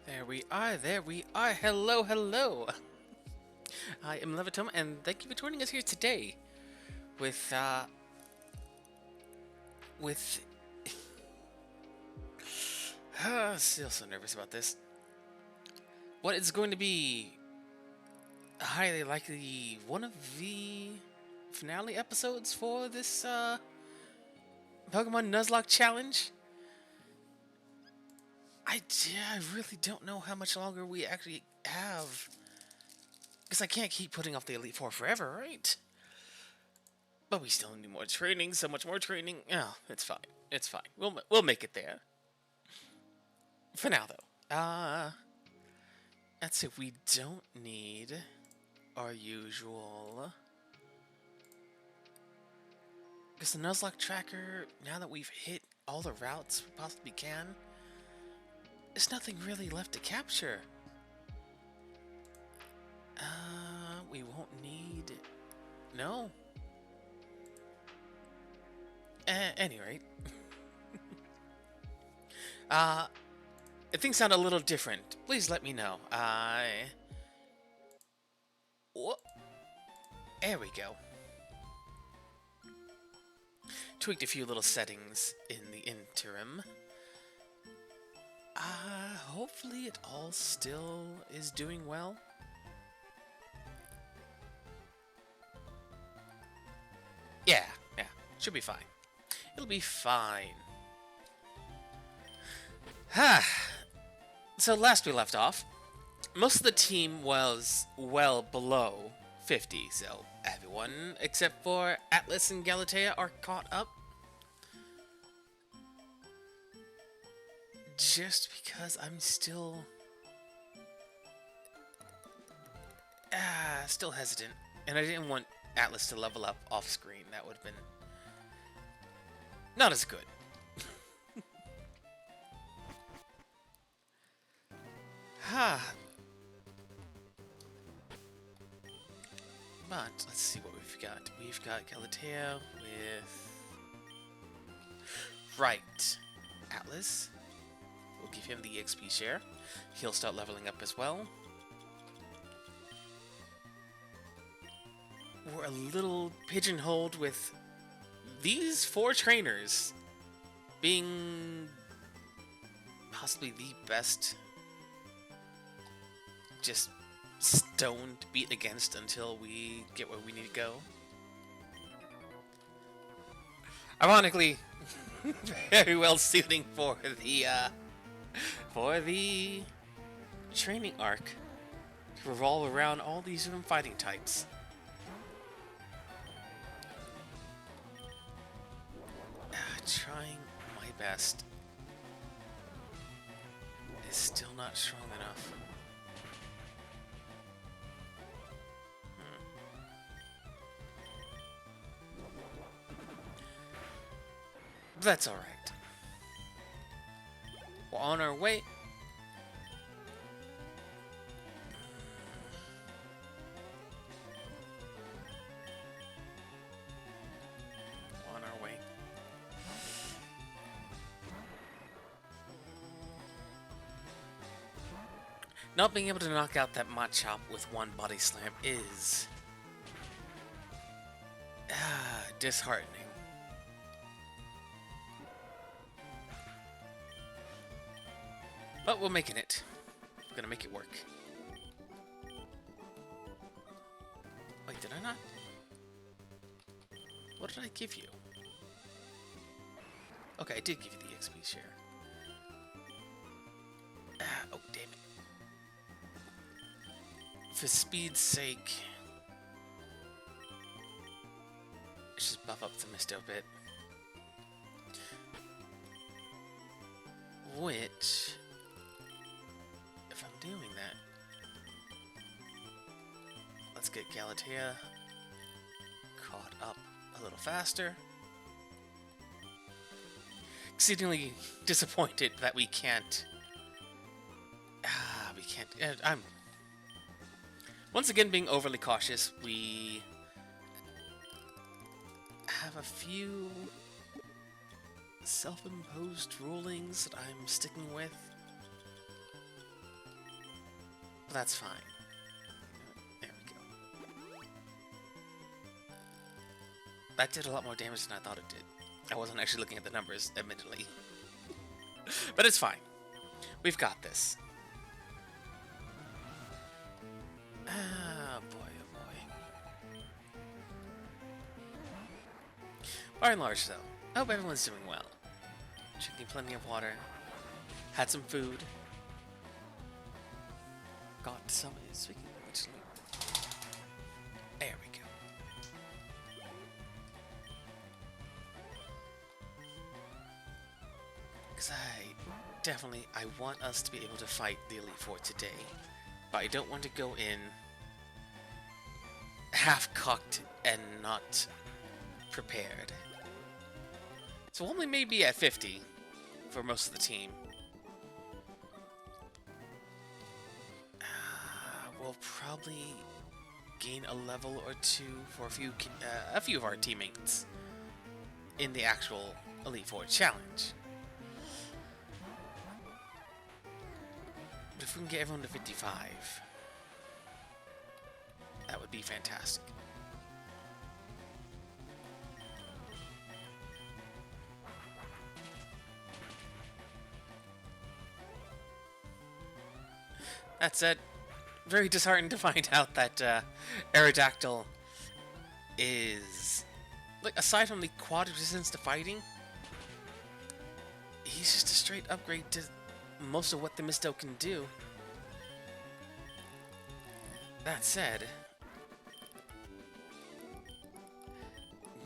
There we are, there we are. Hello, hello. I am Levvittome, and thank you for joining us here today with, with... still so nervous about this. What is going to be highly likely one of the finale episodes for this, Pokemon Nuzlocke challenge. I really don't know how much longer we actually have. Because I can't keep putting off the Elite Four forever, right? But we still need more training, so much more training. Oh, it's fine. It's fine. We'll make it there. For now, though. That's it. We don't need our usual... Because the Nuzlocke tracker, now that we've hit all the routes we possibly can, there's nothing really left to capture. We won't need... No. Any rate. If things sound a little different, please let me know. There we go. Tweaked a few little settings in the interim. Hopefully it all still is doing well. Yeah, should be fine. It'll be fine. So last we left off, most of the team was well below 50, so everyone except for Atlas and Galatea are caught up. Just because I'm still hesitant, and I didn't want Atlas to level up off screen. That would have been not as good. But let's see what we've got. We've got Galatea with Atlas. We'll give him the XP share. He'll start leveling up as well. We're a little pigeonholed with these 4 trainers being possibly the best just stone to beat against until we get where we need to go. Ironically, very well suiting for the training arc to revolve around all these different fighting types. Trying my best is still not strong enough. That's alright. We're on our way. On our way. Not being able to knock out that Machop with one body slam is disheartening. But we're making it. We're gonna make it work. Wait, did I not? What did I give you? Okay, I did give you the XP share. Oh, damn it. For speed's sake, let's just buff up the Misto a bit. Which, if I'm doing that, let's get Galatea caught up a little faster. Exceedingly disappointed that we can't. I'm once again being overly cautious. We have a few self-imposed rulings that I'm sticking with. But that's fine. There we go. That did a lot more damage than I thought it did. I wasn't actually looking at the numbers, admittedly. But it's fine. We've got this. Ah, boy, oh boy. By and large, though, I hope everyone's doing well. Drinking plenty of water. Had some food. Got some. Speaking of which, there we go. Because I want us to be able to fight the Elite Four today. But I don't want to go in half-cocked and not prepared. So only maybe at 50 for most of the team. We'll probably gain a level or two for a few of our teammates in the actual Elite Four challenge. But if we can get everyone to 55, that would be fantastic. That said, very disheartened to find out that Aerodactyl is, like, aside from the quad resistance to fighting, he's just a straight upgrade to most of what the Misto can do. That said,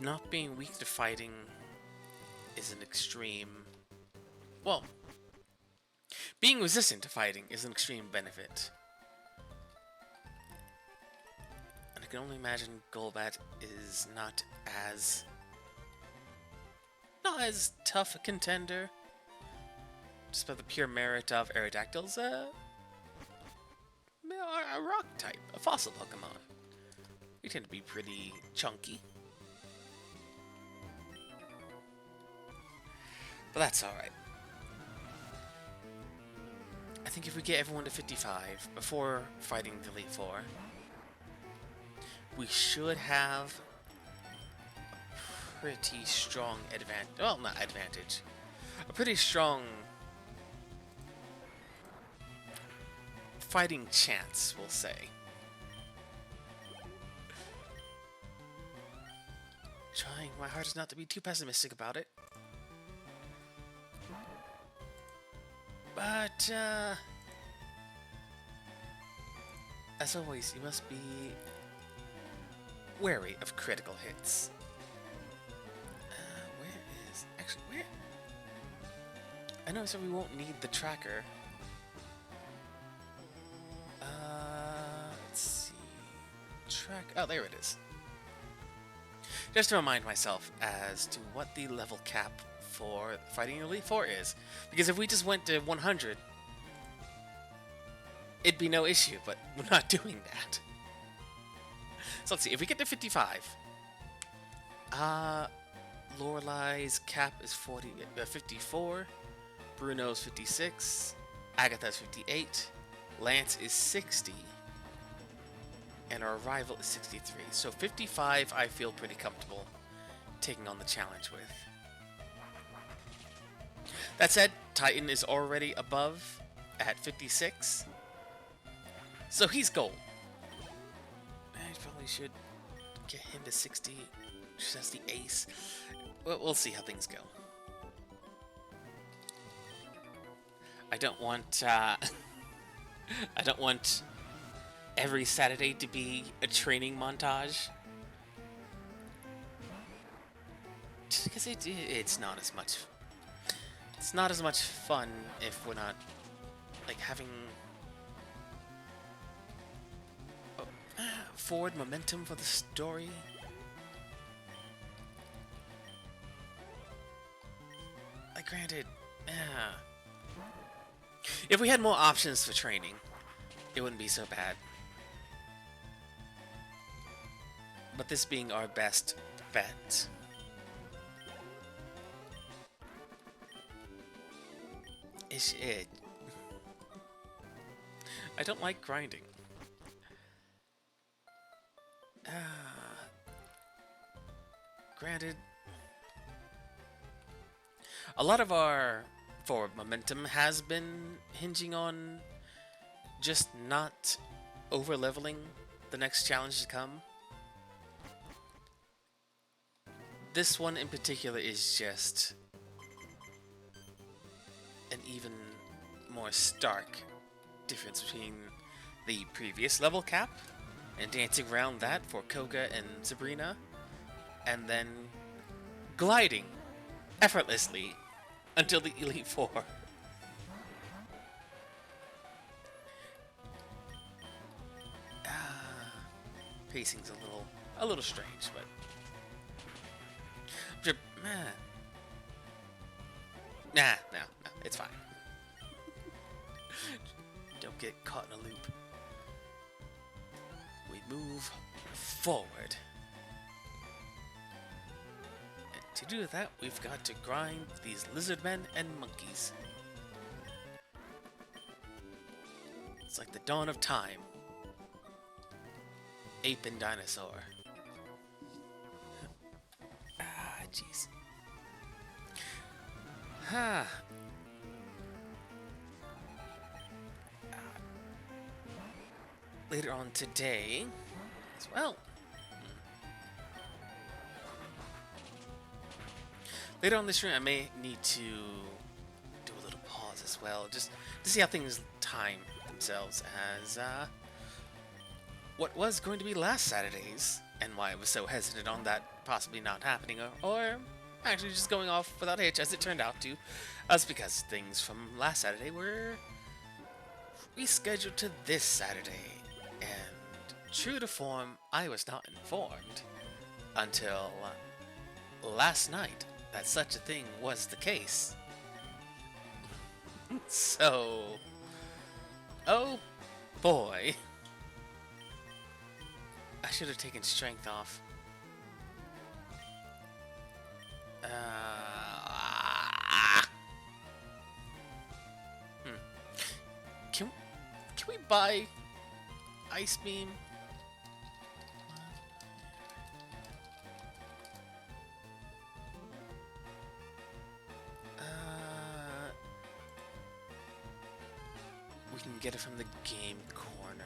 not being weak to fighting is an extreme... Well, being resistant to fighting is an extreme benefit. And I can only imagine Golbat is not as tough a contender, just by the pure merit of Aerodactyl's a rock type, a fossil Pokemon. They tend to be pretty chunky. But that's alright. I think if we get everyone to 55 before fighting the Elite Four, we should have a pretty strong advantage. Well, not advantage. A pretty strong fighting chance, we'll say. Trying my hardest not to be too pessimistic about it. But, as always, you must be wary of critical hits. Where? I know, so we won't need the tracker. Let's see. Oh, there it is. Just to remind myself as to what the level cap for fighting Elite Four is. Because if we just went to 100, it'd be no issue, but we're not doing that. So let's see, if we get to 55, Lorelei's cap is 54, Bruno's 56, Agatha's 58, Lance is 60, and our rival is 63. So 55 I feel pretty comfortable taking on the challenge with. That said, Titan is already above at 56, so he's gold. I probably should get him to 60, just as the ace. We'll see how things go. I don't want every Saturday to be a training montage, just because it's not as much. It's not as much fun if we're not, like, having forward momentum for the story. Like, granted, if we had more options for training, it wouldn't be so bad. But this being our best bet, I don't like grinding. Ah, granted, a lot of our forward momentum has been hinging on just not over leveling the next challenge to come. This one in particular is just an even more stark difference between the previous level cap and dancing around that for Koga and Sabrina, and then gliding effortlessly until the Elite Four. Pacing's a little strange, but nah, no, it's fine. Don't get caught in a loop. We move forward. And to do that, we've got to grind these lizard men and monkeys. It's like the dawn of time. Ape and dinosaur. Ah, jeez. Ha. Later on today, as well. Later on this stream, I may need to do a little pause as well, just to see how things time themselves as what was going to be last Saturday's, and why I was so hesitant on that possibly not happening, or actually just going off without a hitch, as it turned out to. That's because things from last Saturday were rescheduled to this Saturday, and true to form, I was not informed until last night that such a thing was the case. So, oh boy. I should have taken strength off. Can we buy Ice Beam? We can get it from the game corner,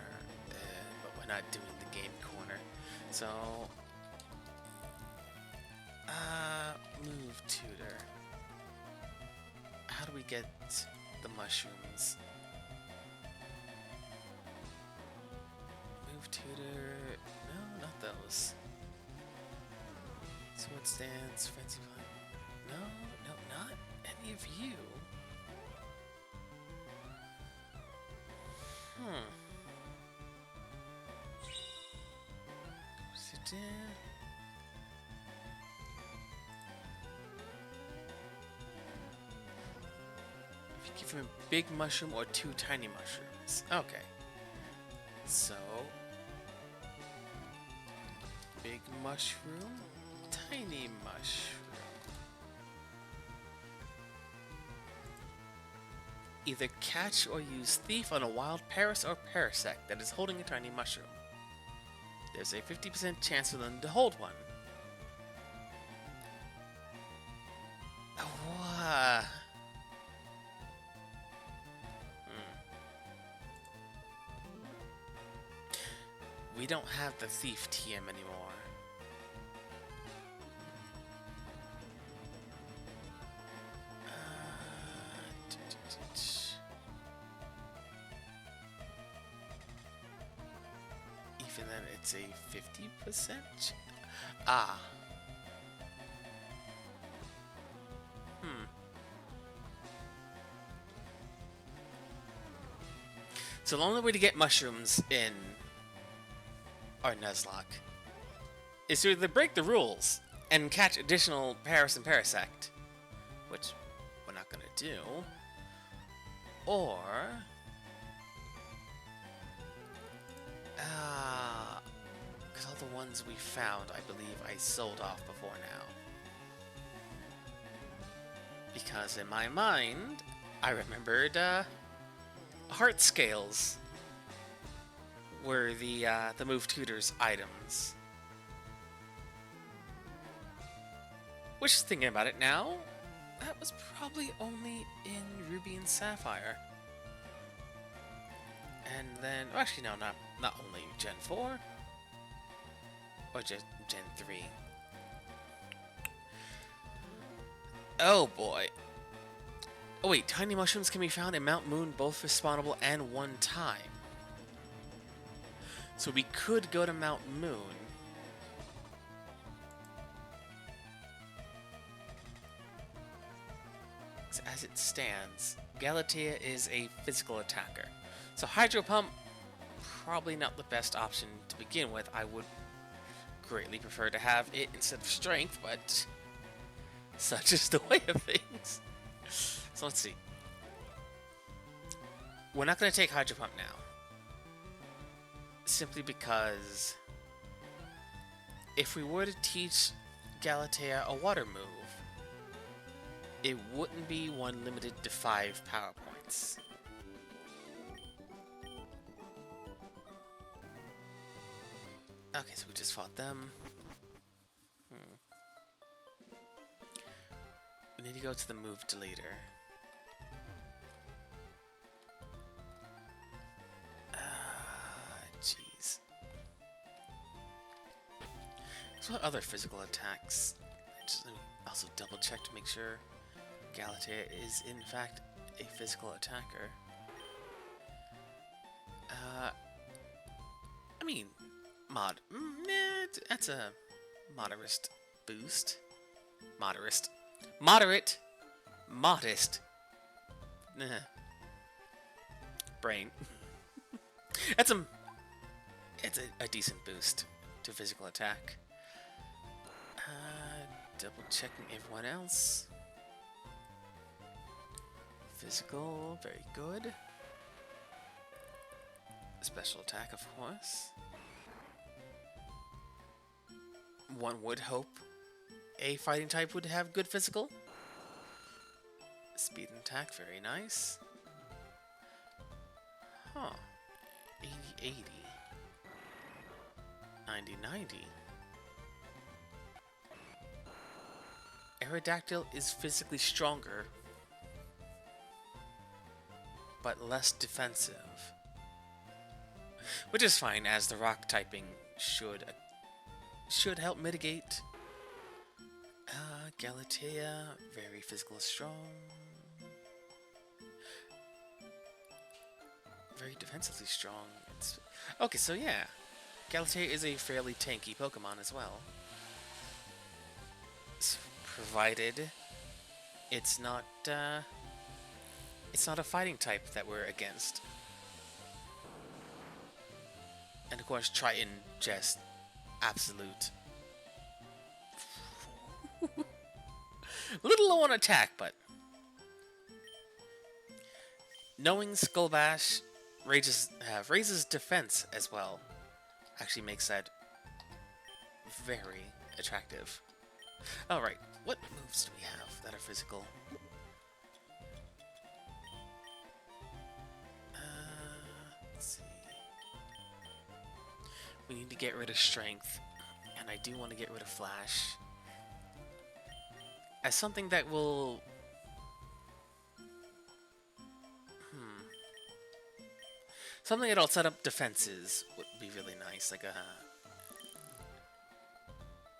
but we're not doing the game corner. So, move tutor. How do we get the mushrooms? Move tutor. No, not those. Sword stance, fancy one. No, not any of you. Sit down. If you give him a big mushroom or 2 tiny mushrooms. Okay. So, big mushroom, tiny mushroom. Either catch or use Thief on a wild Paris or Parasect that is holding a tiny mushroom. There's a 50% chance for them to hold one. What? We don't have the Thief TM anymore. Even then, it's a 50%. Ah. So the only way to get mushrooms in our Nuzlocke is to either break the rules and catch additional Paris and Parasect, which we're not going to do, or because all the ones we found, I believe I sold off before now. Because in my mind, I remembered heart scales were the move tutors items. Which is thinking about it now, that was probably only in Ruby and Sapphire. And then, well, actually no, not only Gen 4 or Gen 3. Oh boy. Oh wait, tiny mushrooms can be found in Mount Moon both respawnable and one time. So we could go to Mount Moon. So as it stands, Galatea is a physical attacker. So Hydro Pump, probably not the best option to begin with. I would greatly prefer to have it instead of Strength, but such is the way of things. So let's see. We're not going to take Hydro Pump now. Simply because if we were to teach Galatea a water move, it wouldn't be one limited to 5 power points. Okay, so we just fought them. We need to go to the move deleter. Jeez. So what other physical attacks? Just let me also double check to make sure Galatea is in fact a physical attacker. I mean, that's a moderate boost. Moderate. Modest. Brain. It's a decent boost to physical attack. Double checking everyone else. Physical, very good. Special attack, of course. One would hope a fighting type would have good physical. Speed and attack, very nice. Huh. 80-80. 90-90. Aerodactyl is physically stronger, but less defensive. Which is fine, as the rock typing should help mitigate. Galatea, very physical strong. Very defensively strong. Okay, so yeah. Galatea is a fairly tanky Pokemon as well. Provided it's not a fighting type that we're against. And of course, Triton, just absolute. Little low on attack, but knowing Skull Bash raises defense as well actually makes that very attractive. Alright, what moves do we have that are physical? Let's see. We need to get rid of Strength, and I do want to get rid of Flash. As something that will... Something that'll set up defenses would be really nice, like a...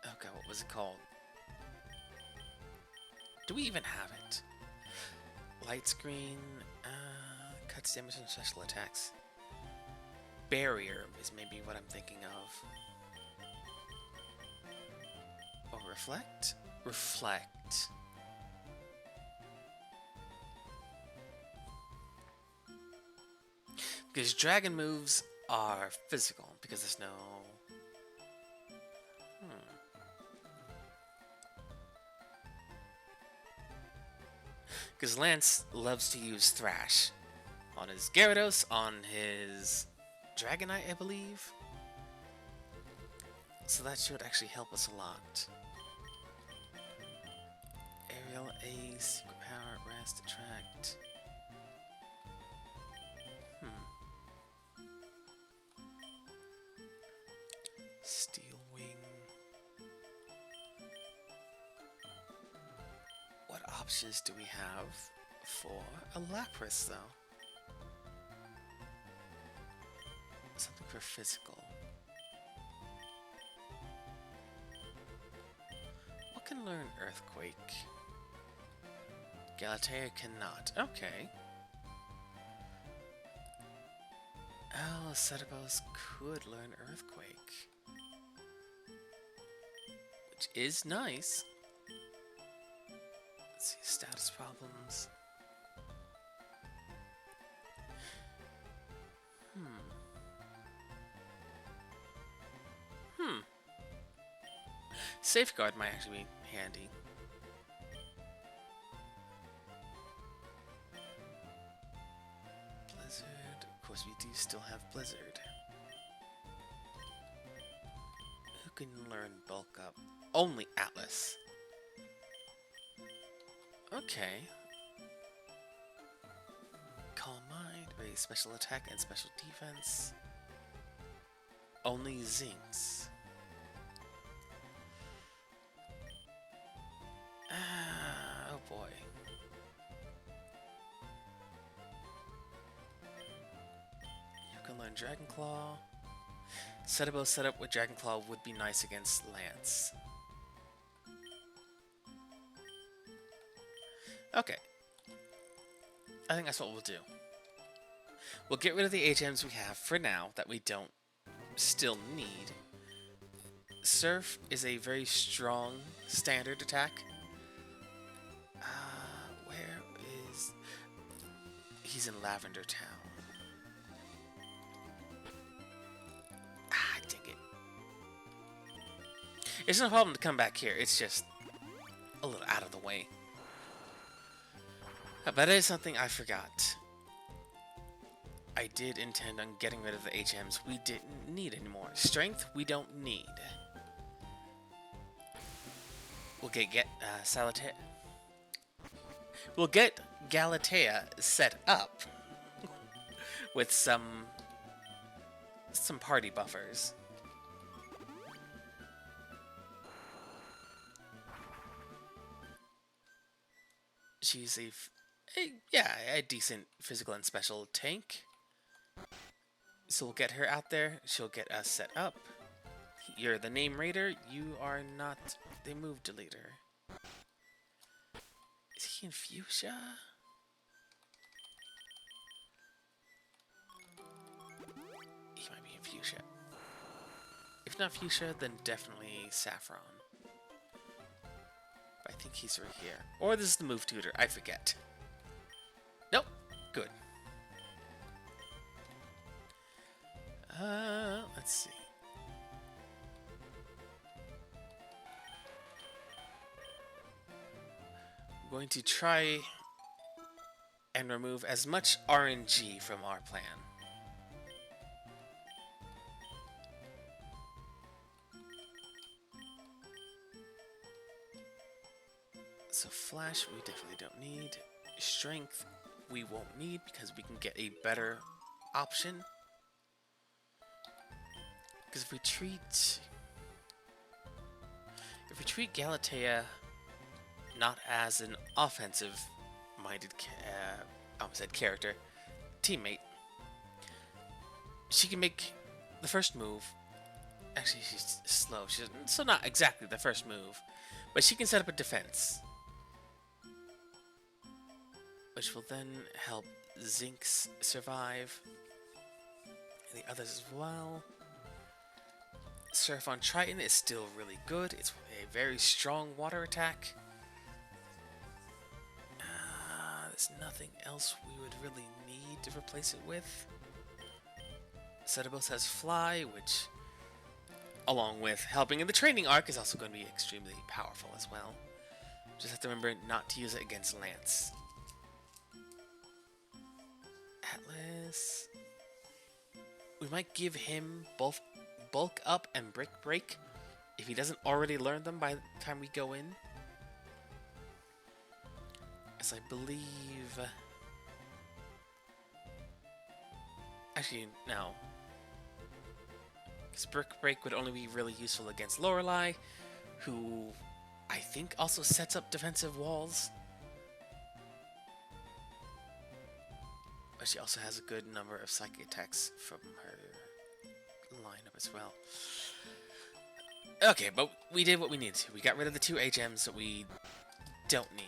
Okay, what was it called? Do we even have it? Light screen, cuts damage and special attacks. Barrier is maybe what I'm thinking of. Or reflect? Reflect. Because dragon moves are physical, because there's no... Because Lance loves to use Thrash on his Gyarados, on his Dragonite, I believe. So that should actually help us a lot. Aerial, Ace, Secret Power, Rest, Attract. Steel Wing. What options do we have for a Lapras, though? Something for physical. What can learn Earthquake? Galatea cannot. Okay. Oh, Cerebos could learn Earthquake. Which is nice. Let's see, status problems. Safeguard might actually be handy. Blizzard. Of course, we do still have Blizzard. Who can learn Bulk Up? Only Atlas. Okay. Calm Mind, raise special attack and special defense. Only Zinx. Oh boy. You can learn Dragon Claw. Setabo setup with Dragon Claw would be nice against Lance. Okay. I think that's what we'll do. We'll get rid of the HMs we have for now that we don't still need. Surf is a very strong standard attack. Where is... He's in Lavender Town. Ah, dang it. It's no problem to come back here. It's just a little out of the way. But that is something I forgot. I did intend on getting rid of the HMs we didn't need anymore. Strength, we don't need. We'll get Salatea. We'll get Galatea set up with some party buffers. She's a decent physical and special tank. So we'll get her out there. She'll get us set up. You're the name raider. You are not the move deleter. Is he in Fuchsia? He might be in Fuchsia. If not Fuchsia, then definitely Saffron. But I think he's right here. Or this is the move tutor. I forget. Nope. Good. Let's see. I'm going to try and remove as much RNG from our plan. So Flash we definitely don't need. Strength we won't need because we can get a better option. Because if we treat Galatea not as an offensive-minded character, teammate, she can make the first move. Actually, she's slow. So not exactly the first move, but she can set up a defense, which will then help Zinx survive, and the others as well. Surf on Triton is still really good. It's a very strong water attack. There's nothing else we would really need to replace it with. Cerebos has Fly, which, along with helping in the training arc, is also going to be extremely powerful as well. Just have to remember not to use it against Lance. Atlas. We might give him both Bulk Up and Brick Break if he doesn't already learn them by the time we go in. As I believe... Actually, no. Brick Break would only be really useful against Lorelei, who I think also sets up defensive walls. But she also has a good number of psychic attacks from her lineup as well. Okay, but we did what we needed to. We got rid of the 2 HMs that we don't need.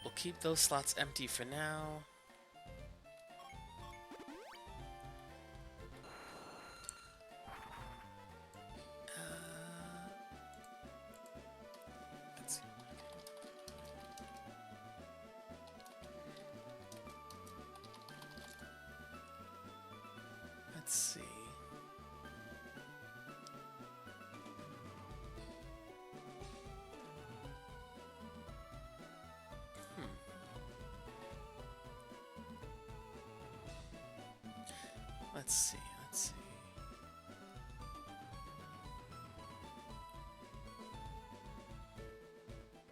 We'll keep those slots empty for now. Let's see. Let's see. Let's see, let's see.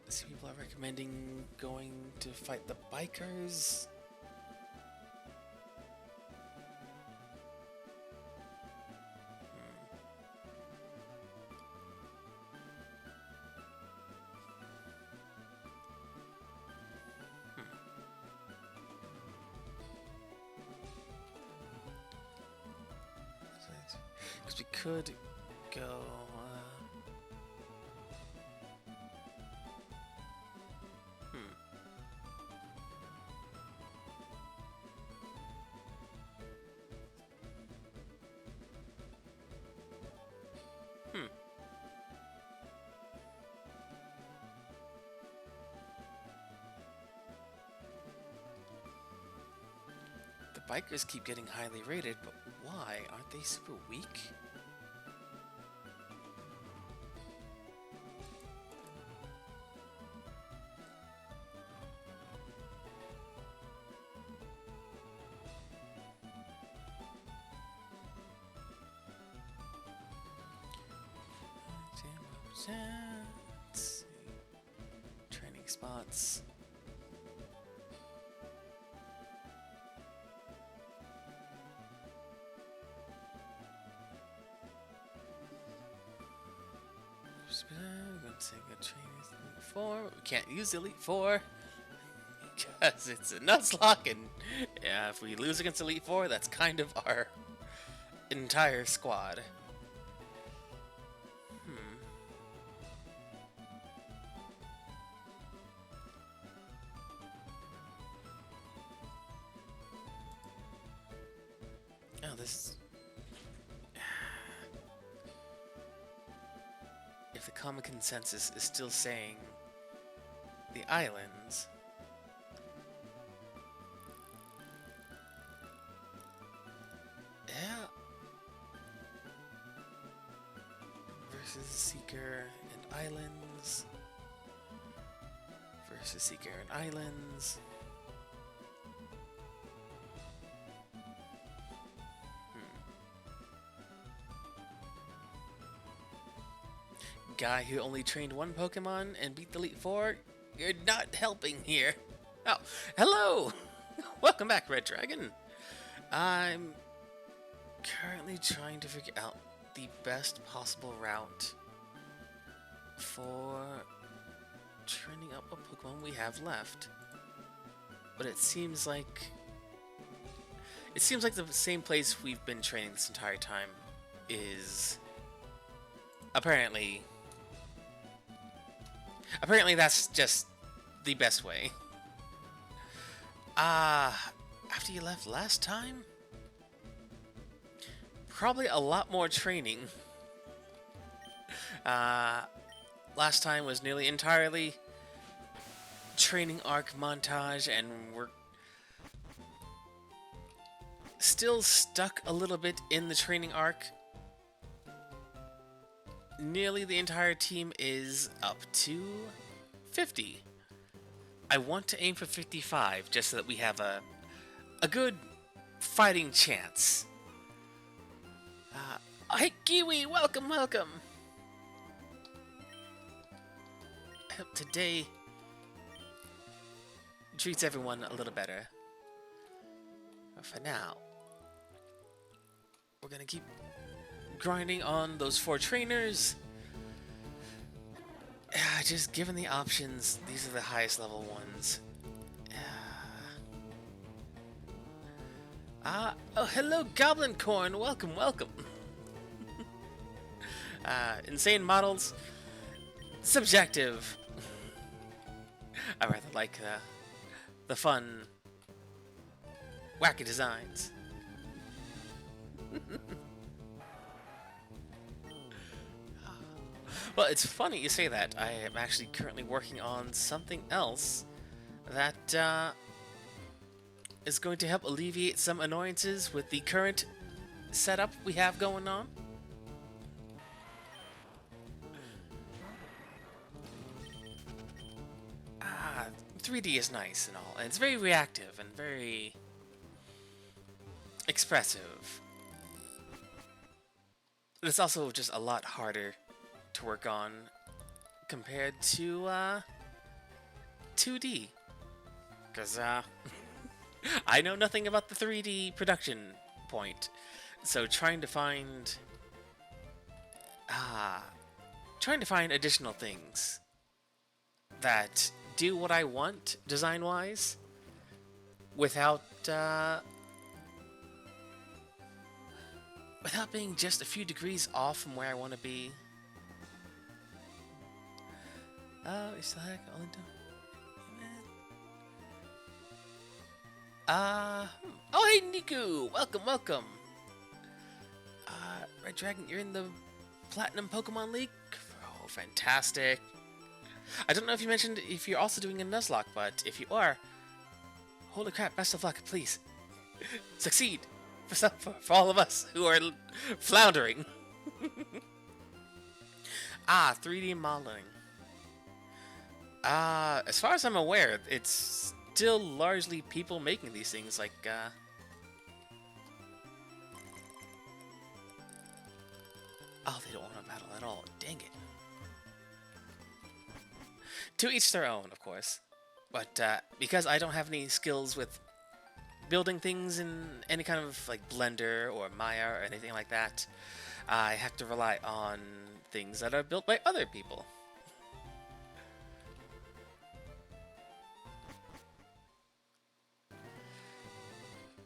Some people are recommending going to fight the bikers. Because we could go... The bikers keep getting highly rated, but why? Aren't they super weak? Let's see. Training spots. We're going to take a training Elite 4. We can't use Elite 4 because it's a Nuzlocke, and yeah, if we lose against Elite 4, that's kind of our entire squad. Oh, this... If the common consensus is still saying the islands... Yeah. Versus Seeker and Islands. Versus Seeker and Islands. Guy who only trained 1 Pokemon and beat the Elite 4? You're not helping here. Oh, hello! Welcome back, Red Dragon. I'm currently trying to figure out the best possible route for training up a Pokemon we have left. But it seems like the same place we've been training this entire time is apparently that's just the best way. After you left last time? Probably a lot more training. Last time was nearly entirely training arc montage, and we're still stuck a little bit in the training arc. Nearly the entire team is up to 50. I want to aim for 55 just so that we have a good fighting chance. Hey Kiwi, welcome, welcome. I hope today treats everyone a little better. But for now, we're gonna keep grinding on those 4 trainers. Just given the options, these are the highest level ones. Oh, hello, Goblin Corn. Welcome, welcome. Insane models. Subjective. I rather like the fun, wacky designs. Well, it's funny you say that. I am actually currently working on something else that is going to help alleviate some annoyances with the current setup we have going on. 3D is nice and all, and it's very reactive and very expressive. But it's also just a lot harder to work on compared to 2D. Because I know nothing about the 3D production point, so trying to find additional things that do what I want design-wise without being just a few degrees off from where I want to be. Oh, it's the heck all into. Oh, hey, Niku! Welcome, welcome! Red Dragon, you're in the Platinum Pokemon League? Oh, fantastic. I don't know if you mentioned if you're also doing a Nuzlocke, but if you are, holy crap, best of luck, please. Succeed! For all of us who are floundering. 3D modeling. As far as I'm aware, it's still largely people making these things, like, oh, they don't want to battle at all. Dang it. To each their own, of course. But, because I don't have any skills with building things in any kind of, like, Blender or Maya or anything like that, I have to rely on things that are built by other people.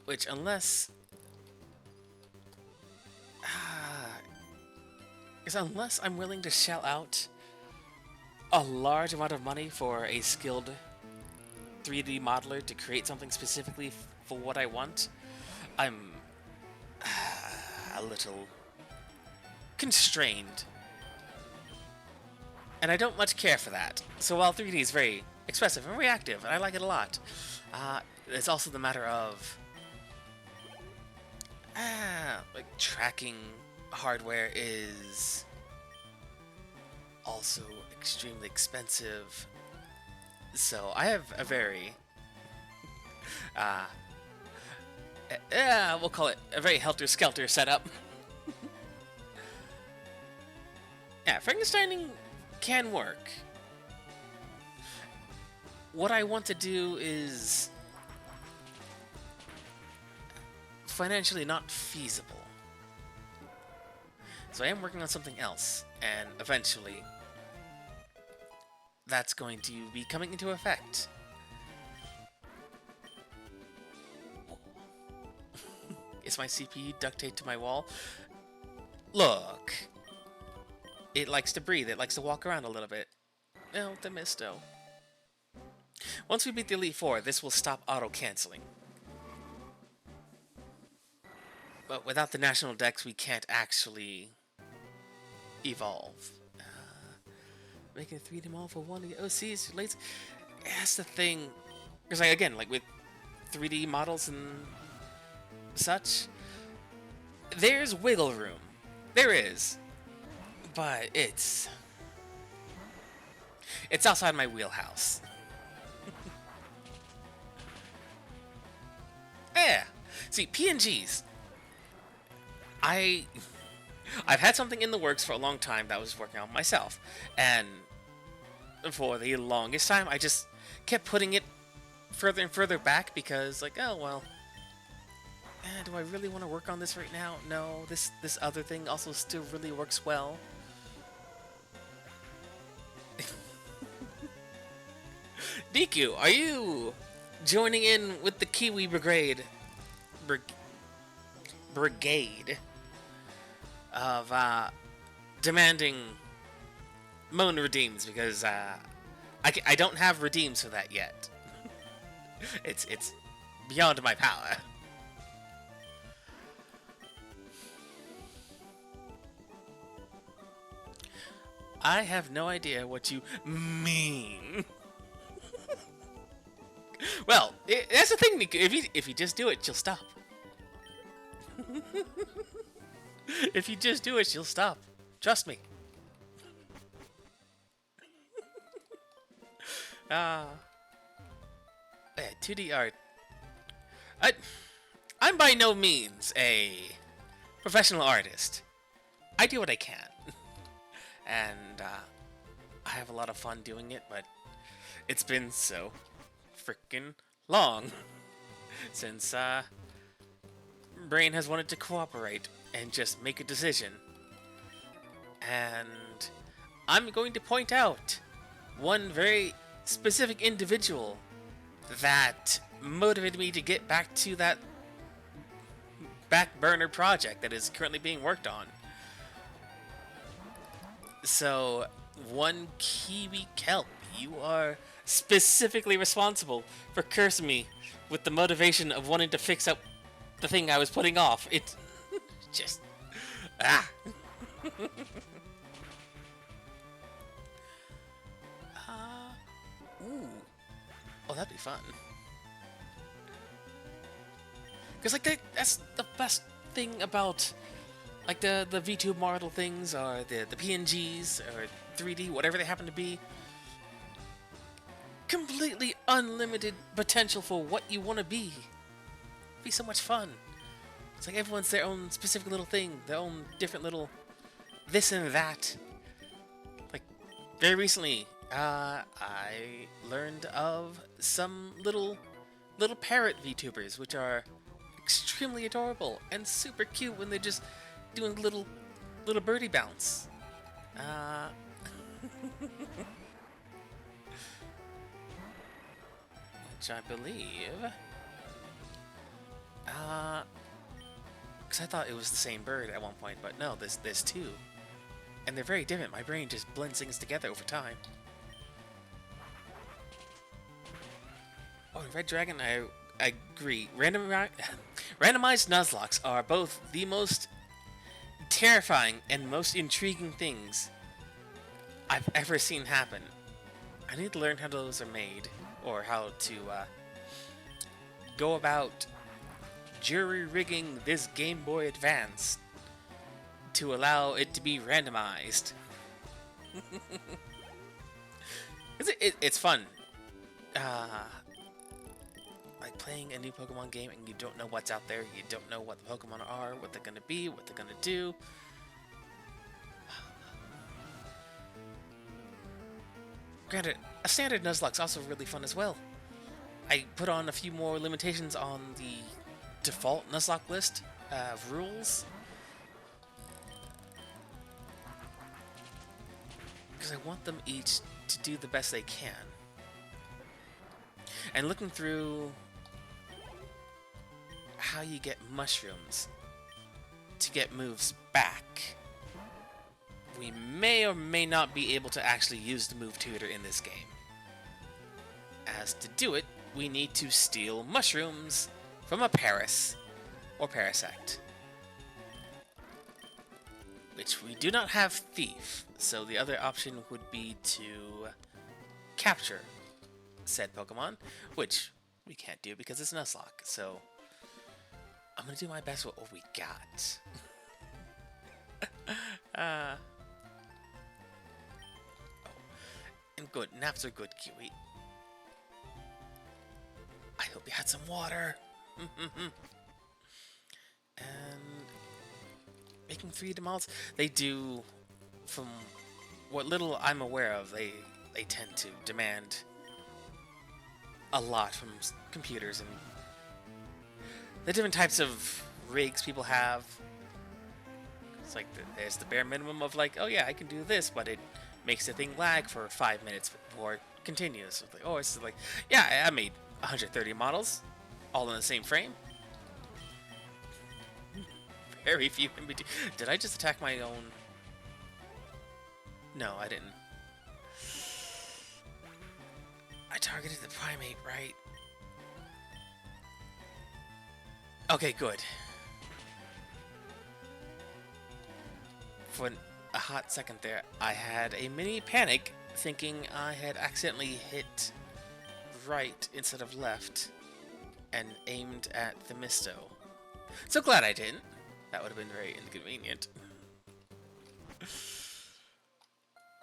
Which, unless I'm willing to shell out a large amount of money for a skilled 3D modeler to create something specifically for what I want, I'm a little constrained. And I don't much care for that. So while 3D is very expressive and reactive, and I like it a lot, it's also the matter of like tracking hardware is also extremely expensive. So I have a very we'll call it a very helter-skelter setup. Yeah, Frankensteining can work. What I want to do is financially not feasible. So I am working on something else, and eventually that's going to be coming into effect. Is my CPU duct taped to my wall? Look. It likes to breathe. It likes to walk around a little bit. No, the misto. Once we beat the Elite Four, this will stop auto-canceling. But without the National Dex, we can't actually evolve. Making a 3D model for one of the OCs relates. That's the thing. Because, like, again, like with 3D models and such, there's wiggle room. There is. But it's outside my wheelhouse. Yeah. See, PNGs. I've had something in the works for a long time that I was working on myself, and for the longest time I just kept putting it further and further back because, like, oh well, Do I really want to work on this right now? No, this other thing also still really works well. Deku, are you joining in with the Kiwi Brigade? Brigade of demanding Moan redeems because I don't have redeems for that yet. it's beyond my power. I have no idea what you mean. Well, that's the thing, Niku. If you just do it, she'll stop. If you just do it, she'll stop. Trust me. 2D art. I'm by no means a professional artist. I do what I can. And I have a lot of fun doing it, but it's been so freaking long since Brain has wanted to cooperate and just make a decision. And I'm going to point out one very specific individual that motivated me to get back to that back burner project that is currently being worked on. So, one Kiwi Kelp, you are specifically responsible for cursing me with the motivation of wanting to fix up the thing I was putting off. It's just... Ooh. Oh, that'd be fun. Because, like, that's the best thing about, like, the VTube model things, or the PNGs, or 3D, whatever they happen to be. Completely unlimited potential for what you want to be. It'd be so much fun. It's like everyone's their own specific little thing, their own different little this and that. Like, very recently, I learned of some little parrot VTubers, which are extremely adorable and super cute when they're just doing little birdie bounce. Which I believe, because I thought it was the same bird at one point, but no, there's two, and they're very different. My brain just blends things together over time. Oh, Red Dragon, I agree. Randomized Nuzlocke are both the most terrifying and most intriguing things I've ever seen happen. I need to learn how those are made, or how to go about jury-rigging this Game Boy Advance to allow it to be randomized. It's fun. Like playing a new Pokemon game and you don't know what's out there, you don't know what the Pokemon are, what they're gonna be, what they're gonna do. Granted, a standard Nuzlocke's also really fun as well. I put on a few more limitations on the default Nuzlocke list of rules, because I want them each to do the best they can. And looking through how you get mushrooms to get moves back, we may or may not be able to actually use the move tutor in this game. As to do it, we need to steal mushrooms from a Paris or Parasect, which we do not have Thief, so the other option would be to capture said Pokemon, which we can't do because it's Nuzlocke, so I'm gonna do my best with what we got. Oh. And good, naps are good, Kiwi. I hope you had some water. And making 3D models, they do, from what little I'm aware of, they tend to demand a lot from computers, and the different types of rigs people have. It's like there's the bare minimum of like, oh yeah, I can do this, but it makes the thing lag for 5 minutes before it continues. So like, oh, it's like, yeah, I made 130 models, all in the same frame. Very few in between. Did I just attack my own? No, I didn't. I targeted the primate, right? Okay, good. For a hot second there, I had a mini panic thinking I had accidentally hit right instead of left and aimed at the Misto. So glad I didn't. That would have been very inconvenient.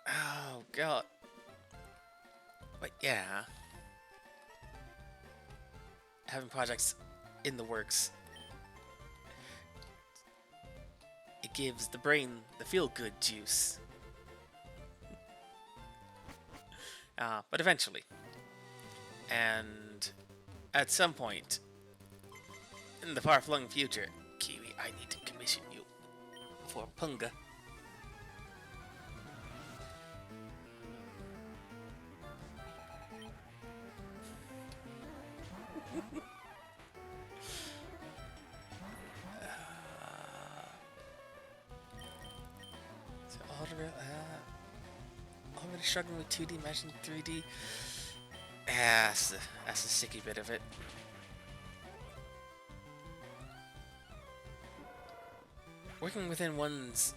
Oh, God. But yeah. Having projects in the works, it gives the brain the feel-good juice. But eventually. And at some point in the far-flung future, Kiwi, I need to commission you for Punga. So already struggling with 2D, imagine 3D. That's the sticky bit of it. Working within one's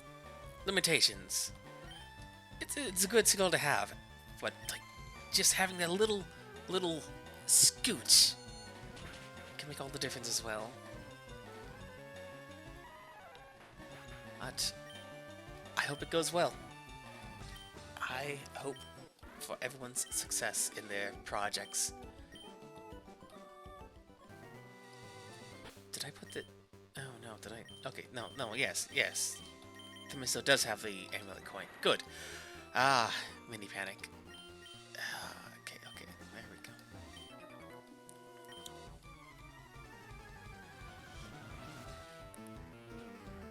limitations, it's a good skill to have, but like just having that little scooch can make all the difference as well. But I hope it goes well. I hope for everyone's success in their projects. Did I put the... Oh no, did I... Okay, no, yes. The Misto does have the amulet coin. Good. Mini panic. Okay, there we go.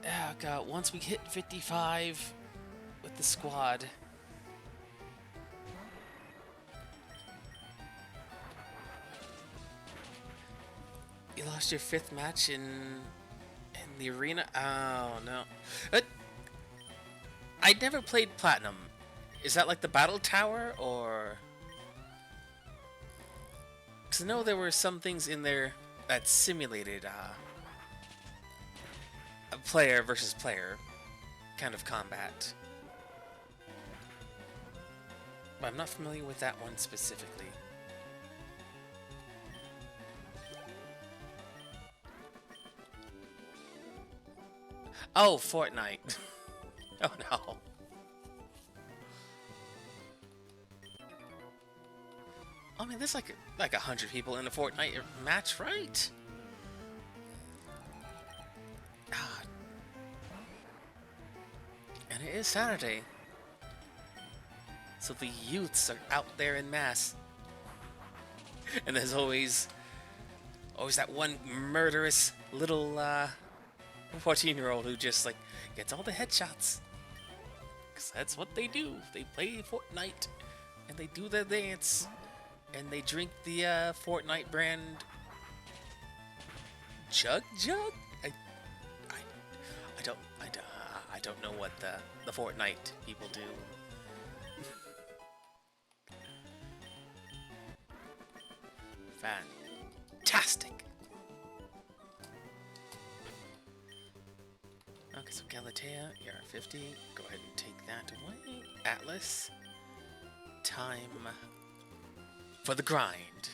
Oh god, once we hit 55 with the squad... You lost your 5th match in the arena? Oh no. But I never played Platinum. Is that like the battle tower, or... Because I know there were some things in there that simulated a player versus player kind of combat. But I'm not familiar with that one specifically. Oh, Fortnite. Oh no. I mean, there's like 100 people in a Fortnite match, right? And it is Saturday. So the youths are out there in mass. And there's always that one murderous little 14-year-old who just like gets all the headshots. Cause that's what they do. They play Fortnite and they do their dance and they drink the Fortnite brand jug. I don't know what the Fortnite people do. Fantastic. Okay, so Galatea, you're at 50. Go ahead and take that away. Atlas. Time for the grind.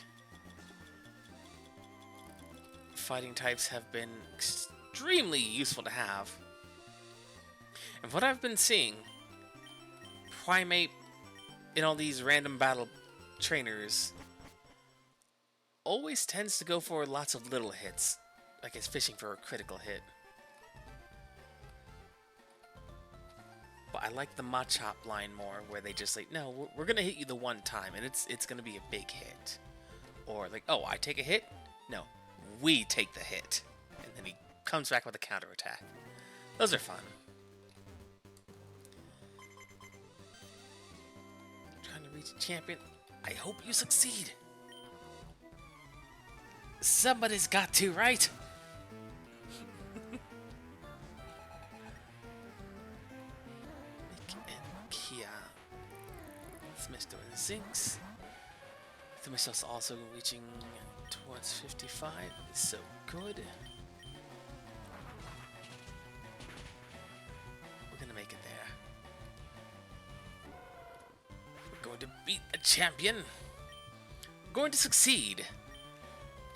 Fighting types have been extremely useful to have. And what I've been seeing, Primate in all these random battle trainers always tends to go for lots of little hits. Like it's fishing for a critical hit. But I like the Machop line more, where they just like, no, we're gonna hit you the one time, and it's gonna be a big hit. Or like, oh, I take a hit? No, we take the hit. And then he comes back with a counterattack. Those are fun. Trying to reach a champion. I hope you succeed. Somebody's got to, right? Nick and Kia. Smithsto and Zinx. Smithsto's also reaching towards 55. So good. We're gonna make it there. We're going to beat a champion. We're going to succeed.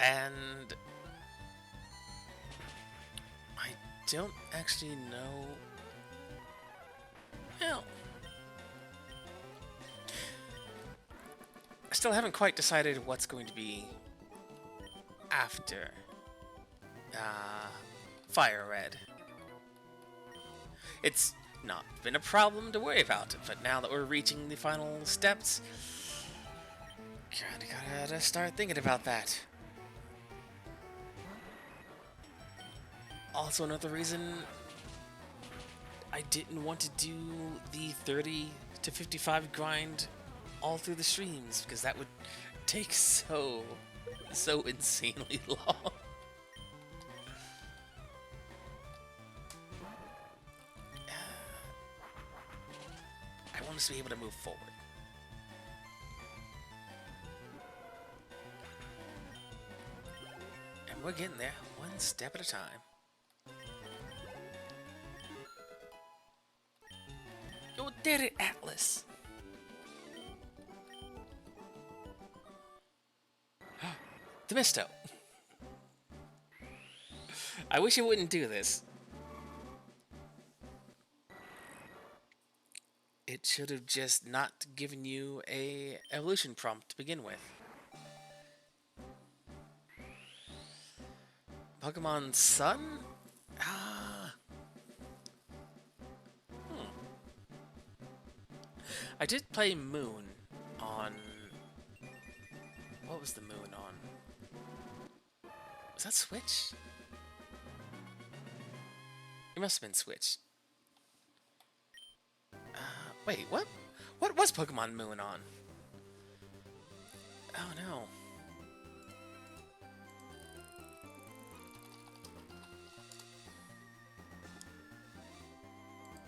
And I don't actually know. Well, I still haven't quite decided what's going to be after Fire Red. It's not been a problem to worry about, but now that we're reaching the final steps, gotta start thinking about that. Also, another reason I didn't want to do the 30 to 55 grind all through the streams, because that would take so insanely long. I want us to be able to move forward. And we're getting there, one step at a time. You did it, Atlas! Themisto! I wish you wouldn't do this. It should have just not given you a evolution prompt to begin with. Pokemon Sun? I did play Moon on... What was the Moon on? Was that Switch? It must have been Switch. Wait, what? What was Pokemon Moon on? Oh no.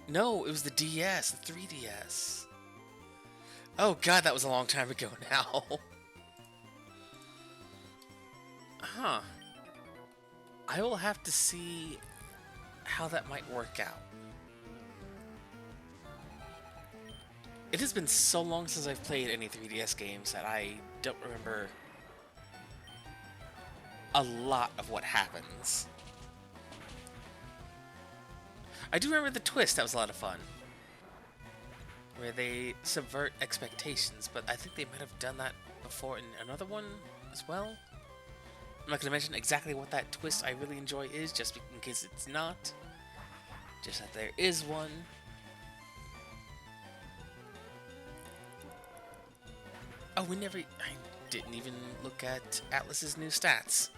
No, it was the DS, the 3DS. Oh god, that was a long time ago now. Huh. I will have to see how that might work out. It has been so long since I've played any 3DS games that I don't remember a lot of what happens. I do remember the twist, that was a lot of fun. Where they subvert expectations, but I think they might have done that before in another one as well. I'm not going to mention exactly what that twist I really enjoy is, just in case it's not. Just that there is one. Oh, I didn't even look at Atlas's new stats.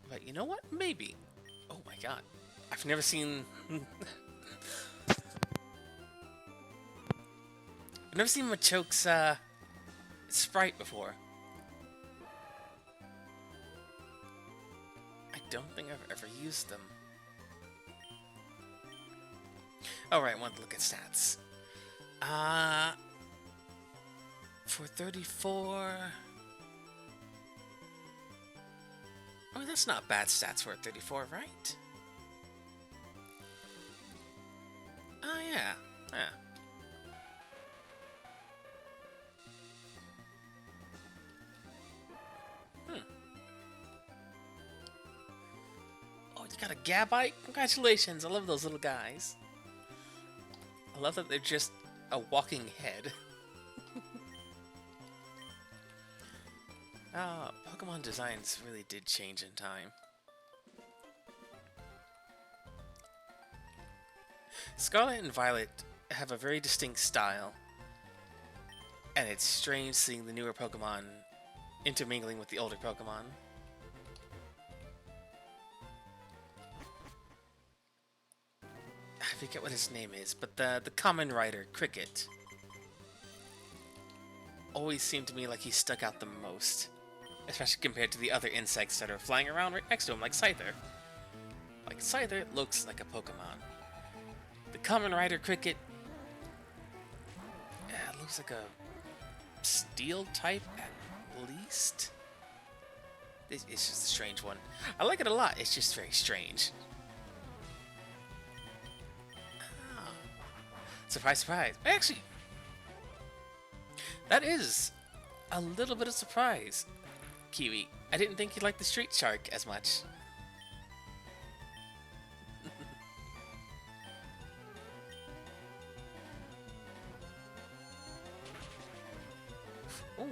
But you know what? Maybe. Oh my god. I've never seen... I've never seen Machoke's sprite before. I don't think I've ever used them. Alright, I want to look at stats. For 34... Oh, that's not bad stats for a 34, right? Oh, yeah. Yeah. Oh, you got a Gabite? Congratulations! I love those little guys. I love that they're just a walking head. Pokemon designs really did change in time. Scarlet and Violet have a very distinct style. And it's strange seeing the newer Pokemon intermingling with the older Pokemon. I forget what his name is, but the common rider, Cricket, always seemed to me like he stuck out the most. Especially compared to the other insects that are flying around right next to him, like Scyther. Like, Scyther looks like a Pokemon. The common rider, Cricket, looks like a steel type at least. It's just a strange one. I like it a lot, it's just very strange. Ah. Surprise, surprise. Actually, that is a little bit of surprise, Kiwi. I didn't think you liked the Street Shark as much. Oh.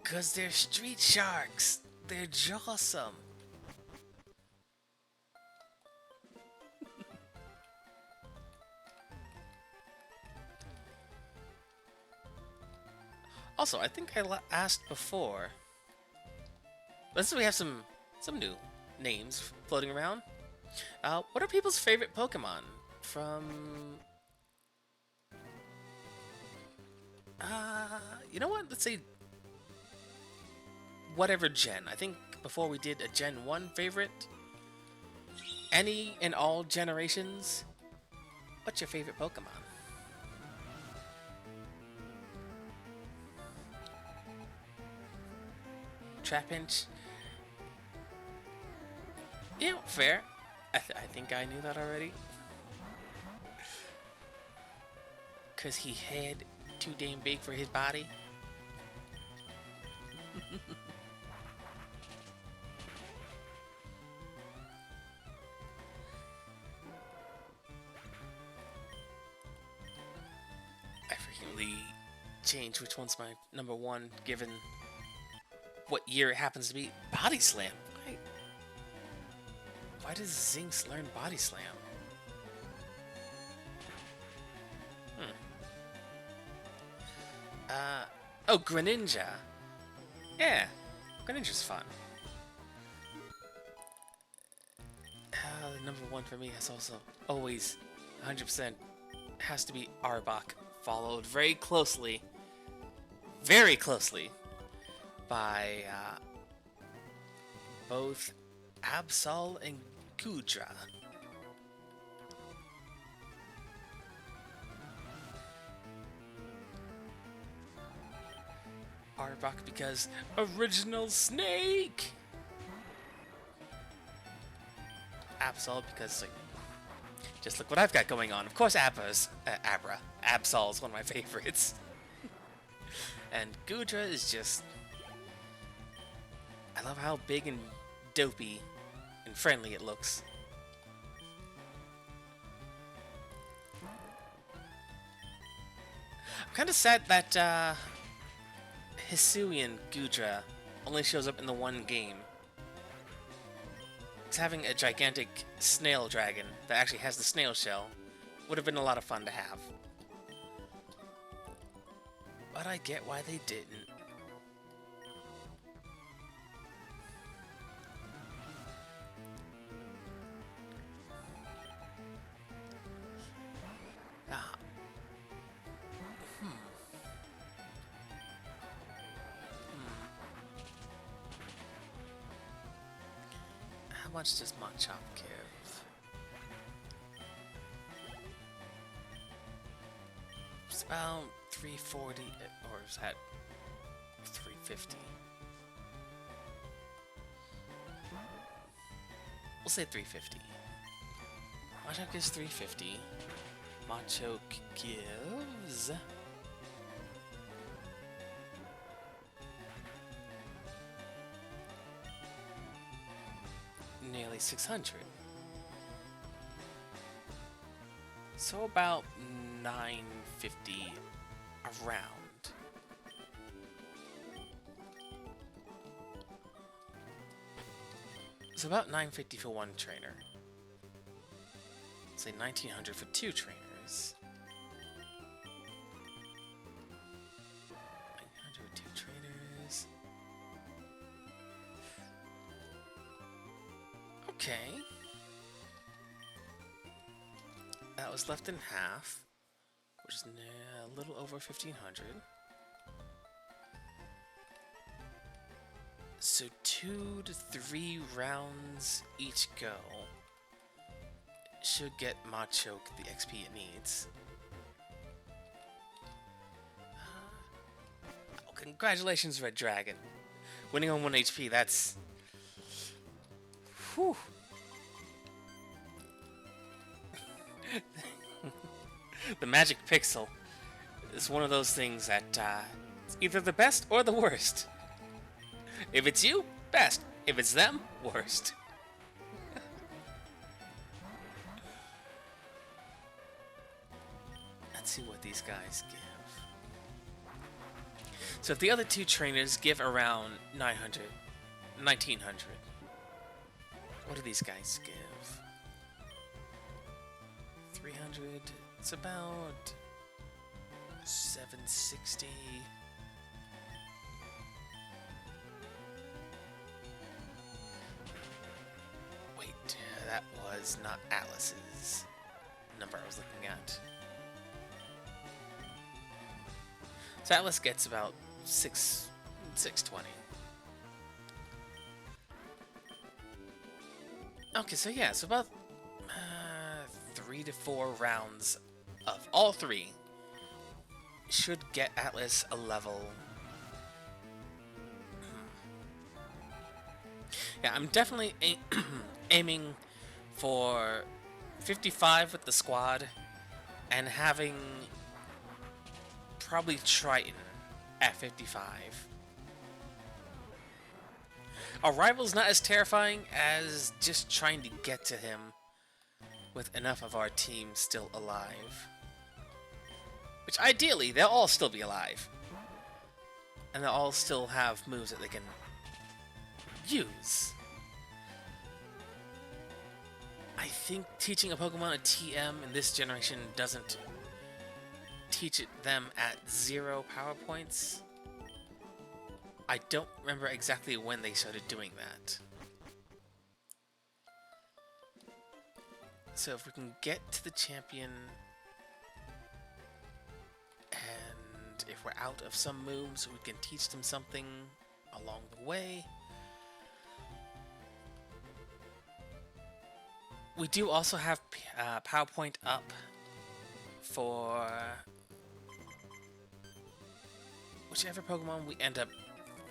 Cause they're street sharks. They're jawsome. Also, I think I asked before. Let's say we have some new names floating around. What are people's favorite Pokemon from? You know what? Let's say whatever gen. I think before we did a Gen 1 favorite. Any and all generations. What's your favorite Pokemon? Trapinch. Yeah, fair. I think I knew that already. Cause he had too damn big for his body. I frequently change which one's my number one given what year it happens to be. Body Slam. Why does Zinx learn Body Slam? Oh, Greninja. Yeah, Greninja's fun. The number one for me has also always 100% has to be Arbok, followed very closely by both Absol and Goodra. Arbok because original Snake. Absol because like, just look what I've got going on. Of course, Absol is one of my favorites. And Goodra is just, I love how big and dopey and friendly it looks. I'm kind of sad that Hisuian Goodra only shows up in the one game. Because having a gigantic snail dragon that actually has the snail shell would have been a lot of fun to have. But I get why they didn't. How much does Machop give? It's about 340, or is that 350? We'll say 350. Machop gives 350. Machop gives nearly 600. So about 950 around. It's about 950 for one trainer. Say 1900 for two trainers. 900 two trainers. Okay. That was left in half, which is a little over 1500. So 2 to 3 rounds each go should get Machoke the XP it needs. Oh, congratulations, Red Dragon. Winning on 1 HP, that's... Whew. The Magic Pixel is one of those things that it's either the best or the worst. If it's you, best. If it's them, worst. Let's see what these guys give. So if the other two trainers give around 900, 1900, what do these guys give? 300, it's about 760. Wait, that was not Alice's number I was looking at. So Alice gets about 620. Okay, so yeah, so about 3 to 4 rounds of all three should get Atlas a level. Yeah, I'm definitely aiming for 55 with the squad and having probably Triton at 55. Our rival's not as terrifying as just trying to get to him with enough of our team still alive. Which ideally, they'll all still be alive. And they'll all still have moves that they can use. I think teaching a Pokemon a TM in this generation doesn't teach them at 0 power points. I don't remember exactly when they started doing that. So if we can get to the champion, and if we're out of some moves, we can teach them something along the way. We do also have PowerPoint up for whichever Pokemon we end up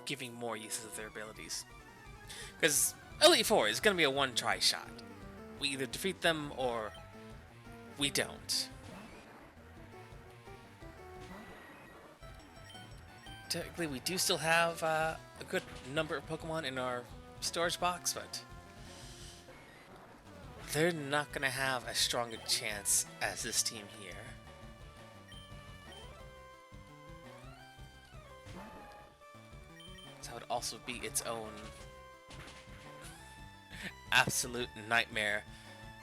giving more uses of their abilities. Because Elite Four is going to be a one-try shot. We either defeat them or we don't. Technically, we do still have a good number of Pokemon in our storage box, but they're not going to have as strong a chance as this team here. So it would also be its own absolute nightmare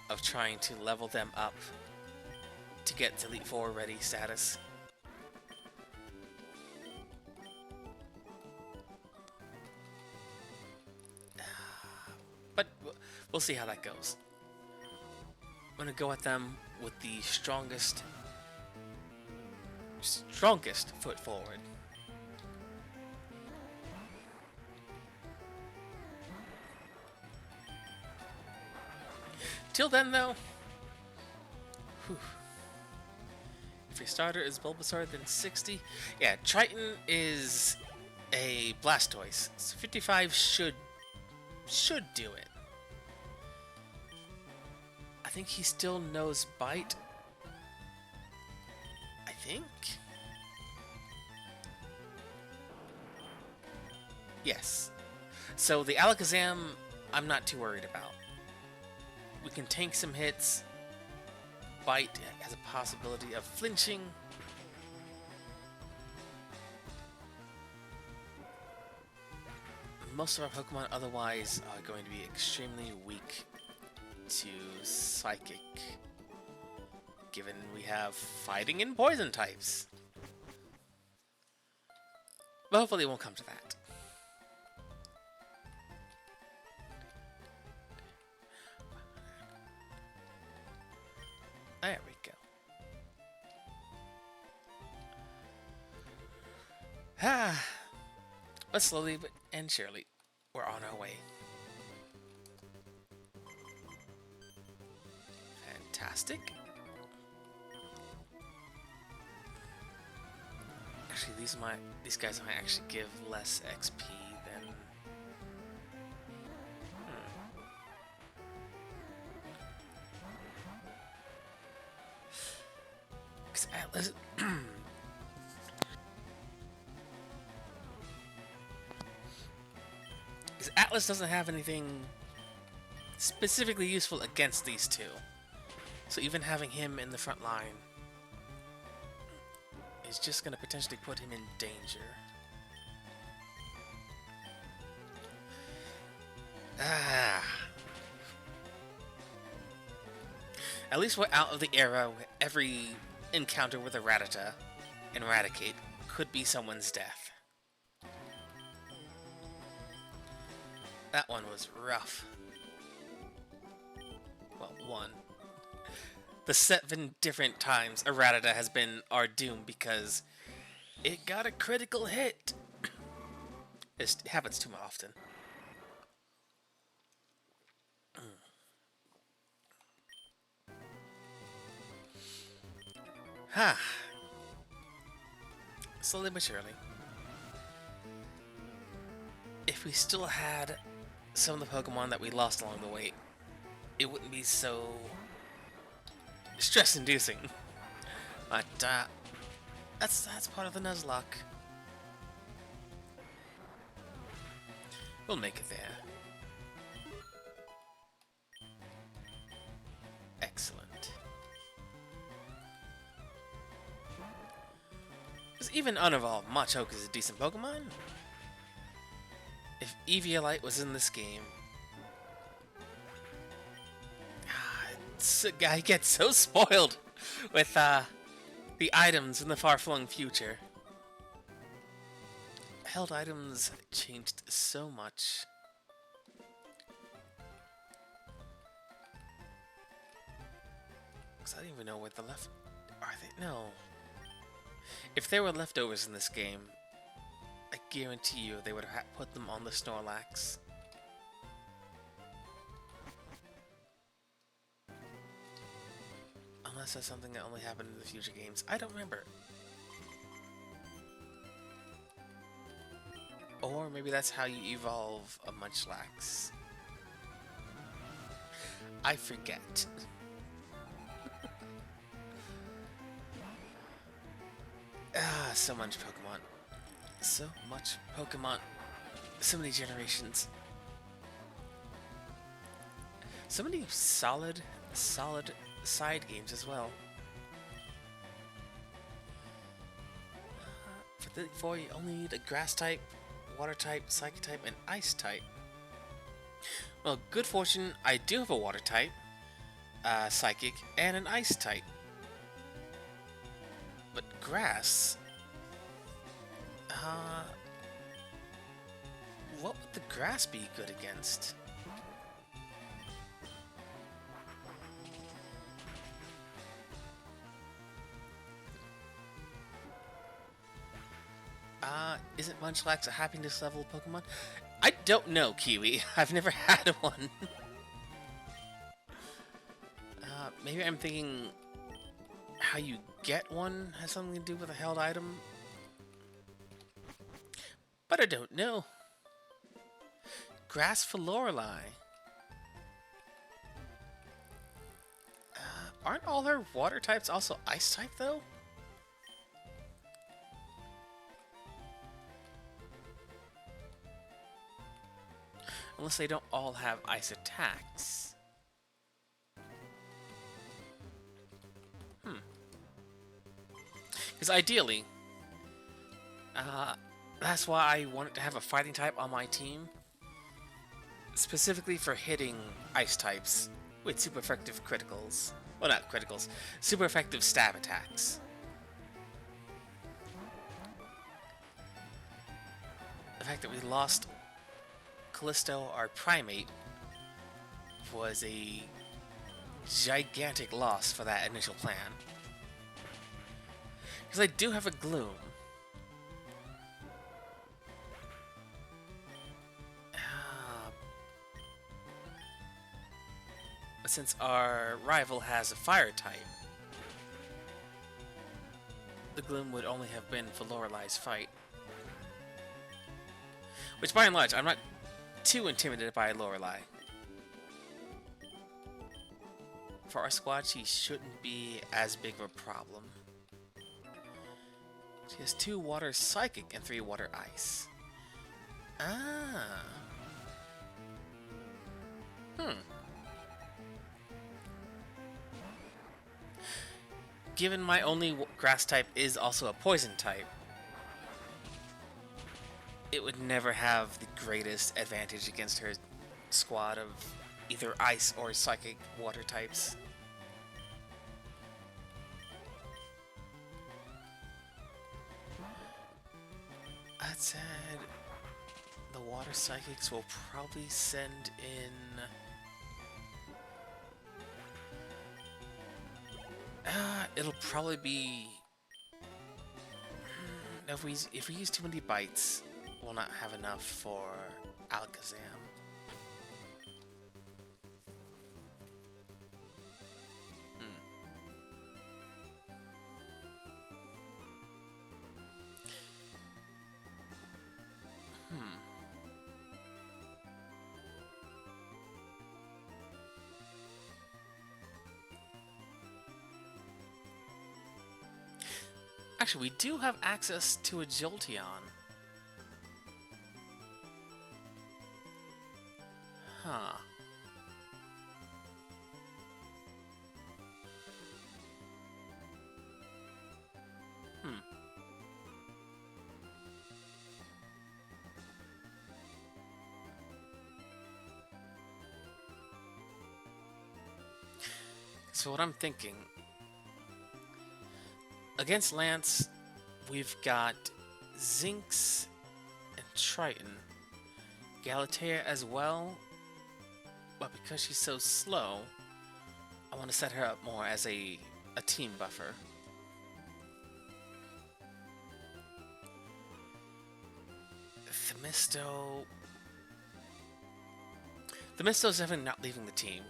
of trying to level them up to get to Elite Four ready status. But we'll see how that goes. I'm gonna go at them with the strongest foot forward. Till then, though, whew. If your starter is Bulbasaur, then 60. Yeah, Triton is a Blastoise, so 55 should do it. I think he still knows Bite. I think. Yes. So the Alakazam, I'm not too worried about. We can tank some hits. Bite has a possibility of flinching. most of our Pokemon otherwise are going to be extremely weak to Psychic, given we have Fighting and Poison types. But hopefully it won't come to that. There we go. But slowly and surely, we're on our way. Fantastic. Actually, these guys might actually give less XP than. Because Atlas. Because Atlas doesn't have anything specifically useful against these two. So even having him in the front line is just going to potentially put him in danger. At least we're out of the era where every encounter with a Rattata and Raticate could be someone's death. That one was rough. Well, one. The 7 different times a Rattata has been our doom because it got a critical hit. It happens too often. Slowly but surely. If we still had some of the Pokemon that we lost along the way, it wouldn't be so stress-inducing. But that's part of the Nuzlocke. We'll make it there. Excellent. Because even unevolved Machoke is a decent Pokemon. If Eviolite was in this game, this guy gets so spoiled with the items in the far-flung future. Held items changed so much. Because I don't even know what the left... Are they? No. If there were leftovers in this game, I guarantee you they would have put them on the Snorlax. Unless that's something that only happened in the future games. I don't remember. Or maybe that's how you evolve a Munchlax. I forget. So much Pokemon. So much Pokemon. So many generations. So many solid side games as well. For you only need a grass type, water type, psychic type, and ice type. Well, good fortune, I do have a water type, psychic, and an ice type. But grass... what would the grass be good against? Isn't Munchlax a happiness level Pokemon? I don't know, Kiwi. I've never had one. Maybe I'm thinking how you get one has something to do with a held item. But I don't know. Grass for Lorelei. Aren't all her water types also ice type, though? Unless they don't all have ice attacks. Because ideally, that's why I wanted to have a fighting type on my team. specifically for hitting ice types with super effective criticals. Well, not criticals, super effective stab attacks. The fact that we lost Callisto, our primate, was a gigantic loss for that initial plan. Because I do have a Gloom. But since our rival has a fire type, the Gloom would only have been for Lorelai's fight. Which, by and large, I'm not too intimidated by Lorelai. For our squad, she shouldn't be as big of a problem. She has 2 water psychic and 3 water ice. Ah. Given my only grass type is also a poison type, it would never have the greatest advantage against her squad of either ice or psychic water types. That said, the water psychics will probably send in... it'll probably be... if we use too many bites, we'll not have enough for Alakazam. Actually, we do have access to a Jolteon. Huh. So what I'm thinking... against Lance, we've got Zinx and Triton. Galatea as well, but because she's so slow, I want to set her up more as a team buffer. Themisto's definitely not leaving the team.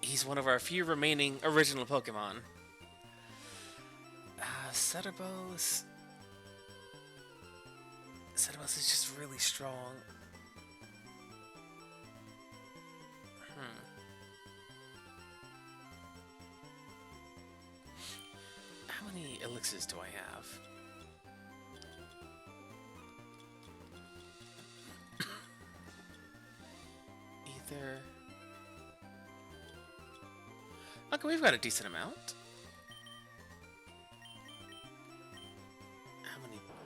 He's one of our few remaining original Pokemon. Cerebos is just really strong. How many elixirs do I have? Either... okay, we've got a decent amount.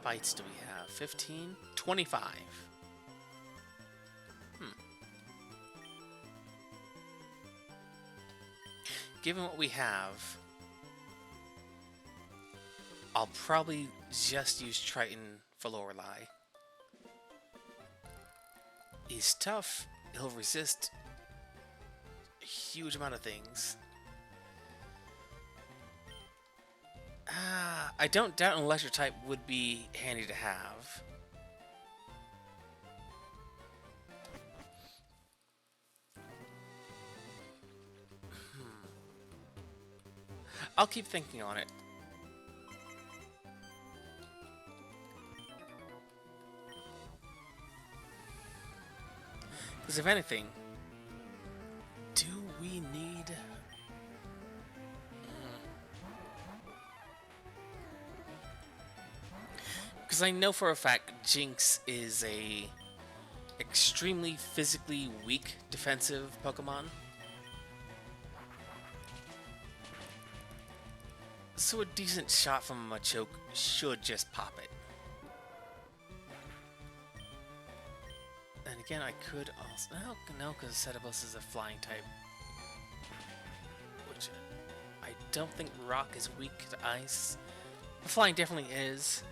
Bites do we have? 15? 25. Given what we have, I'll probably just use Triton for Lorelai. He's tough, he'll resist a huge amount of things. I don't doubt an electric type would be handy to have. I'll keep thinking on it. Because if anything, do we need... because I know for a fact Jinx is a extremely physically weak defensive Pokemon. So a decent shot from a Machoke should just pop it. And again, I could also... No, because Setibus is a flying type. Which I don't think rock is weak to ice. But flying definitely is.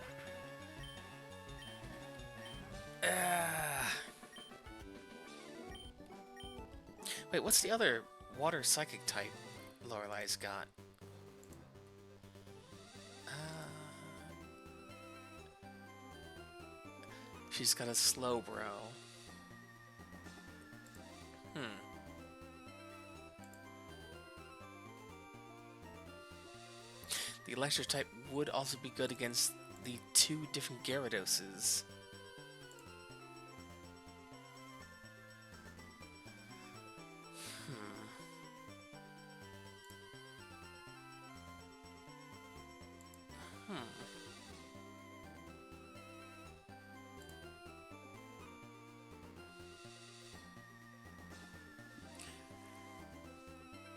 Wait, what's the other water psychic type Lorelai's got? She's got a Slowbro. The electric type would also be good against the two different Gyarados.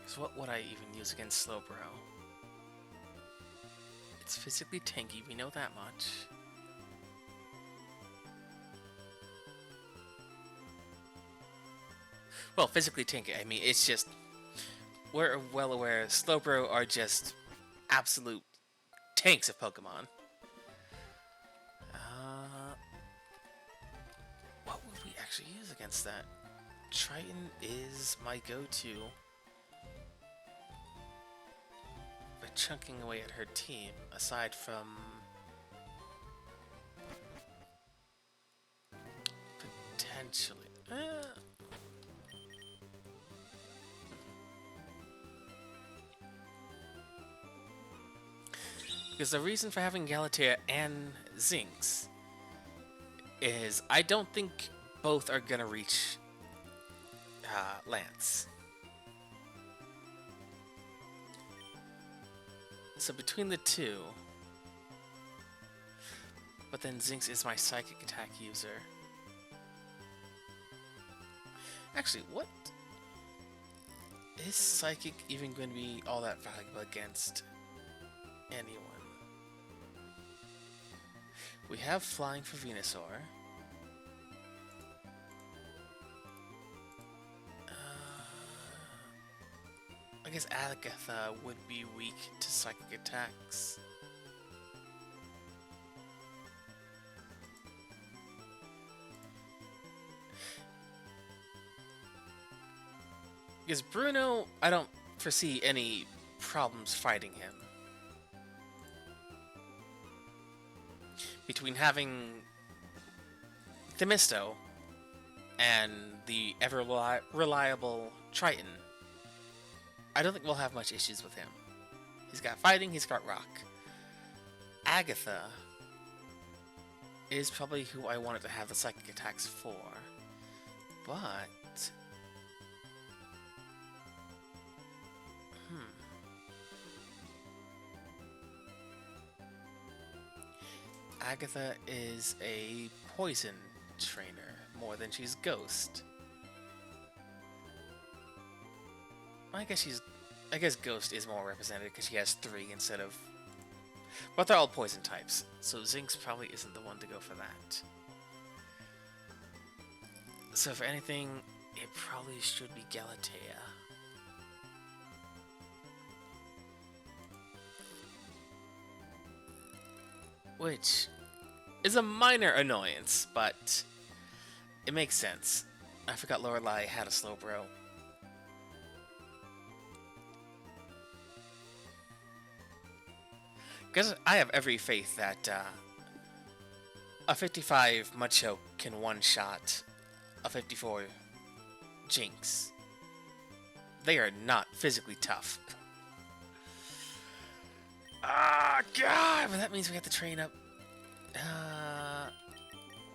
So what would I even use against Slowbro? It's physically tanky, we know that much. Well, physically tanky, I mean, it's just... We're well aware Slowbro are just absolute tanks of Pokemon. What would we actually use against that? Triton is my go-to. But chunking away at her team, aside from... potentially... Because the reason for having Galatea and Zinx is I don't think both are gonna reach Lance. So between the two, but then Zinx is my psychic attack user. Actually, what is psychic even going to be all that valuable against anyone? We have flying for Venusaur. I guess Agatha would be weak to psychic attacks. Because Bruno, I don't foresee any problems fighting him. Between having Themisto and the ever-reliable Triton, I don't think we'll have much issues with him. He's got fighting, he's got rock. Agatha is probably who I wanted to have the psychic attacks for. But... Agatha is a poison trainer more than she's ghost. I guess ghost is more represented because she has 3 instead of... But they're all poison types, so Zinx probably isn't the one to go for that. So for anything, it probably should be Galatea. Which is a minor annoyance, but it makes sense. I forgot Lorelai had a Slowbro. Because I have every faith that a 55 Mudchoke can one-shot a 54 Jinx. They are not physically tough. Ah, God! But that means we have to train up.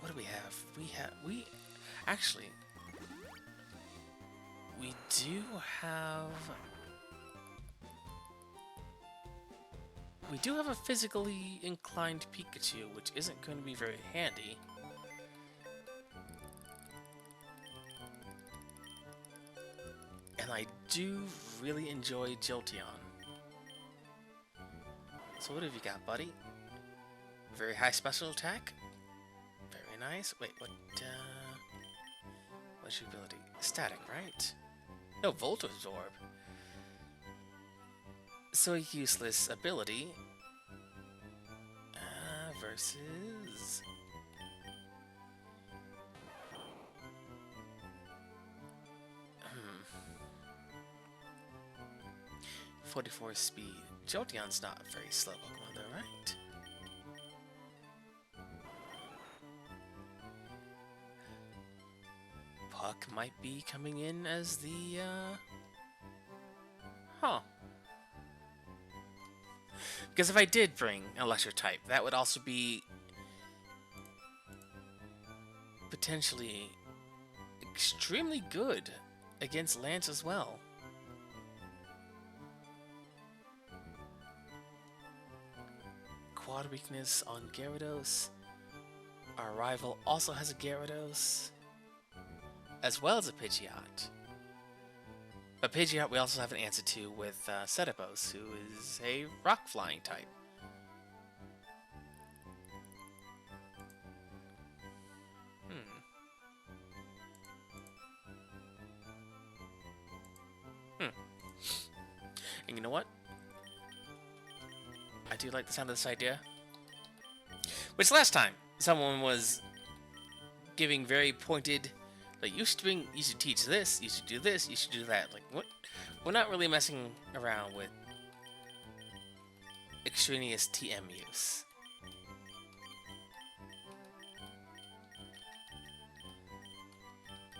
What do we have? Actually, we do have. We do have a physically inclined Pikachu, which isn't going to be very handy. And I do really enjoy Jolteon. So what have you got, buddy? Very high special attack. Very nice. Wait, what? What's your ability? Static, right? No, Volt Absorb. So a useless ability. Versus... 44 speed. Jolteon's not a very slow Pokemon though, right? Puck might be coming in as the, Huh. Because if I did bring Electric type, that would also be potentially extremely good against Lance as well. Quad weakness on Gyarados. Our rival also has a Gyarados, as well as a Pidgeot. But Pidgeot we also have an answer to with Setipos, who is a rock flying type. And you know what? I do like the sound of this idea. Which last time, someone was giving very pointed, like, you should teach this, you should do this, you should do that. Like, what? We're not really messing around with extraneous TM use.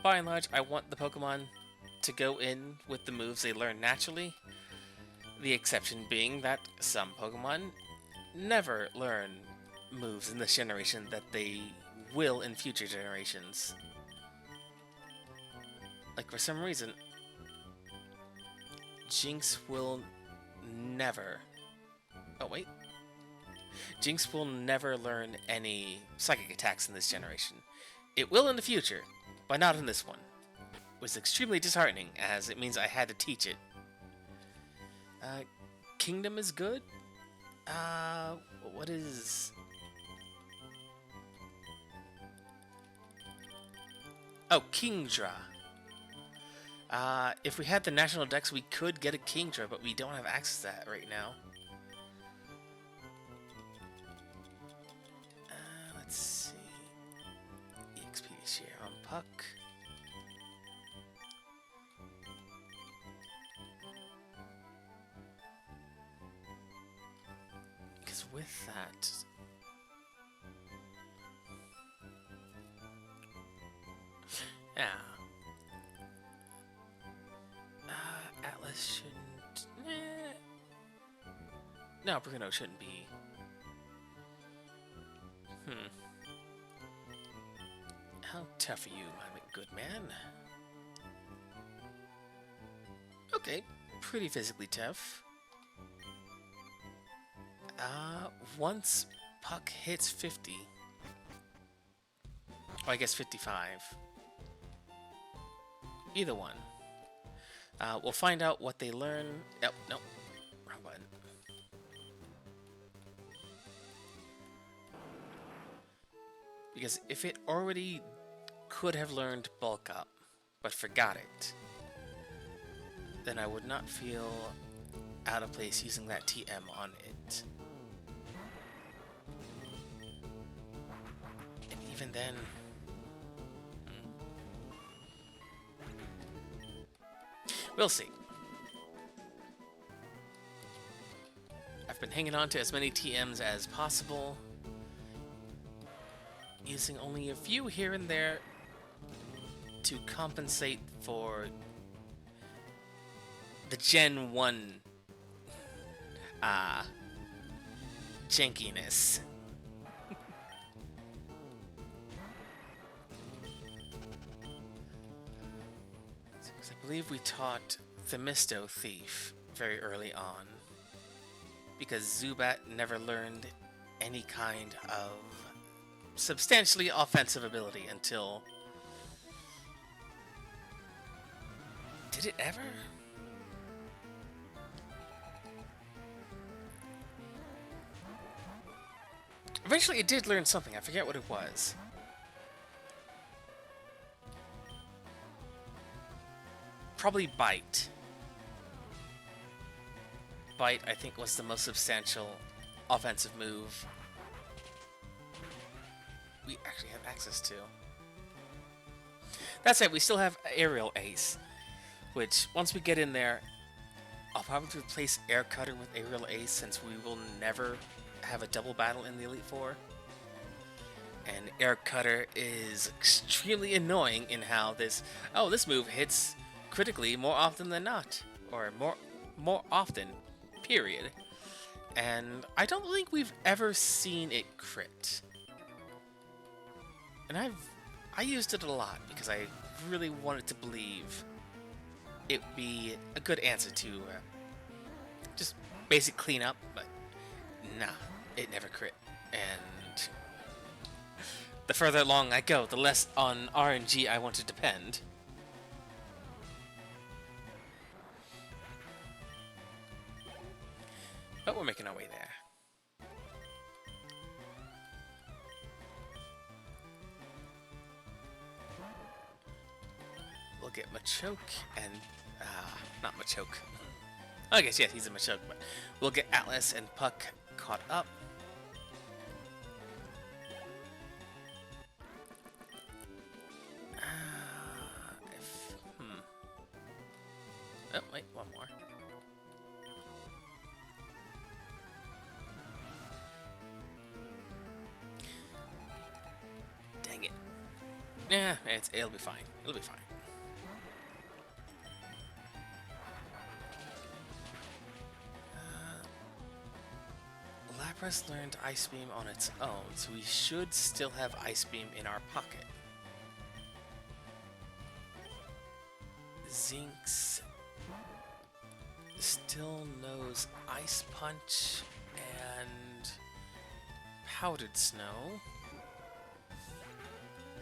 By and large, I want the Pokemon to go in with the moves they learn naturally. The exception being that some Pokemon never learn moves in this generation that they will in future generations. Like, for some reason, Jinx will never... Oh, wait. Jinx will never learn any psychic attacks in this generation. It will in the future, but not in this one. It was extremely disheartening, as it means I had to teach it. Kingdom is good? What is... Oh, Kingdra. If we had the National Dex, we could get a Kingdra, but we don't have access to that right now. Let's see. EXP share on Puck. Because with that... Yeah. Atlas shouldn't... No, Bruno shouldn't be. How tough are you, my good man? Okay, pretty physically tough. Once Puck hits 50... Or I guess 55. Either one. We'll find out what they learn. Oh, no. Wrong button. Because if it already could have learned Bulk Up, but forgot it, then I would not feel out of place using that TM on it. And even then... We'll see. I've been hanging on to as many TMs as possible, using only a few here and there to compensate for the Gen 1 jankiness. I believe we taught Themisto Thief very early on, because Zubat never learned any kind of substantially offensive ability until... Did it ever? Eventually it did learn something, I forget what it was. Probably Bite. Bite, I think, was the most substantial offensive move we actually have access to. That said, we still have Aerial Ace, which, once we get in there, I'll probably replace Air Cutter with Aerial Ace since we will never have a double battle in the Elite Four. And Air Cutter is extremely annoying in how this move hits critically more often than not, or more often, period. And I don't think we've ever seen it crit. And I used it a lot because I really wanted to believe it would be a good answer to just basic cleanup, but nah, it never crit. And the further along I go, the less on RNG I want to depend. But we're making our way there. We'll get Machoke and... not Machoke. I guess, yes, he's a Machoke, but we'll get Atlas and Puck caught up. Oh, wait, one more. Dang it. Yeah, it'll be fine. It'll be fine. Lapras learned Ice Beam on its own, so we should still have Ice Beam in our pocket. Zinx still knows Ice Punch and Powdered Snow.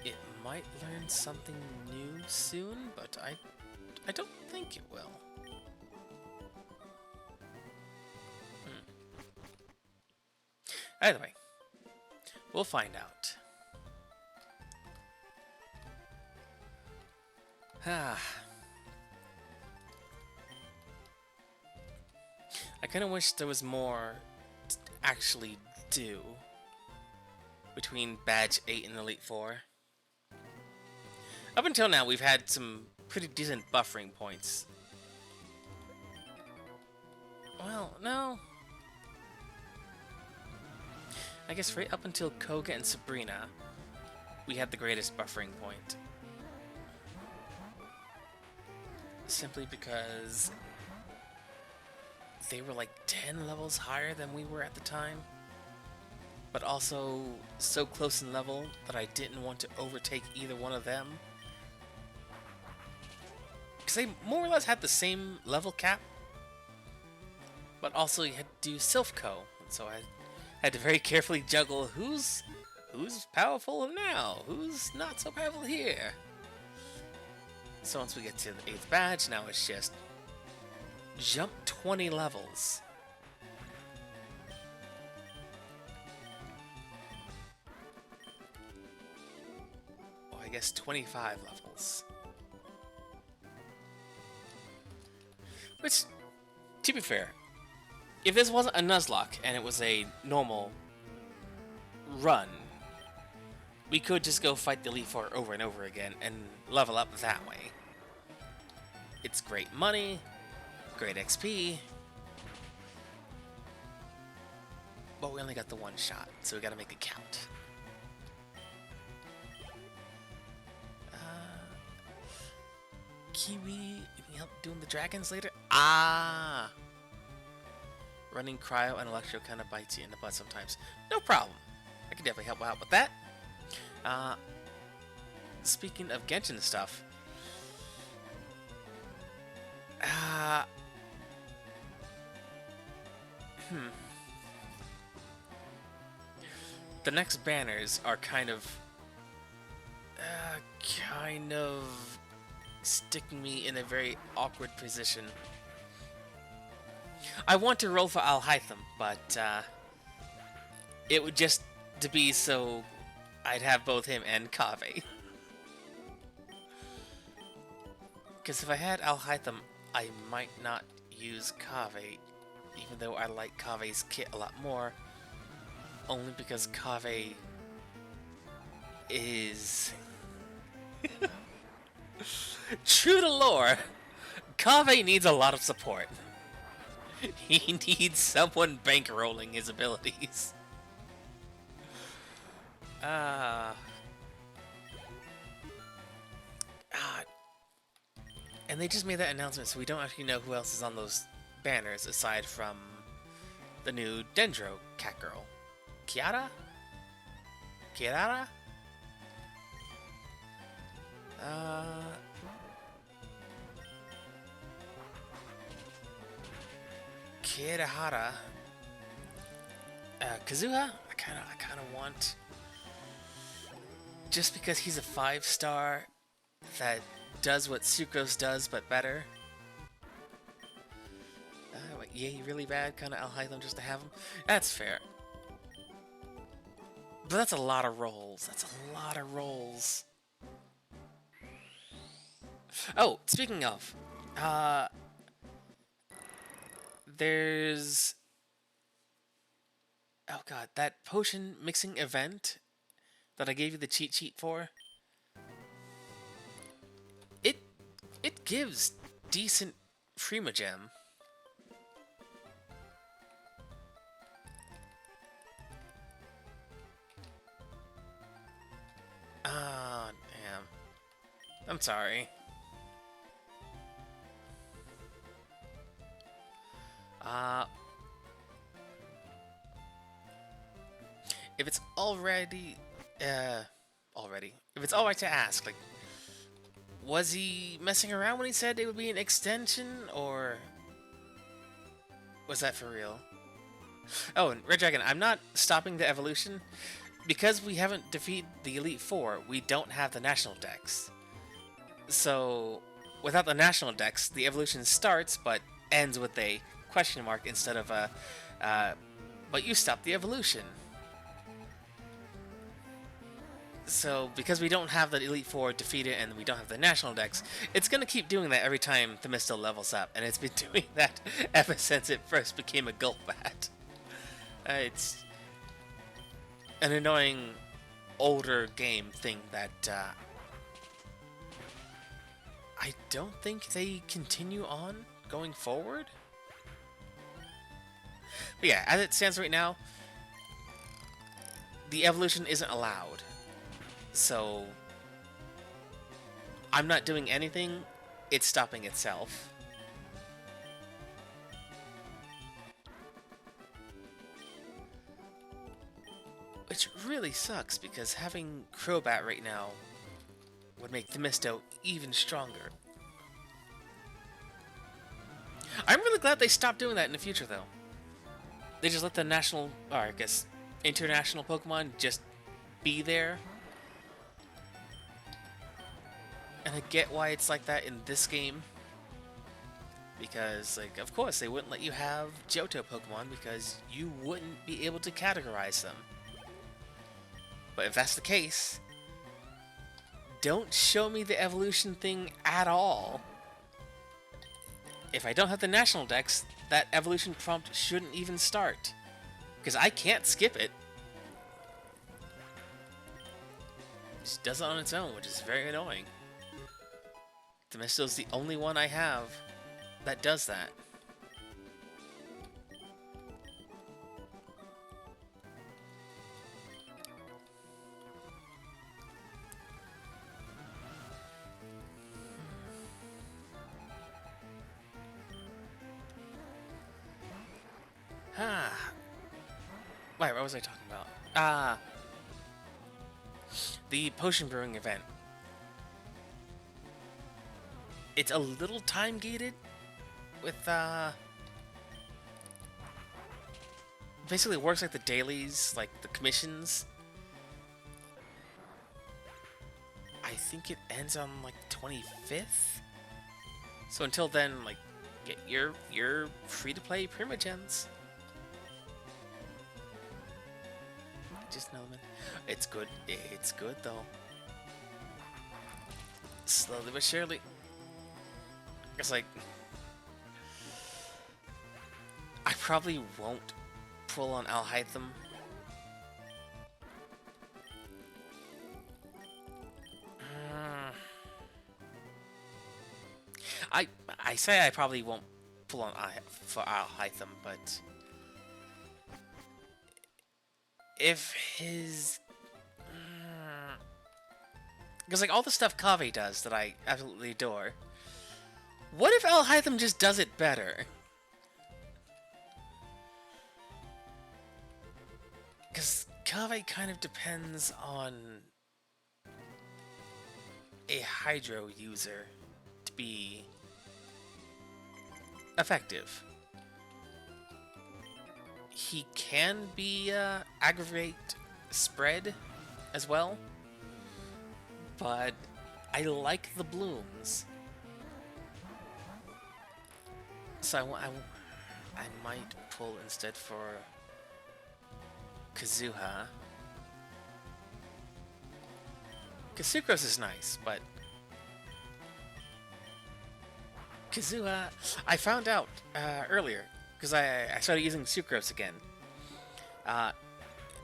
It might learn something new soon, but I don't think it will. Either way, we'll find out. I kind of wish there was more to actually do between Badge 8 and Elite 4. Up until now, we've had some pretty decent buffering points. Well, no. I guess right up until Koga and Sabrina, we had the greatest buffering point. Simply because they were like 10 levels higher than we were at the time, but also so close in level that I didn't want to overtake either one of them. Because they more or less had the same level cap, but also you had to do Silphco, so I had to very carefully juggle who's powerful now, who's not so powerful here. So once we get to the 8th badge, now it's just jump 20 levels. Well, I guess 25 levels. Which, to be fair, if this wasn't a Nuzlocke and it was a normal run, we could just go fight the Elite Four over and over again and level up that way. It's great money, great XP, but we only got the one shot, so we gotta make it count. Kiwi, you can help doing the dragons later? Ah! Running Cryo and Electro kind of bites you in the butt sometimes. No problem. I can definitely help out with that. Speaking of Genshin stuff, the next banners are kind of sticking me in a very awkward position. I want to roll for Alhaitham, but it would just to be so I'd have both him and Kaveh. Because if I had Alhaitham, I might not use Kaveh, even though I like Kaveh's kit a lot more, only because Kaveh is... True to lore, Kaveh needs a lot of support. He needs someone bankrolling his abilities. And they just made that announcement, so we don't actually know who else is on those banners aside from the new Dendro cat girl. Kiara? Kirara? Kirahara. Kazuha? I kinda want... Just because he's a 5-star that does what Sucrose does, but better. Yay, really bad, kinda Alhaitham just to have him. That's fair. But that's a lot of rolls. That's a lot of rolls. Oh, speaking of, there's... Oh god, that potion mixing event that I gave you the cheat sheet for. It gives decent Primogem. Ah, damn. I'm sorry. If it's already... If it's alright to ask, like... Was he messing around when he said it would be an extension, or... Was that for real? Oh, and Red Dragon, I'm not stopping the evolution. Because we haven't defeated the Elite Four, we don't have the National Dex. So, without the National Dex, the evolution starts, but ends with a question mark instead of a, but you stopped the evolution. So, because we don't have the Elite Four defeated and we don't have the National Dex, it's going to keep doing that every time Themisto levels up, and it's been doing that ever since it first became a Gulpat. It's an annoying older game thing that I don't think they continue on going forward. But yeah, as it stands right now, the evolution isn't allowed. So, I'm not doing anything, it's stopping itself. Which really sucks, because having Crobat right now would make Themisto even stronger. I'm really glad they stopped doing that in the future, though. They just let the national, or I guess, international Pokemon just be there. And I get why it's like that in this game. Because, like, of course, they wouldn't let you have Johto Pokemon because you wouldn't be able to categorize them. But if that's the case, don't show me the evolution thing at all. If I don't have the National Dex, that evolution prompt shouldn't even start. Because I can't skip it. It just does it on its own, which is very annoying. Themisto's the only one I have that does that. Wait, what was I talking about? The potion brewing event. It's a little time gated with basically it works like the dailies, like the commissions. I think it ends on like 25th. So until then, like, get your free to play Primogems. Just know, man. It's good. It's good though. Slowly but surely. It's like, I probably won't pull on Alhaitham. I say I probably won't pull on for Alhaitham, but if his, because like all the stuff Kaveh does that I absolutely adore, what if Alhaitham just does it better? Because Kaveh kind of depends on a Hydro user to be effective. He can be aggravate spread as well, but I like the blooms, so I might pull instead for Kazuha. Sucrose is nice, but Kazuha, I found out earlier, because I started using Sucrose again.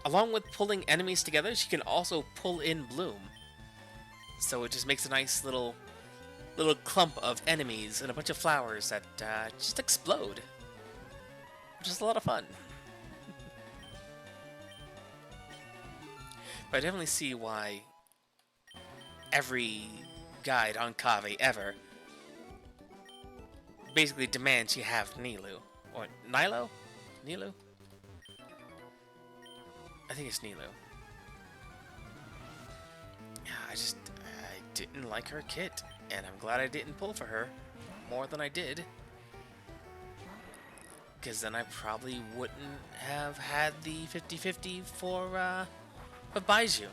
Along with pulling enemies together, she can also pull in Bloom. So it just makes a nice little clump of enemies and a bunch of flowers that just explode. Which is a lot of fun. But I definitely see why every guide on Kaveh ever basically demands you have Nilu. Or Nilo? Nilu? I think it's Nilu. Yeah, I didn't like her kit, and I'm glad I didn't pull for her more than I did. Because then I probably wouldn't have had the 50-50 for Baiju.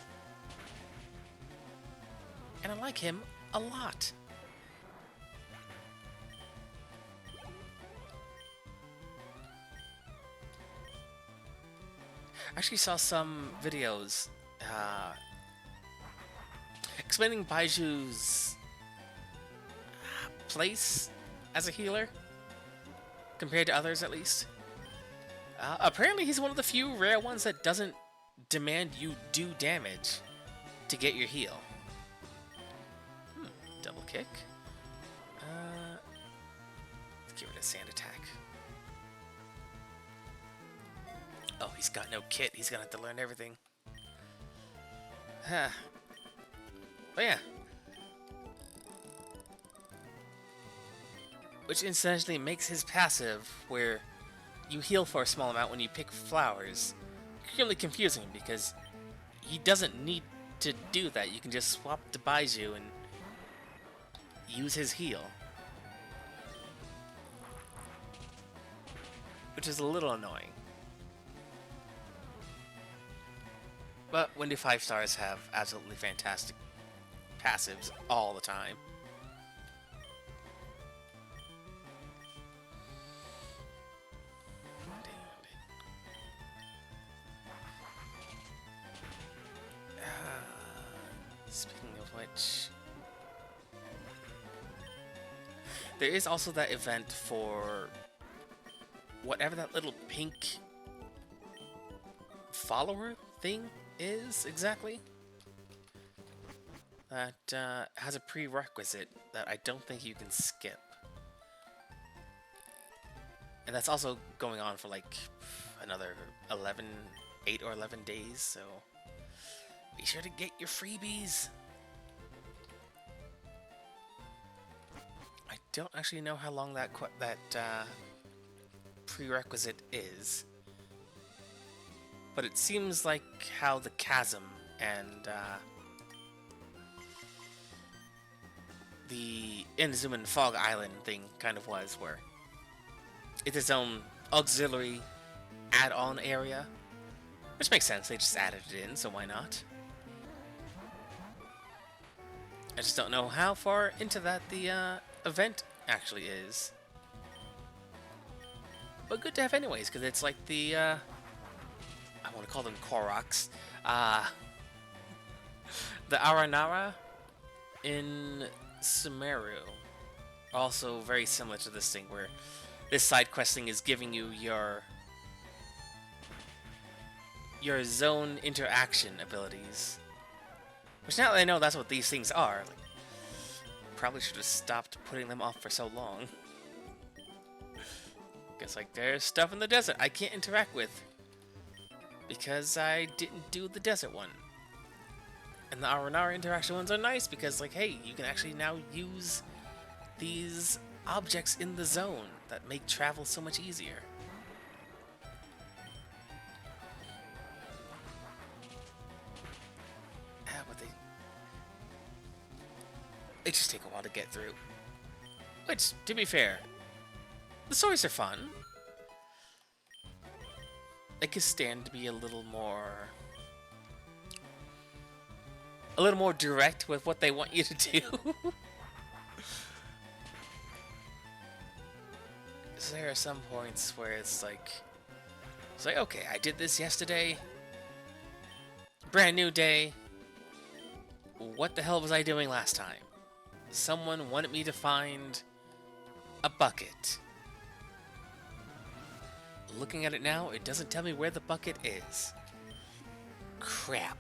And I like him a lot. I actually saw some videos explaining Baiju's place as a healer compared to others, at least. Apparently he's one of the few rare ones that doesn't demand you do damage to get your heal. Double kick. Let's get rid of sand attack. Oh, he's got no kit. He's gonna have to learn everything. Huh. But yeah. Which essentially makes his passive, where you heal for a small amount when you pick flowers, really confusing, because he doesn't need to do that. You can just swap to Baiju and use his heal. Which is a little annoying. But when do 5 stars have absolutely fantastic passives all the time? Speaking of which, there is also that event for whatever that little pink follower thing is exactly. That has a prerequisite that I don't think you can skip. And that's also going on for like another 8 or 11 days, so be sure to get your freebies. I don't actually know how long that prerequisite is, but it seems like how the Chasm and the Inazuma Fog Island thing kind of was, where it's its own auxiliary add-on area, which makes sense. They just added it in, so why not? I just don't know how far into that the event actually is. But good to have anyways, because it's like the, I want to call them Koroks, the Aranara in Sumeru, also very similar to this thing, where this side questing is giving you your zone interaction abilities. Which now that I know that's what these things are, like, probably should have stopped putting them off for so long. Guess like there's stuff in the desert I can't interact with because I didn't do the desert one. And the R&R interaction ones are nice because, like, hey, you can actually now use these objects in the zone that make travel so much easier. But they just take a while to get through. Which, to be fair, the stories are fun. They could stand to be a little more direct with what they want you to do. So there are some points where it's like, okay, I did this yesterday. Brand new day. What the hell was I doing last time? Someone wanted me to find a bucket. Looking at it now, it doesn't tell me where the bucket is. Crap.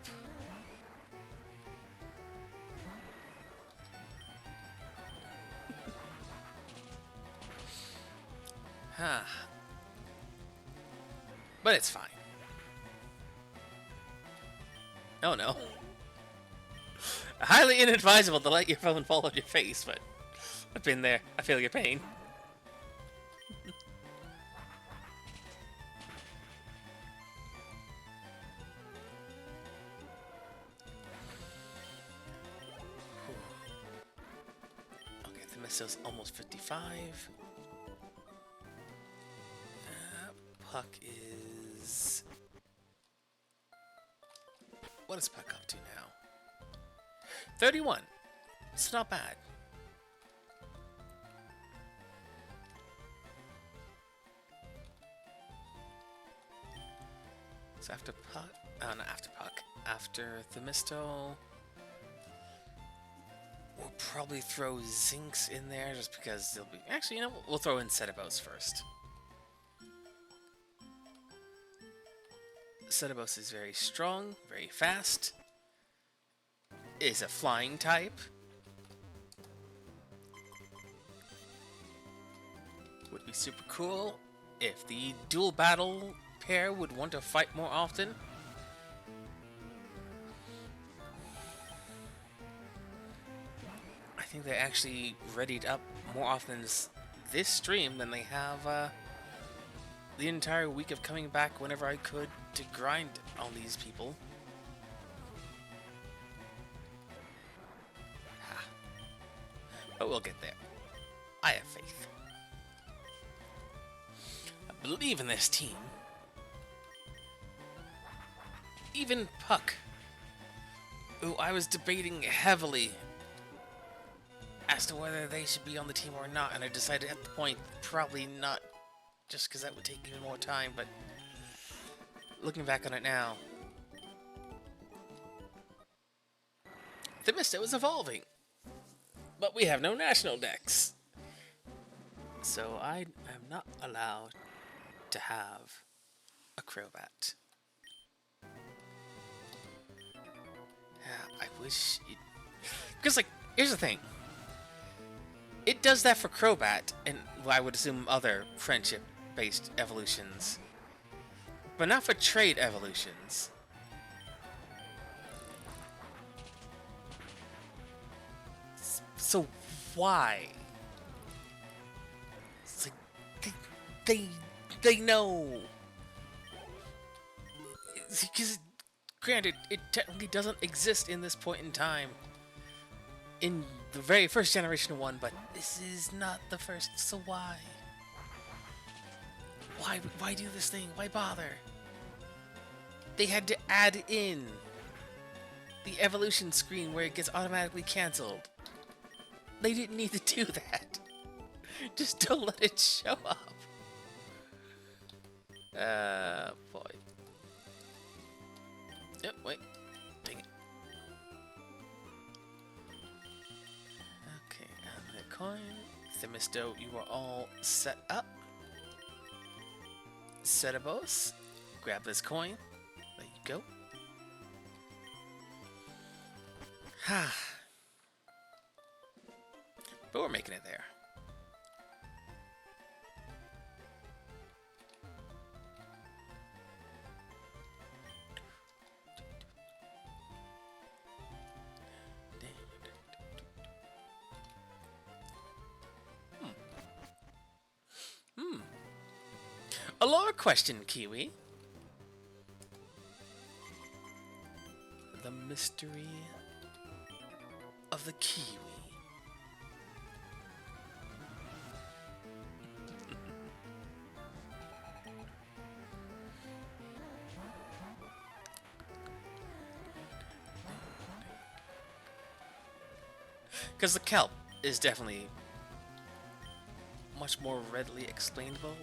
Huh. But it's fine. Oh no. Highly inadvisable to let your phone fall on your face, but I've been there. I feel your pain. Okay, the missile's almost 55. Puck is... What is Puck up to now? 31. It's not bad. So after Puck... Oh, not after Puck. After Themisto... We'll probably throw Zinks in there just because they'll be... Actually, you know, we'll throw in Setabos first. Setabos is very strong, very fast. Is a flying type. Would be super cool if the dual battle pair would want to fight more often. I think they actually readied up more often this stream than they have the entire week of coming back whenever I could to grind on these people. But we'll get there. I have faith. I believe in this team. Even Puck, who I was debating heavily as to whether they should be on the team or not, and I decided at the point probably not, just because that would take even more time, but looking back on it now, Themisto is evolving. But we have no national decks. So I am not allowed to have a Crobat. Yeah, I wish it... Because, like, here's the thing. It does that for Crobat, and well, I would assume other friendship-based evolutions. But not for trade evolutions. So why? It's like they know. Because granted, it technically doesn't exist in this point in time. In the very first generation one, but this is not the first. So why? Why do this thing? Why bother? They had to add in the evolution screen where it gets automatically canceled. They didn't need to do that. Just don't let it show up. Boy. Yep, wait. Dang it. Okay, and the coin. Themisto, you are all set up. Cerebos, grab this coin. There you go. Ha. But we're making it there. A lore question, Kiwi. The mystery of the Kiwi. Because the kelp is definitely much more readily explainable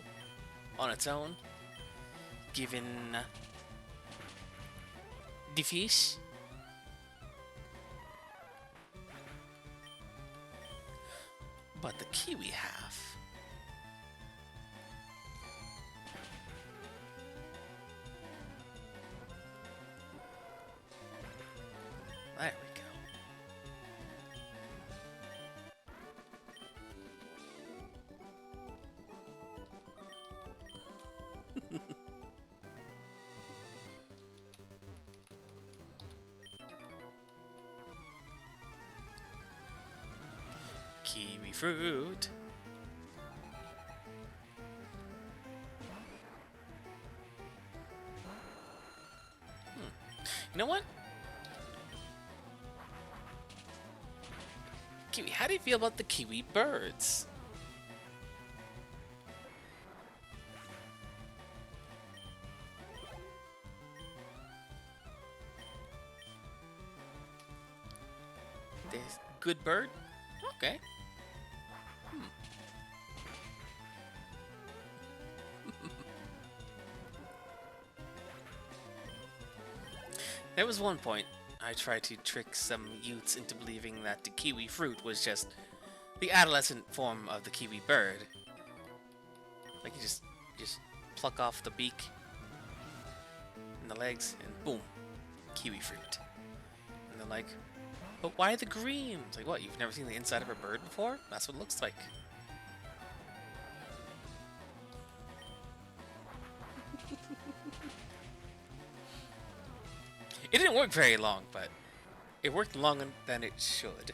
on its own, given the fish. But the Kiwi half. There we go. Kiwi fruit. You know what? Kiwi, how do you feel about the kiwi birds? This good bird? Okay. There was one point I tried to trick some youths into believing that the kiwi fruit was just the adolescent form of the kiwi bird. Like you just pluck off the beak and the legs and boom, kiwi fruit. And they're like, but why the green? It's like, what, you've never seen the inside of a bird before? That's what it looks like. It didn't work very long, but it worked longer than it should.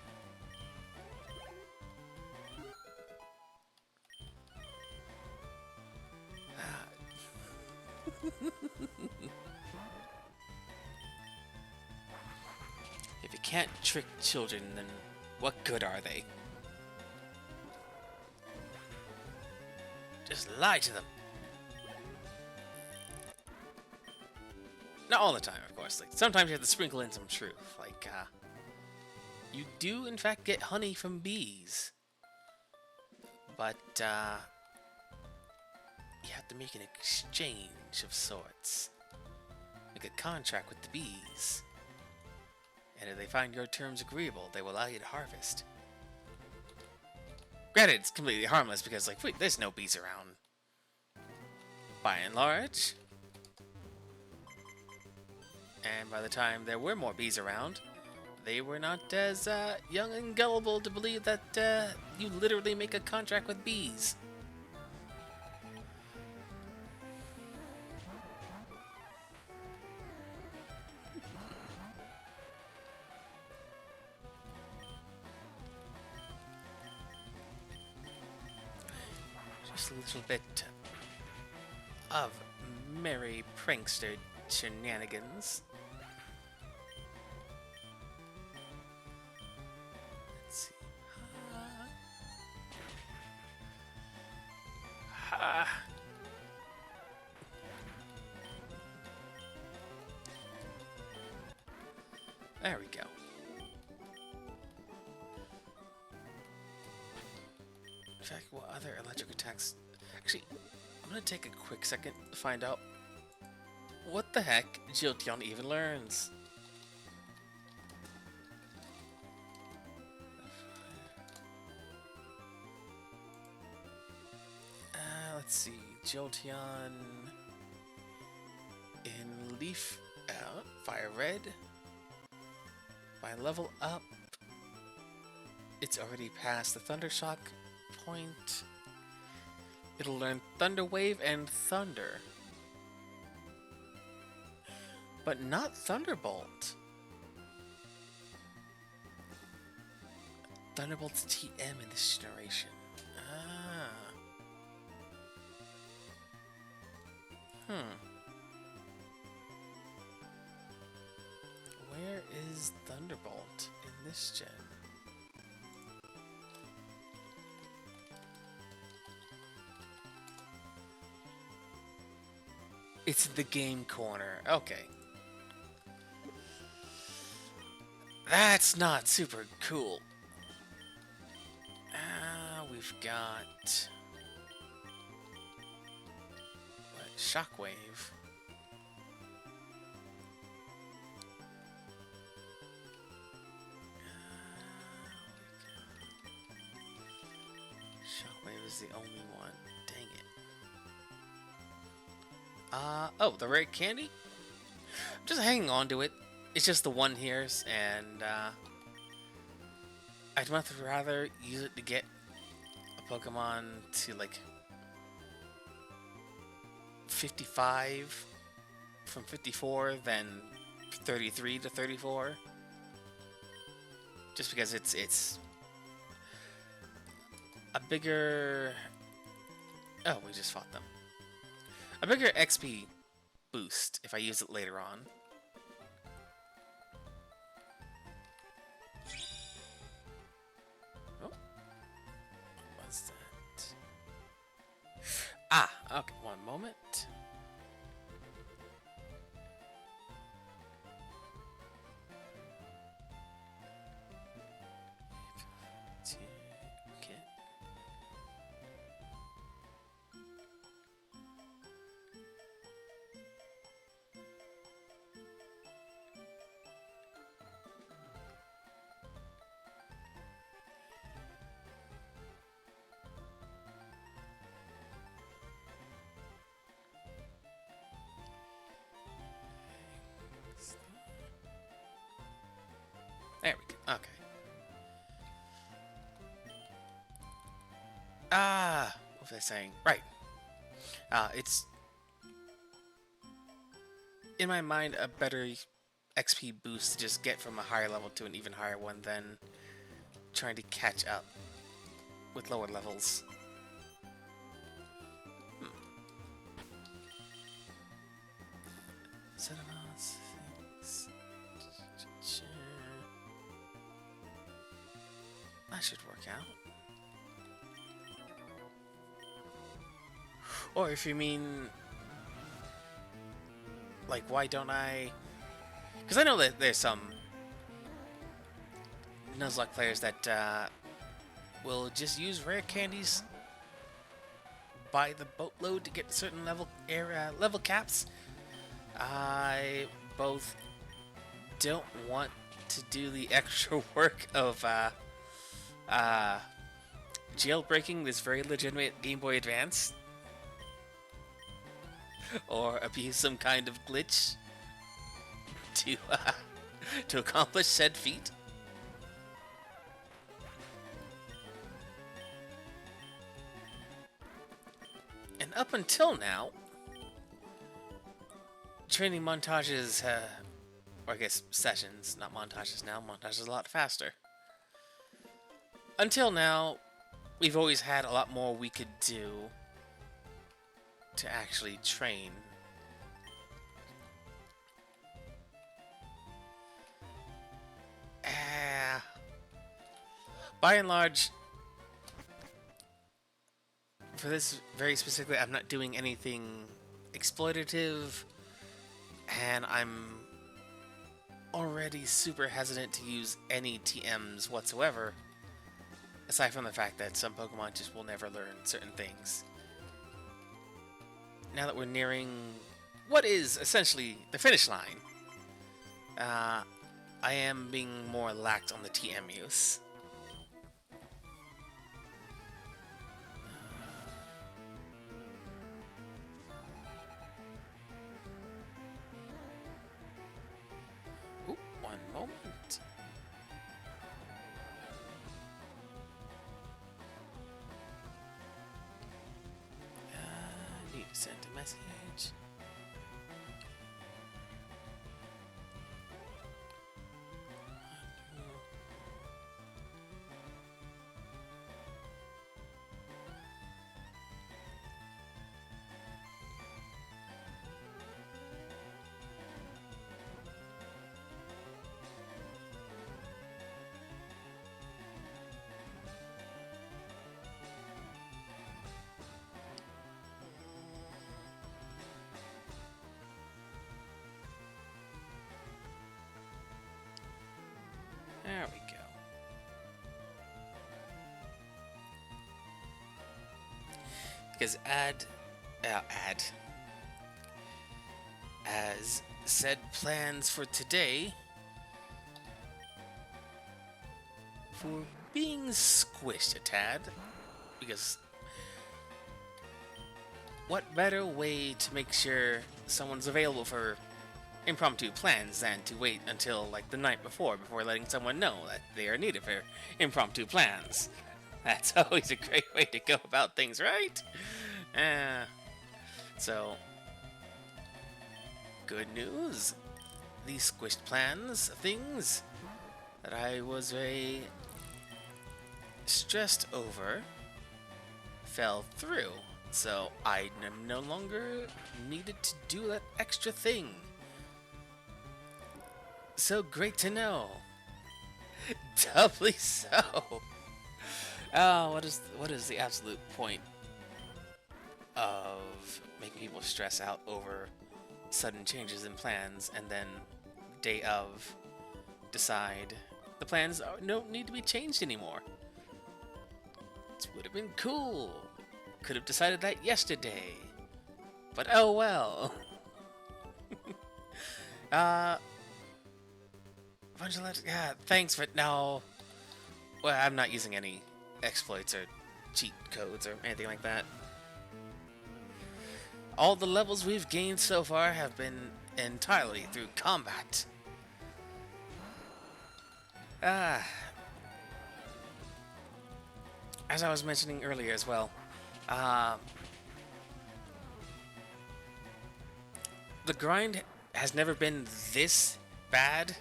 If you can't trick children, then what good are they? Just lie to them. Not all the time, of course. Like sometimes you have to sprinkle in some truth. Like, you do in fact get honey from bees, but you have to make an exchange of sorts, like a contract with the bees. And if they find your terms agreeable, they will allow you to harvest. Granted, it's completely harmless because, like, wait, there's no bees around, by and large. And by the time there were more bees around, they were not as young and gullible to believe that you literally make a contract with bees. Just a little bit of merry prankster shenanigans. Let's see. There we go. In fact, what other electric attacks? Actually, I'm gonna take a quick second to find out what the heck Jiltion even learns. let's see, Jolteon in Leaf Fire Red. By level up, it's already past the Thunder Shock point. It'll learn Thunder Wave and Thunder, but not Thunderbolt. Thunderbolt's TM in this generation. Where is Thunderbolt in this gen? It's in the game corner. Okay. That's not super cool. We've got... what? Shockwave. Shockwave is the only one. Dang it. Oh, the rare candy? I'm just hanging on to it. It's just the one here, and I'd much rather use it to get a Pokemon to like 55 from 54 than 33 to 34. Just because it's a bigger... oh, we just fought them. A bigger XP boost if I use it later on. Oh. What was that? Ah, okay, one moment. There we go. Okay. What was I saying? Right. It's in my mind a better XP boost to just get from a higher level to an even higher one than trying to catch up with lower levels. That should work out. Or if you mean, like, why don't I... because I know that there's some Nuzlocke players that will just use rare candies by the boatload to get certain level caps. I both don't want to do the extra work of jailbreaking this very legitimate Game Boy Advance, or abuse some kind of glitch to accomplish said feat. And up until now, training montages, or I guess sessions, not montages now, montages a lot faster. Until now, we've always had a lot more we could do to actually train. By and large, for this very specifically, I'm not doing anything exploitative, and I'm already super hesitant to use any TMs whatsoever. Aside from the fact that some Pokemon just will never learn certain things. Now that we're nearing what is essentially the finish line, I am being more lax on the TM use. moment. Need to send a message. There we go. Because as said plans for today for being squished a tad, because what better way to make sure someone's available for impromptu plans than to wait until like the night before letting someone know that they are needed for impromptu plans. That's always a great way to go about things, right? So, good news. These squished plans, things that I was very stressed over, fell through. So I am no longer needed to do that extra thing. So great to know. Doubly so. Oh, what is the absolute point of making people stress out over sudden changes in plans and then day of decide the plans don't need to be changed anymore? It would have been cool. Could have decided that yesterday. But oh well. Yeah, thanks for no. Well, I'm not using any exploits or cheat codes or anything like that. All the levels we've gained so far have been entirely through combat. As I was mentioning earlier as well, the grind has never been this bad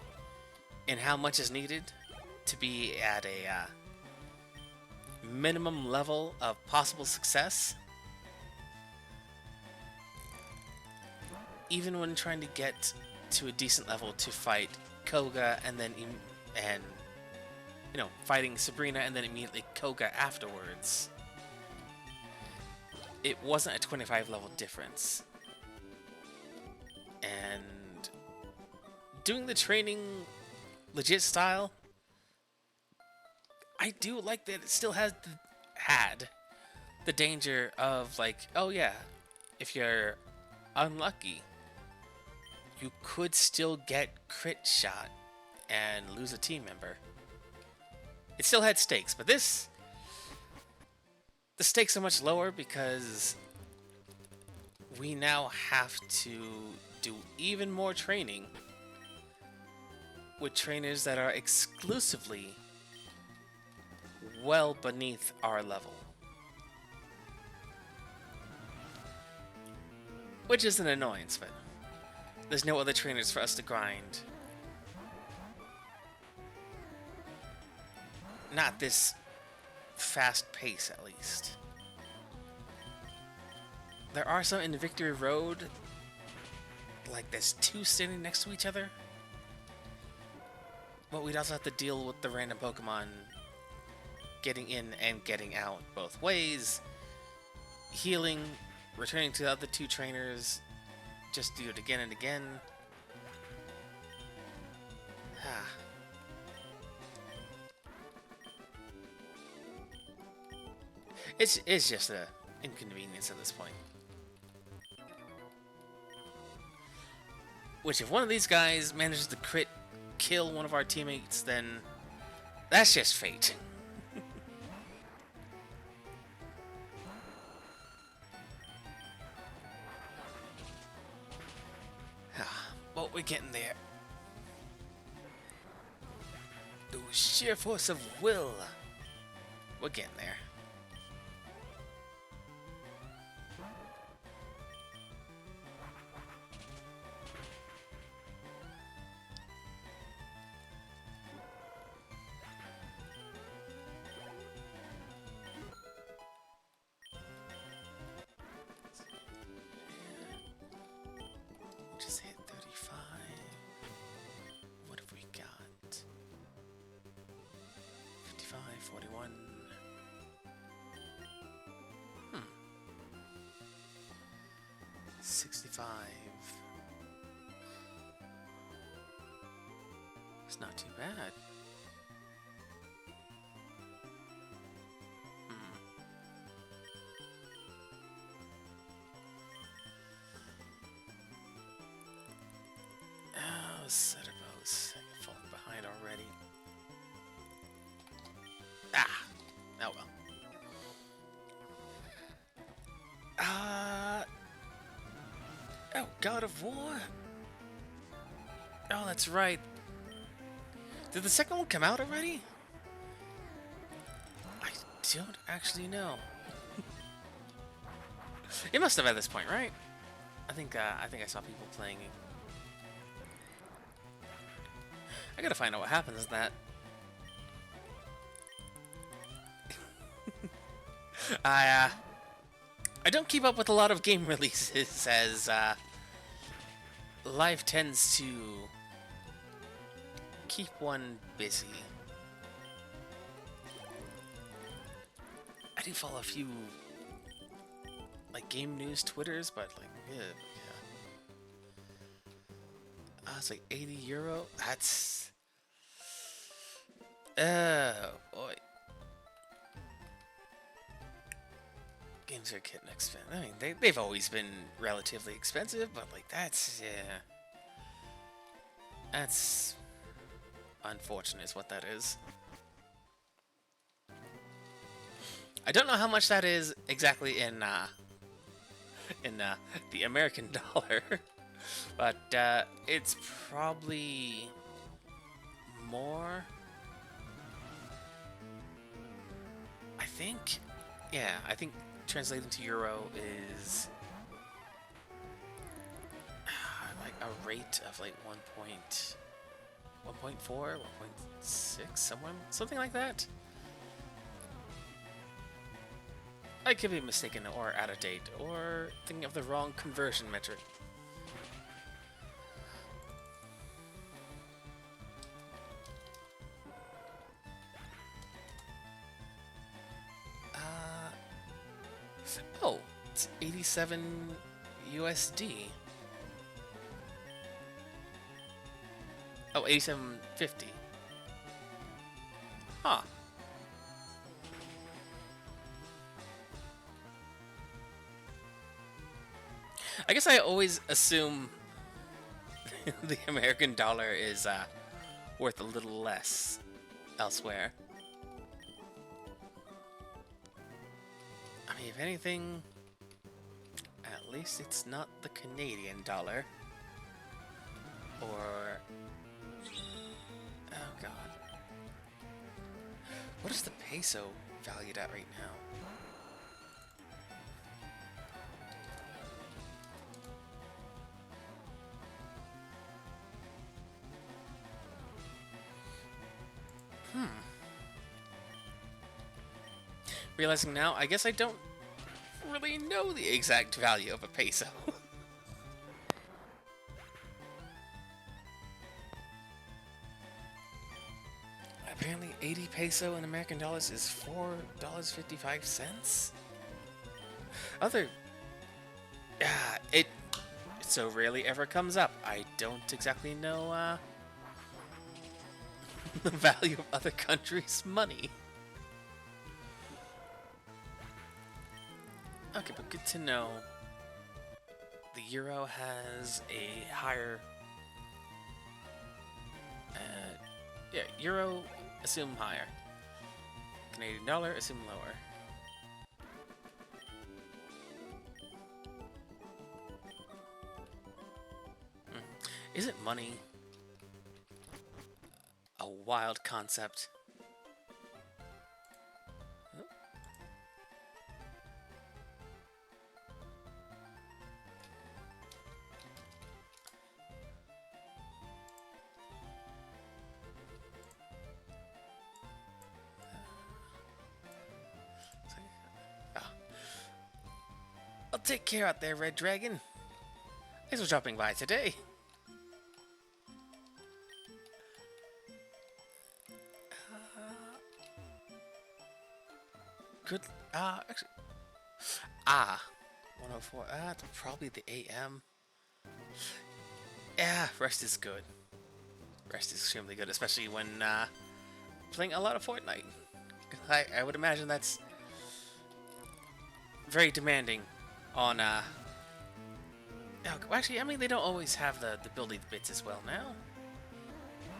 in how much is needed to be at a minimum level of possible success. Even when trying to get to a decent level to fight Koga and then fighting Sabrina and then immediately Koga afterwards, it wasn't a 25 level difference. And doing the training legit style, I do like that it still had the danger of like, oh yeah, if you're unlucky, you could still get crit shot and lose a team member. It still had stakes, but the stakes are much lower because we now have to do even more training with trainers that are exclusively well beneath our level. Which is an annoyance, but there's no other trainers for us to grind. Not this fast pace, at least. There are some in Victory Road, like there's two standing next to each other. But we'd also have to deal with the random Pokemon getting in and getting out both ways. Healing, returning to the other two trainers, just do it again and again. It's just an inconvenience at this point. Which, if one of these guys manages to crit kill one of our teammates, then that's just fate. Well, we're getting there. sheer force of will. We're getting there. Just hit 35. What have we got? 55, 41. 65. It's not too bad. Oh, Setterbows. I'm falling behind already. Ah! Oh well. Oh, God of War. Oh, that's right. Did the second one come out already? I don't actually know. It must have at this point, right? I think I saw people playing it. I gotta find out what happens to that. I don't keep up with a lot of game releases as life tends to keep one busy. I do follow a few like game news Twitters, but like yeah. It's like €80. That's boy. Games are getting expensive. I mean, they've always been relatively expensive, but like that's that's unfortunate is what that is. I don't know how much that is exactly in the American dollar, but it's probably more. I think, yeah, I think translating to euro is like a rate of like 1.4, 1.6, something like that. I could be mistaken or out of date or thinking of the wrong conversion metric. Oh, it's 87 USD. Oh, 87.50. Huh. I guess I always assume the American dollar is worth a little less elsewhere. I mean, if anything, at least it's not the Canadian dollar. Or... oh god. What is the peso valued at right now? Realizing now, I guess I don't really know the exact value of a peso. Apparently 80 peso in American dollars is $4.55. It so rarely ever comes up. I don't exactly know the value of other countries' money. Okay, but good to know. The euro has a higher... yeah, euro, assume higher. Canadian dollar, assume lower. Isn't money a wild concept. I'll take care out there, Red Dragon. Thanks for dropping by today. Good. Actually. 104. That's probably the AM. Yeah, rest is good. Rest is extremely good, especially when playing a lot of Fortnite. I would imagine that's very demanding on actually, I mean, they don't always have the building bits as well now.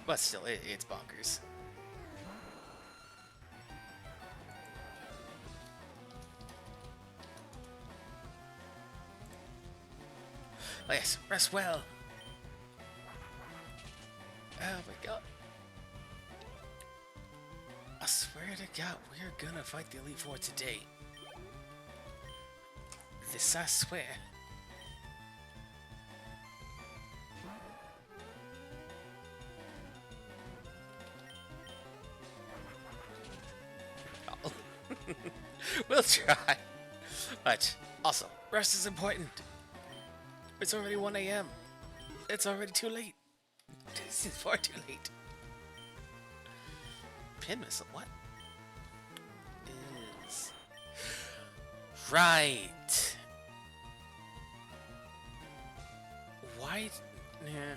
But still, it's bonkers. Oh, yes, rest well. Oh my god. I swear to god, we're gonna fight the Elite Four today. This I swear. Oh. We'll try. But also, rest is important. It's already 1 AM. It's already too late. This is far too late. Pin missile, what? Is... Right. Why? Yeah.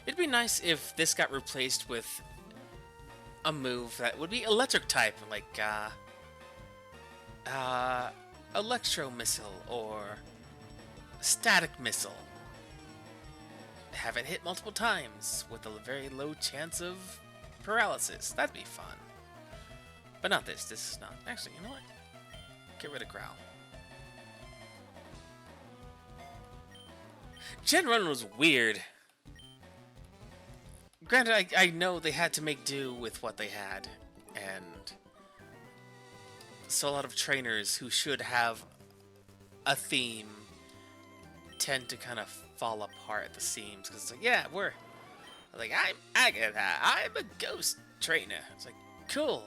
It'd be nice if this got replaced with a move that would be electric type, like electro missile or static missile. Have it hit multiple times with a very low chance of paralysis. That'd be fun. But not this. This is not. Actually, you know what? Get rid of Growl. Gen 1 was weird. Granted, I know they had to make do with what they had, and so a lot of trainers who should have a theme tend to kind of fall apart at the seams, because it's like, yeah, we're like, I get that. I'm a ghost trainer. It's like, cool.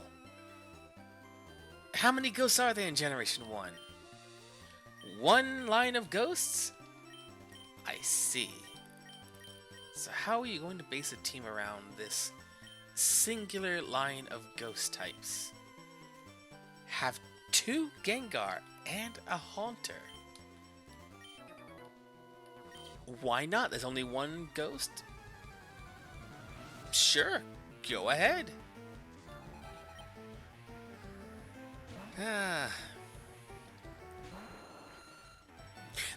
How many ghosts are there in Generation 1? One line of ghosts? I see. So how are you going to base a team around this singular line of ghost types? Have 2 Gengar and a Haunter. Why not? There's only 1 ghost. Sure, go ahead.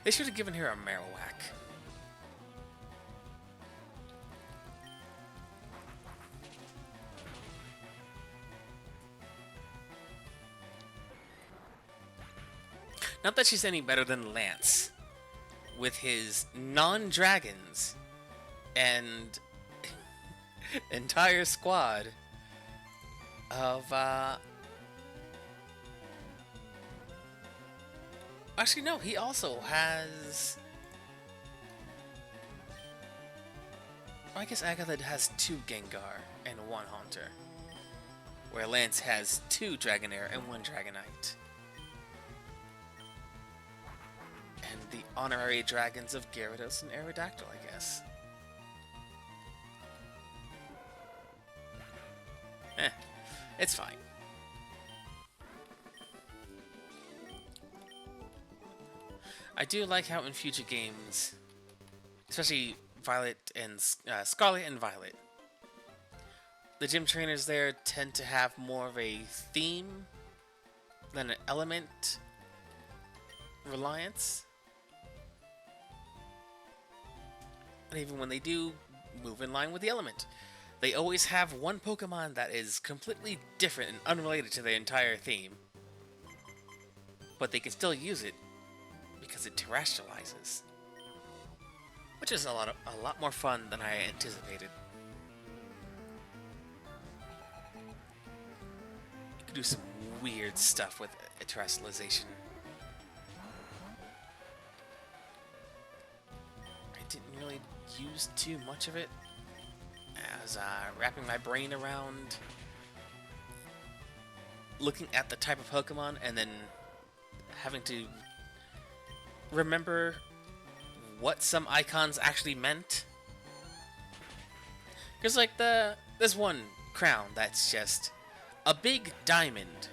They should have given her a Marowak. Not that she's any better than Lance, with his non-dragons and entire squad of, actually, no, he also has... I guess Agatha has 2 Gengar and 1 Haunter, where Lance has 2 Dragonair and 1 Dragonite. And the honorary dragons of Gyarados and Aerodactyl, I guess. It's fine. I do like how in future games, especially Violet and Scarlet and Violet, the gym trainers there tend to have more of a theme than an element reliance. And even when they do move in line with the element, they always have one Pokemon that is completely different and unrelated to their entire theme. But they can still use it because it terrestrializes. which is a lot more fun than I anticipated. You can do some weird stuff with terrestrialization. I didn't really use too much of it. I was wrapping my brain around looking at the type of Pokemon and then having to remember what some icons actually meant. Because like there's one crown that's just a big diamond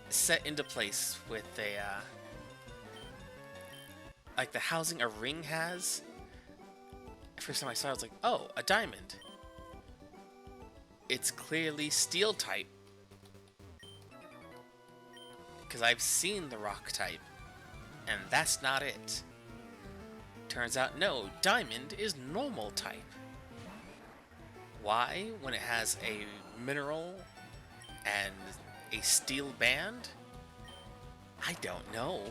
set into place with a like the housing a ring has. First time I saw it, I was like, oh, a diamond. It's clearly steel type. Because I've seen the rock type. And that's not it. Turns out, no, diamond is normal type. Why? When it has a mineral and a steel band? I don't know.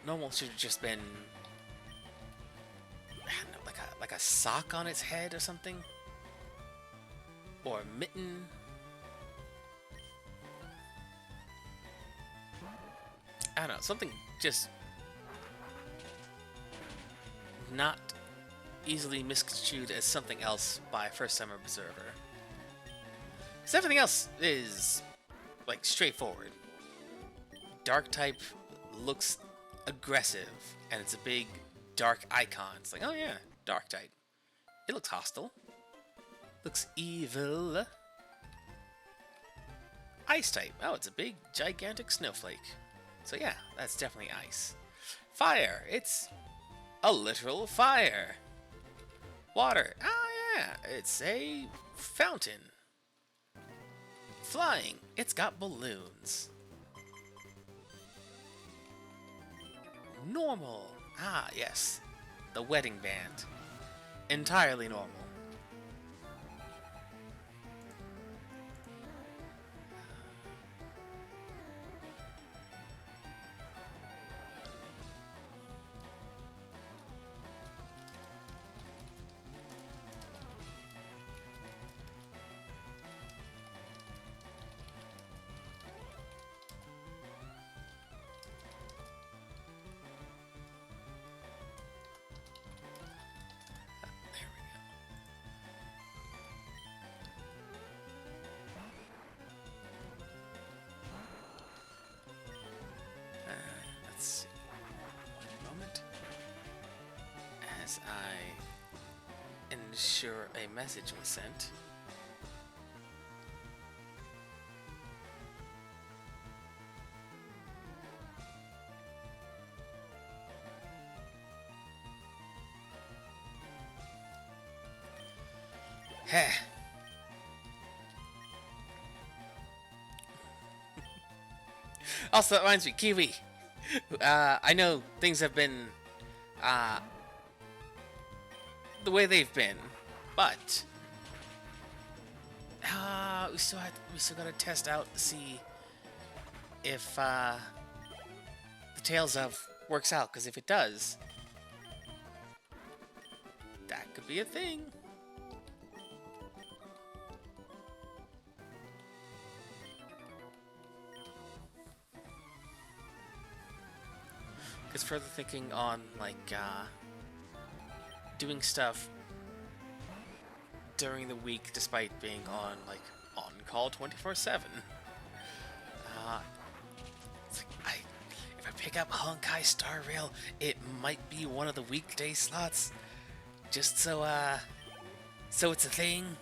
Normal should have just been, I don't know, like a sock on its head or something, or a mitten. I don't know, something just not easily misconstrued as something else by a first-time observer. Because everything else is like straightforward. Dark type looks aggressive, and it's a big dark icon. It's like, oh yeah, dark type. It looks hostile. Looks evil. Ice type. Oh, it's a big, gigantic snowflake. So yeah, that's definitely ice. Fire. It's a literal fire. Water. Oh yeah, it's a fountain. Flying. It's got balloons. Normal. Ah, yes. The wedding band. Entirely normal. Let's see. One moment. As I ensure a message was sent. Heh. Also, that reminds me, Kiwi. I know things have been the way they've been, but we still gotta test out to see if the Tales of works out. Because if it does, that could be a thing. Because further thinking on like doing stuff during the week despite being on like on call 24/7. It's like if I pick up Honkai Star Rail, it might be one of the weekday slots, just so it's a thing.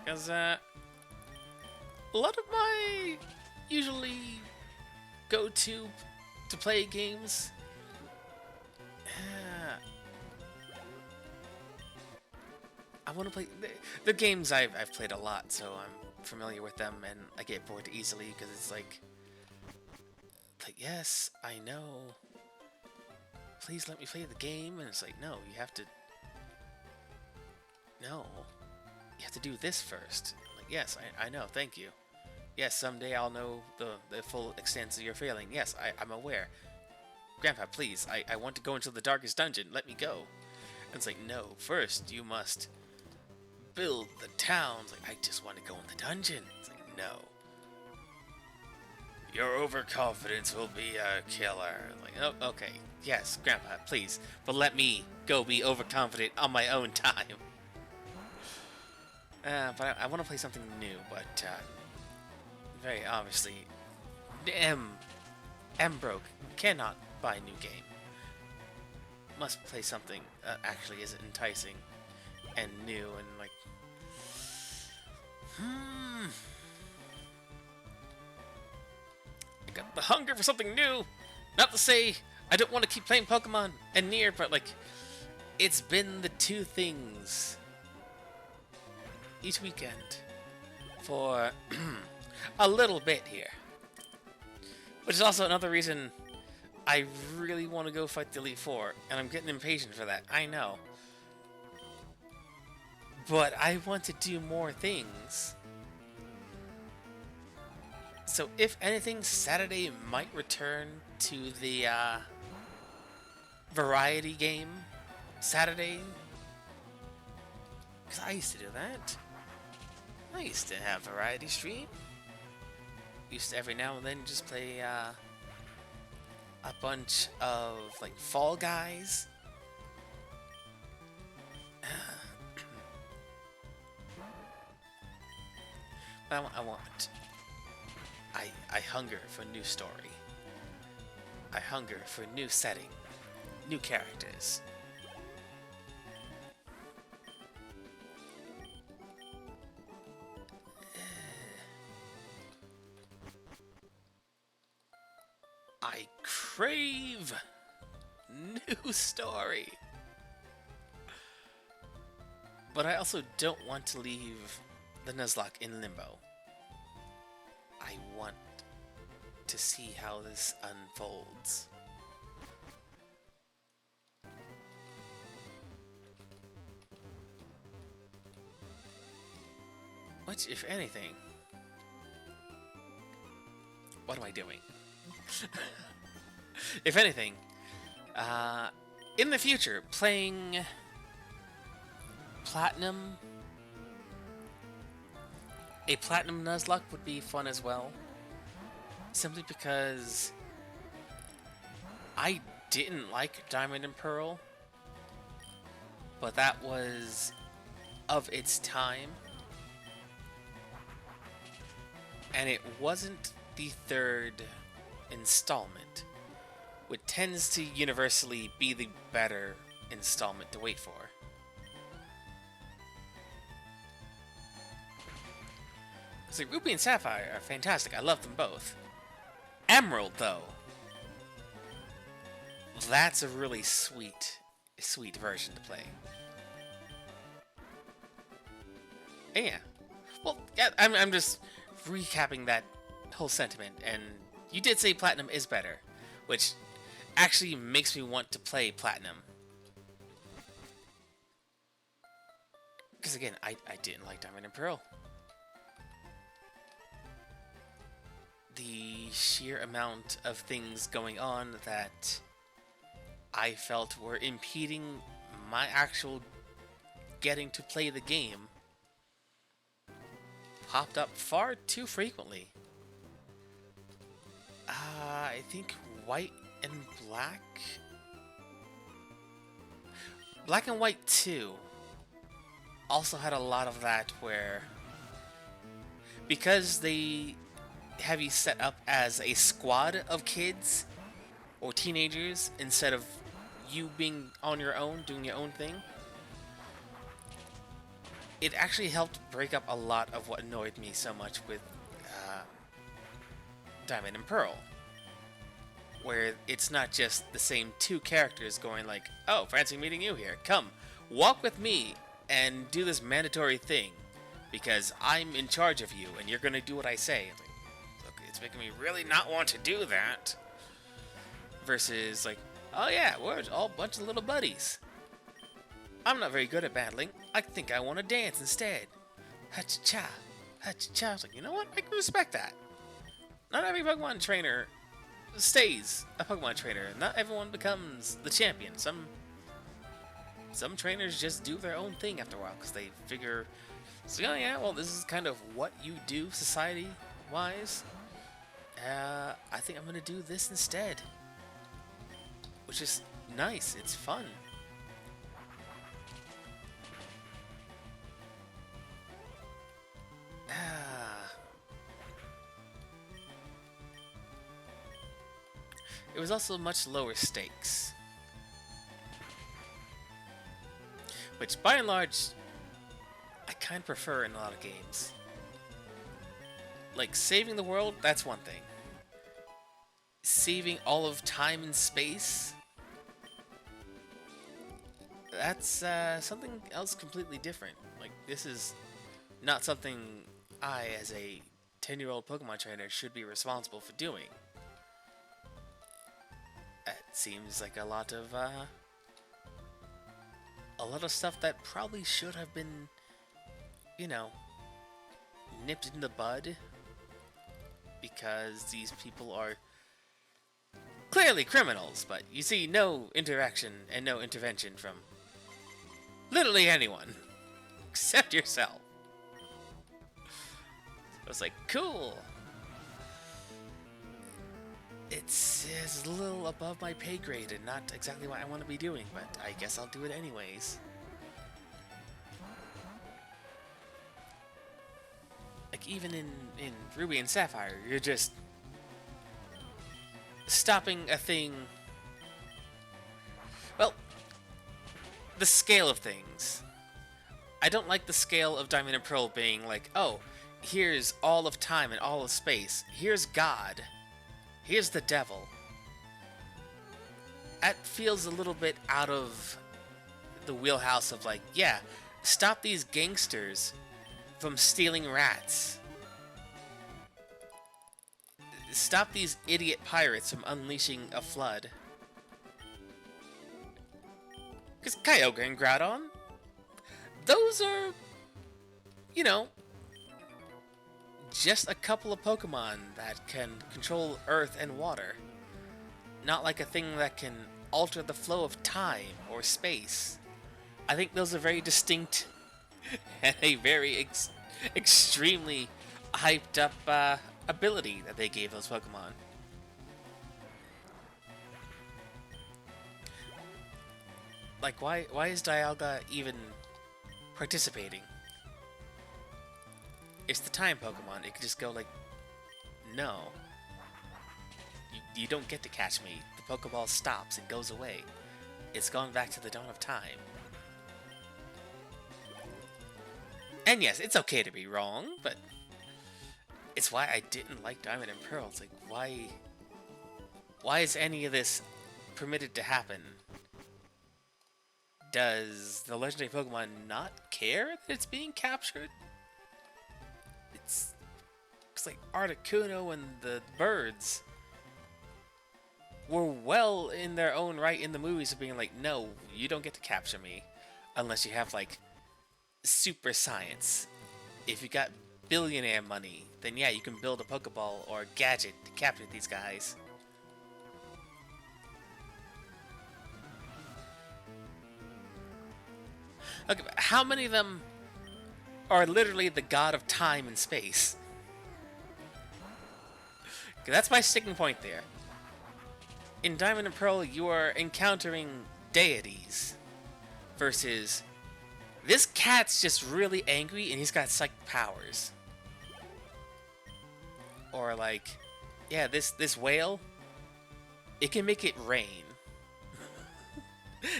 Because a lot of my usually go to play games. I want to play the games I've played a lot, so I'm familiar with them, and I get bored easily because it's like yes, I know. Please let me play the game, and it's like no, you have to. No, you have to do this first. Like yes, I know, thank you. Yes, someday I'll know the full extent of your failing. Yes, I'm aware. Grandpa, please, I want to go into the darkest dungeon. Let me go. And it's like, no, first you must build the town. It's like, I just want to go in the dungeon. It's like, no. Your overconfidence will be a killer. Like, oh, okay. Yes, Grandpa, please. But let me go be overconfident on my own time. But I want to play something new, but very obviously, M broke. Cannot buy a new game. Must play something that actually is enticing and new and like... I got the hunger for something new. Not to say I don't want to keep playing Pokemon and Nier, but like, it's been the two things each weekend for a little bit here. Which is also another reason I really want to go fight the Elite Four, and I'm getting impatient for that, I know. But I want to do more things. So if anything, Saturday might return to the variety game Saturday. Because I used to do that. I used to have variety stream. Used to every now and then just play a bunch of like Fall Guys. But I hunger for new story. I hunger for new setting, new characters. I crave new story. But I also don't want to leave the Nuzlocke in limbo. I want to see how this unfolds. Which, if anything... What am I doing? If anything, in the future, playing Platinum... A Platinum Nuzlocke would be fun as well. Simply because I didn't like Diamond and Pearl, but that was of its time. And it wasn't the third installment, which tends to universally be the better installment to wait for. So Ruby and Sapphire are fantastic. I love them both. Emerald, though, that's a really sweet version to play. And yeah, well, yeah, I'm just recapping that whole sentiment, and you did say Platinum is better, which actually makes me want to play Platinum. Because again, I didn't like Diamond and Pearl. The sheer amount of things going on that I felt were impeding my actual getting to play the game popped up far too frequently. I think White and Black? Black and White 2 also had a lot of that where, because they have you set up as a squad of kids or teenagers instead of you being on your own, doing your own thing, it actually helped break up a lot of what annoyed me so much with Diamond and Pearl, where it's not just the same two characters going like, oh, fancy meeting you here, come, walk with me and do this mandatory thing, because I'm in charge of you and you're gonna do what I say. Look, it's making me really not want to do that. Versus like, oh yeah, we're all a bunch of little buddies. I'm not very good at battling. I think I want to dance instead. Ha-cha-cha, I was like, you know what? I can respect that. Not every Pokemon trainer stays a Pokemon trainer. Not everyone becomes the champion. Some trainers just do their own thing after a while because they figure, so yeah, well, this is kind of what you do society-wise. I think I'm gonna do this instead, which is nice. It's fun. It was also much lower stakes, which by and large I kind of prefer in a lot of games. Like saving the world, that's one thing. Saving all of time and space, that's something else completely different. Like, this is not something I, as a 10-year-old Pokemon trainer, should be responsible for doing. It seems like a lot of stuff that probably should have been, you know, nipped in the bud, because these people are clearly criminals, but you see no interaction and no intervention from literally anyone except yourself. I was like, cool. It's a little above my pay grade and not exactly what I want to be doing, but I guess I'll do it anyways. Like, even in Ruby and Sapphire, you're just stopping a thing. Well, the scale of things. I don't like the scale of Diamond and Pearl being like, oh, here's all of time and all of space. Here's God. Here's the devil. That feels a little bit out of the wheelhouse of, like, yeah, stop these gangsters from stealing rats. Stop these idiot pirates from unleashing a flood. Because Kyogre and Groudon, those are, you know, just a couple of Pokemon that can control earth and water. Not like a thing that can alter the flow of time or space. I think those are very distinct and a very extremely hyped up ability that they gave those Pokemon. Like, why is Dialga even participating? It's the time Pokemon. It could just go like, no. You don't get to catch me. The Pokeball stops and goes away. It's gone back to the dawn of time. And yes, it's okay to be wrong, but it's why I didn't like Diamond and Pearl. It's like, why is any of this permitted to happen? Does the legendary Pokemon not care that it's being captured? It's like Articuno and the birds were well in their own right in the movies of being like, no, you don't get to capture me unless you have, like, super science. If you got billionaire money, then yeah, you can build a Pokeball or a gadget to capture these guys. Okay, but how many of them are literally the god of time and space? Okay, that's my sticking point there. In Diamond and Pearl, you are encountering deities versus this cat's just really angry and he's got psychic powers. Or like, yeah, this whale, it can make it rain.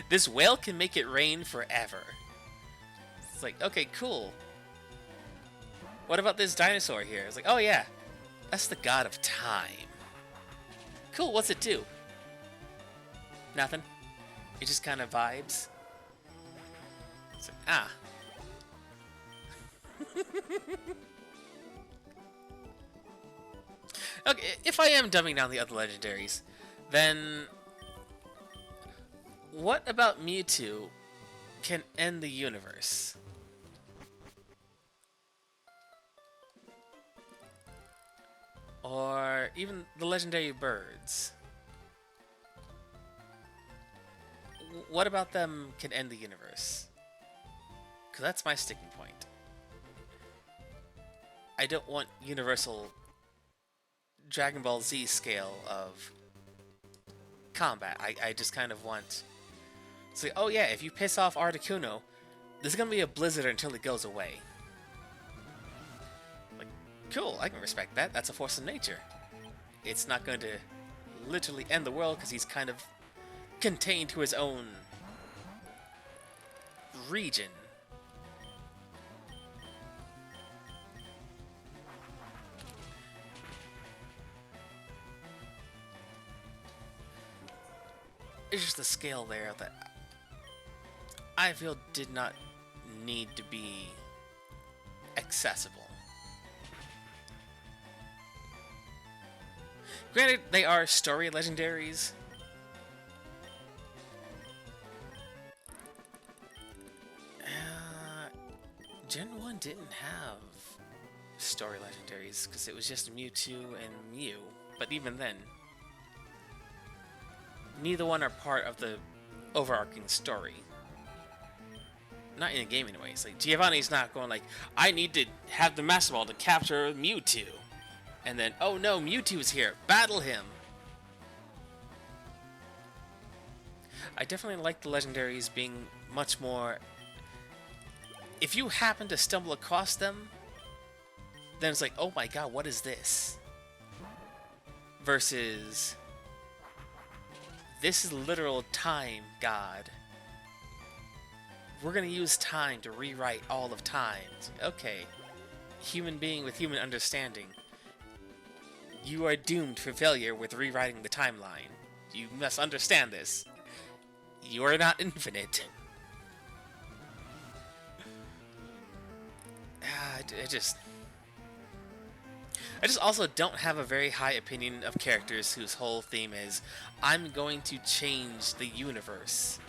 This whale can make it rain forever. It's like, okay, cool. What about this dinosaur here? It's like, oh yeah, that's the god of time. Cool, what's it do? Nothing. It just kind of vibes. It's like, ah. Okay, if I am dumbing down the other legendaries, then what about Mewtwo can end the universe? Or even the legendary birds. What about them can end the universe? Because that's my sticking point. I don't want universal Dragon Ball Z scale of combat. I just kind of want... It's like, oh yeah, if you piss off Articuno, there's gonna be a blizzard until it goes away. Like, cool, I can respect that. That's a force of nature. It's not going to literally end the world because he's kind of contained to his own region. It's just the scale there that I feel did not need to be accessible. Granted, they are story legendaries. Gen 1 didn't have story legendaries because it was just Mewtwo and Mew. But even then, neither one are part of the overarching story. Not in a game anyways. Like, Giovanni's not going like, I need to have the Master Ball to capture Mewtwo. And then, oh no, Mewtwo's here. Battle him. I definitely like the legendaries being much more... If you happen to stumble across them, then it's like, oh my god, what is this? Versus... This is literal time, God. We're gonna use time to rewrite all of time. Okay. Human being with human understanding. You are doomed for failure with rewriting the timeline. You must understand this. You are not infinite. I just also don't have a very high opinion of characters whose whole theme is, I'm going to change the universe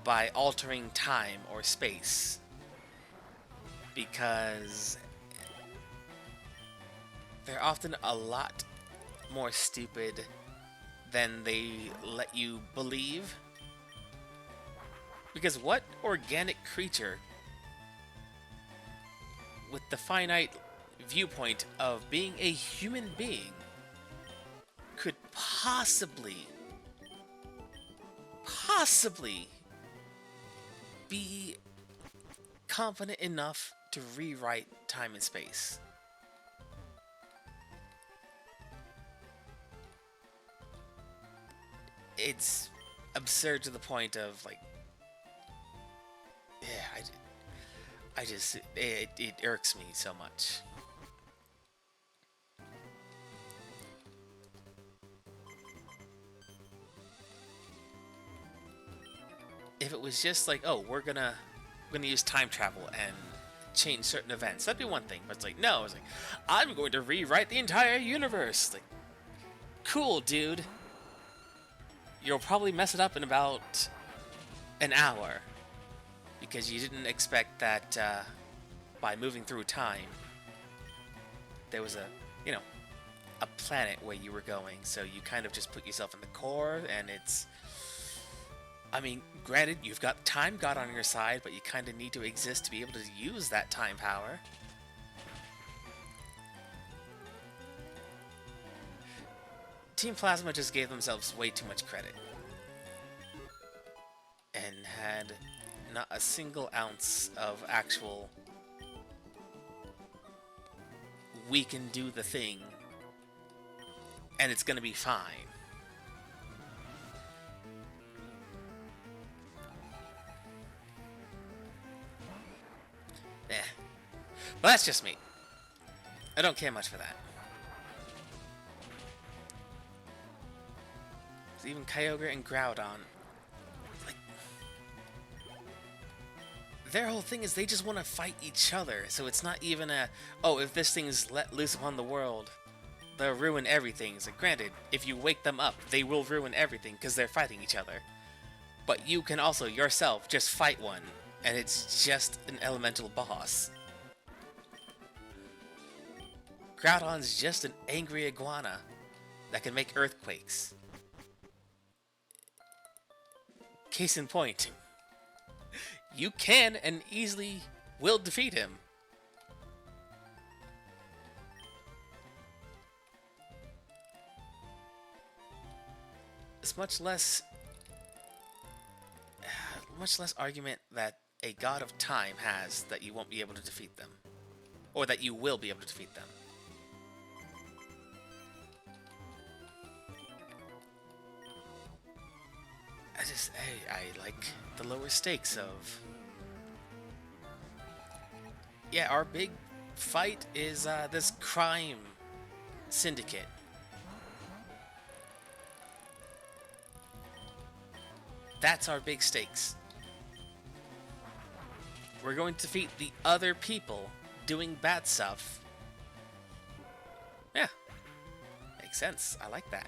by altering time or space. Because they're often a lot more stupid than they let you believe. Because what organic creature with the finite viewpoint of being a human being could possibly be confident enough to rewrite time and space? It's absurd to the point of like, yeah, I just, it irks me so much. If it was just like, oh, we're gonna use time travel and change certain events, that'd be one thing. But it's like, no, it's like, I'm going to rewrite the entire universe. Like, cool, dude. You'll probably mess it up in about an hour. Because you didn't expect that by moving through time, there was a planet where you were going. So you kind of just put yourself in the core, and it's... I mean, granted, you've got Time God on your side, but you kind of need to exist to be able to use that time power. Team Plasma just gave themselves way too much credit. And had not a single ounce of actual... We can do the thing, and it's gonna be fine. Eh. But that's just me. I don't care much for that. Even Kyogre and Groudon, like, their whole thing is they just want to fight each other. So it's not even a, oh, if this thing is let loose upon the world, they'll ruin everything. So granted, if you wake them up, they will ruin everything because they're fighting each other. But you can also yourself just fight one, and it's just an elemental boss. Groudon's just an angry iguana that can make earthquakes. Case in point, you can and easily will defeat him. It's much less argument that a god of time has that you won't be able to defeat them, or that you will be able to defeat them. I like the lower stakes of... Yeah, our big fight is this crime syndicate. That's our big stakes. We're going to defeat the other people doing bad stuff. Yeah, makes sense. I like that.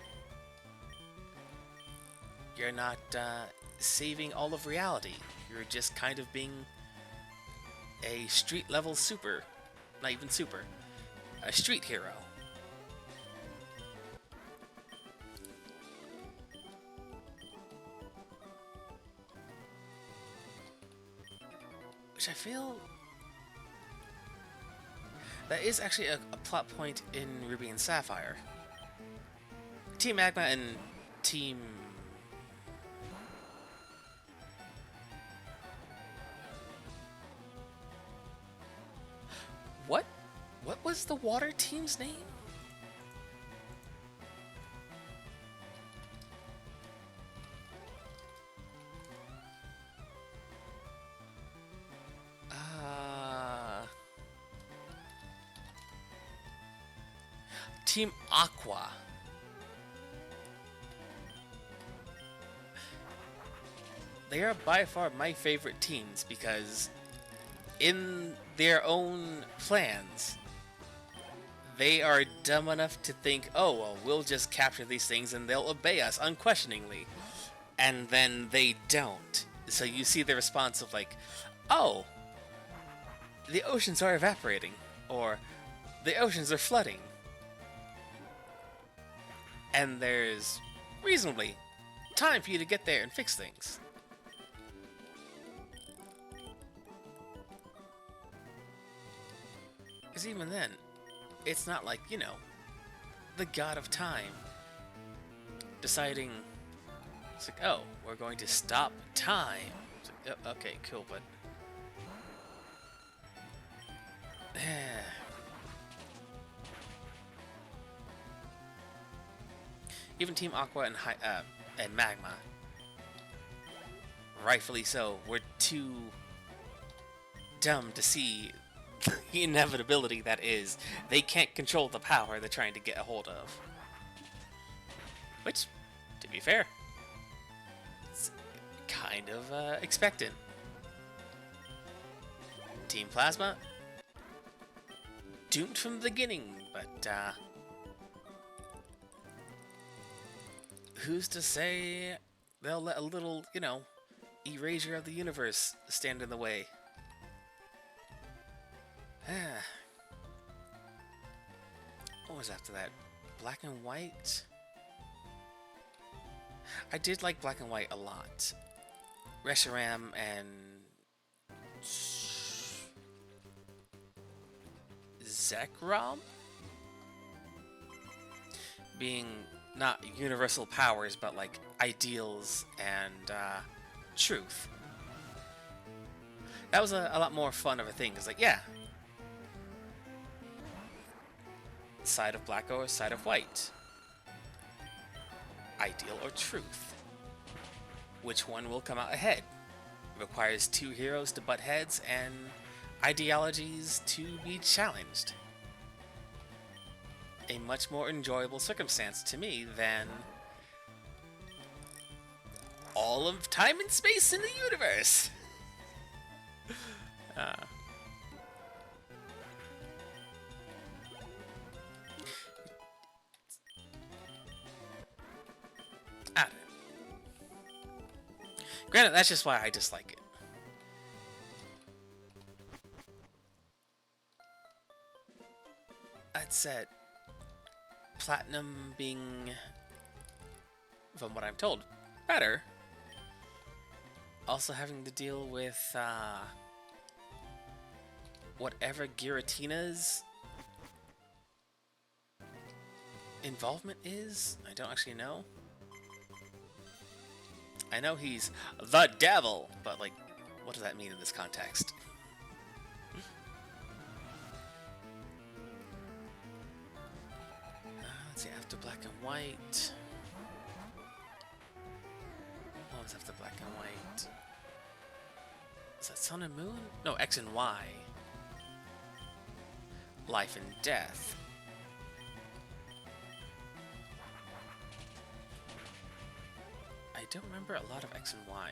You're not saving all of reality. You're just kind of being a street level super. Not even super. A street hero. Which I feel... That is actually a plot point in Ruby and Sapphire. Team Magma and Team... What was the water team's name? Team Aqua. They are by far my favorite teams because in their own plans, they are dumb enough to think, oh, well, we'll just capture these things and they'll obey us unquestioningly. And then they don't. So you see the response of like, oh, the oceans are evaporating, or the oceans are flooding. And there's reasonably time for you to get there and fix things. Because even then, it's not like, you know, the god of time deciding, it's like, oh, we're going to stop time. It's like, oh, okay, cool, but... Even Team Aqua and Magma, rightfully so, were too dumb to see the inevitability that is they can't control the power they're trying to get a hold of. Which, to be fair, it's kind of expected. Team Plasma, doomed from the beginning, but who's to say they'll let a little, you know, erasure of the universe stand in the way? What was after that? Black and White? I did like Black and White a lot. Reshiram and... Zekrom? Being not universal powers, but like ideals and truth. That was a lot more fun of a thing. It's like, yeah, side of black or side of white, ideal or truth, which one will come out ahead? Requires two heroes to butt heads and ideologies to be challenged. A much more enjoyable circumstance to me than all of time and space in the universe. I don't know. Granted, that's just why I dislike it. that set. Platinum being, from what I'm told, better. Also having to deal with whatever Giratina's involvement is. I don't actually know. I know he's the devil, but like, what does that mean in this context? Let's see, after black and white. What was after black and white? Is that sun and moon? No, X and Y. Life and death. I don't remember a lot of X and Y.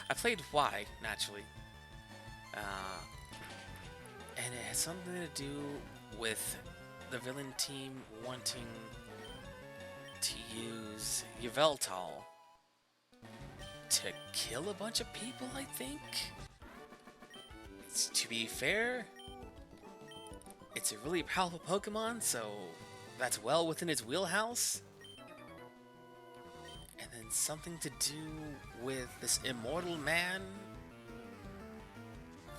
I played Y, naturally. And it has something to do with the villain team wanting to use Yveltal to kill a bunch of people, I think? To be fair, it's a really powerful Pokemon, so that's well within its wheelhouse. And then something to do with this immortal man.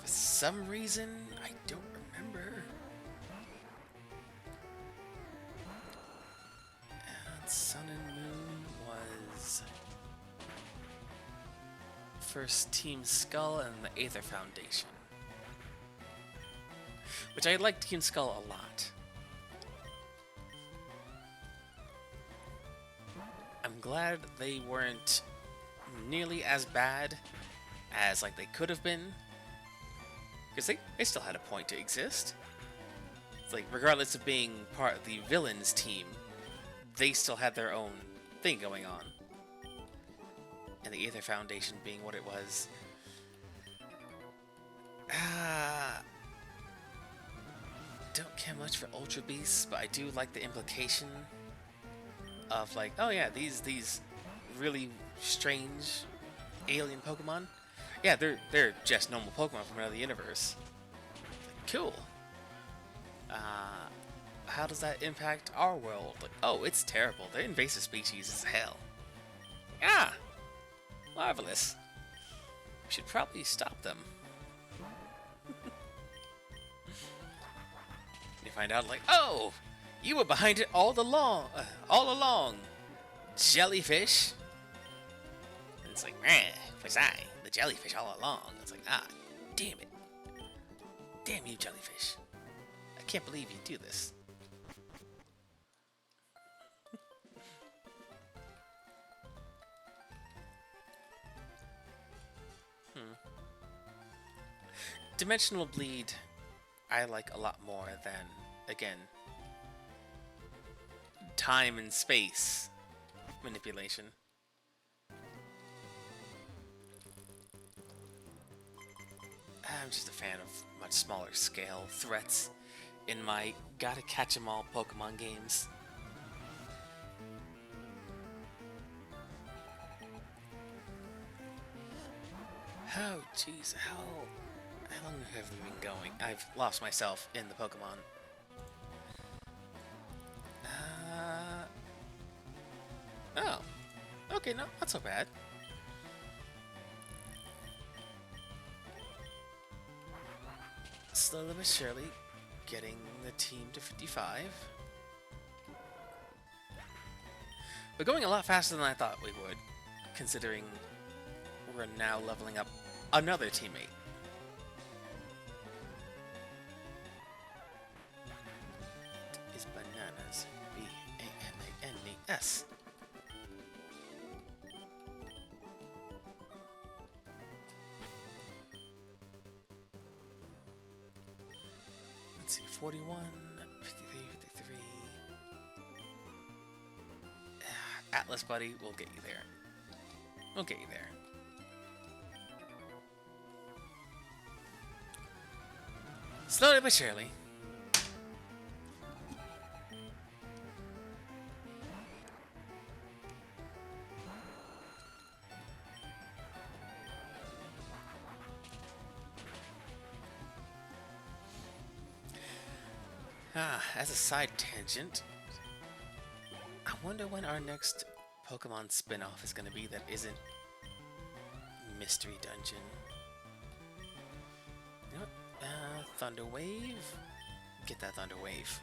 For some reason, I don't remember. And Sun and Moon was first Team Skull and the Aether Foundation. Which I like Team Skull a lot. I'm glad they weren't nearly as bad as like they could have been. Because they still had a point to exist. It's like, regardless of being part of the villains team, they still had their own thing going on. And the Aether Foundation being what it was. Don't care much for Ultra Beasts, but I do like the implication of like, oh yeah, these really strange alien Pokemon. Yeah, they're just normal Pokemon from another universe. Like, cool. How does that impact our world? Like, oh, it's terrible. They're invasive species as hell. Ah, marvelous. We should probably stop them. You find out like, oh, you were behind it all along, jellyfish. And it's like, was I the jellyfish all along? It's like, ah, damn it, damn you, jellyfish! I can't believe you do this. Dimensional bleed, I like a lot more than, again, time and space manipulation. I'm just a fan of much smaller scale threats in my gotta catch 'em all Pokemon games. Oh, jeez, how long have we been going? I've lost myself in the Pokemon. Oh. Okay, no, not so bad. Slowly but surely, getting the team to 55. We're going a lot faster than I thought we would, considering we're now leveling up another teammate. Is bananas. B-A-N-A-N-A-S. Let's see, 41, 53, 53. Atlas, buddy, we'll get you there. We'll get you there. Slowly but surely. As a side tangent, I wonder when our next Pokemon spin-off is going to be that isn't Mystery Dungeon. You know what? Thunder Wave? Get that Thunder Wave.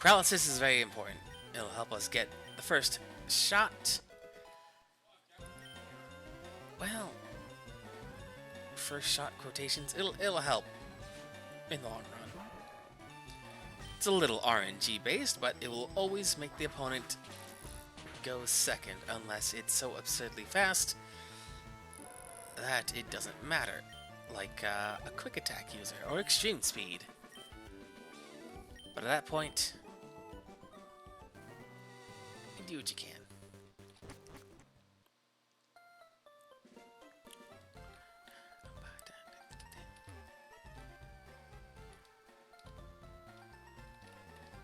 Paralysis is very important. It'll help us get the first shot. Well, first shot quotations, it'll help in the long run. It's a little RNG based, but it will always make the opponent go second unless it's so absurdly fast that it doesn't matter, like a quick attack user or extreme speed. But at that point, you do what you can.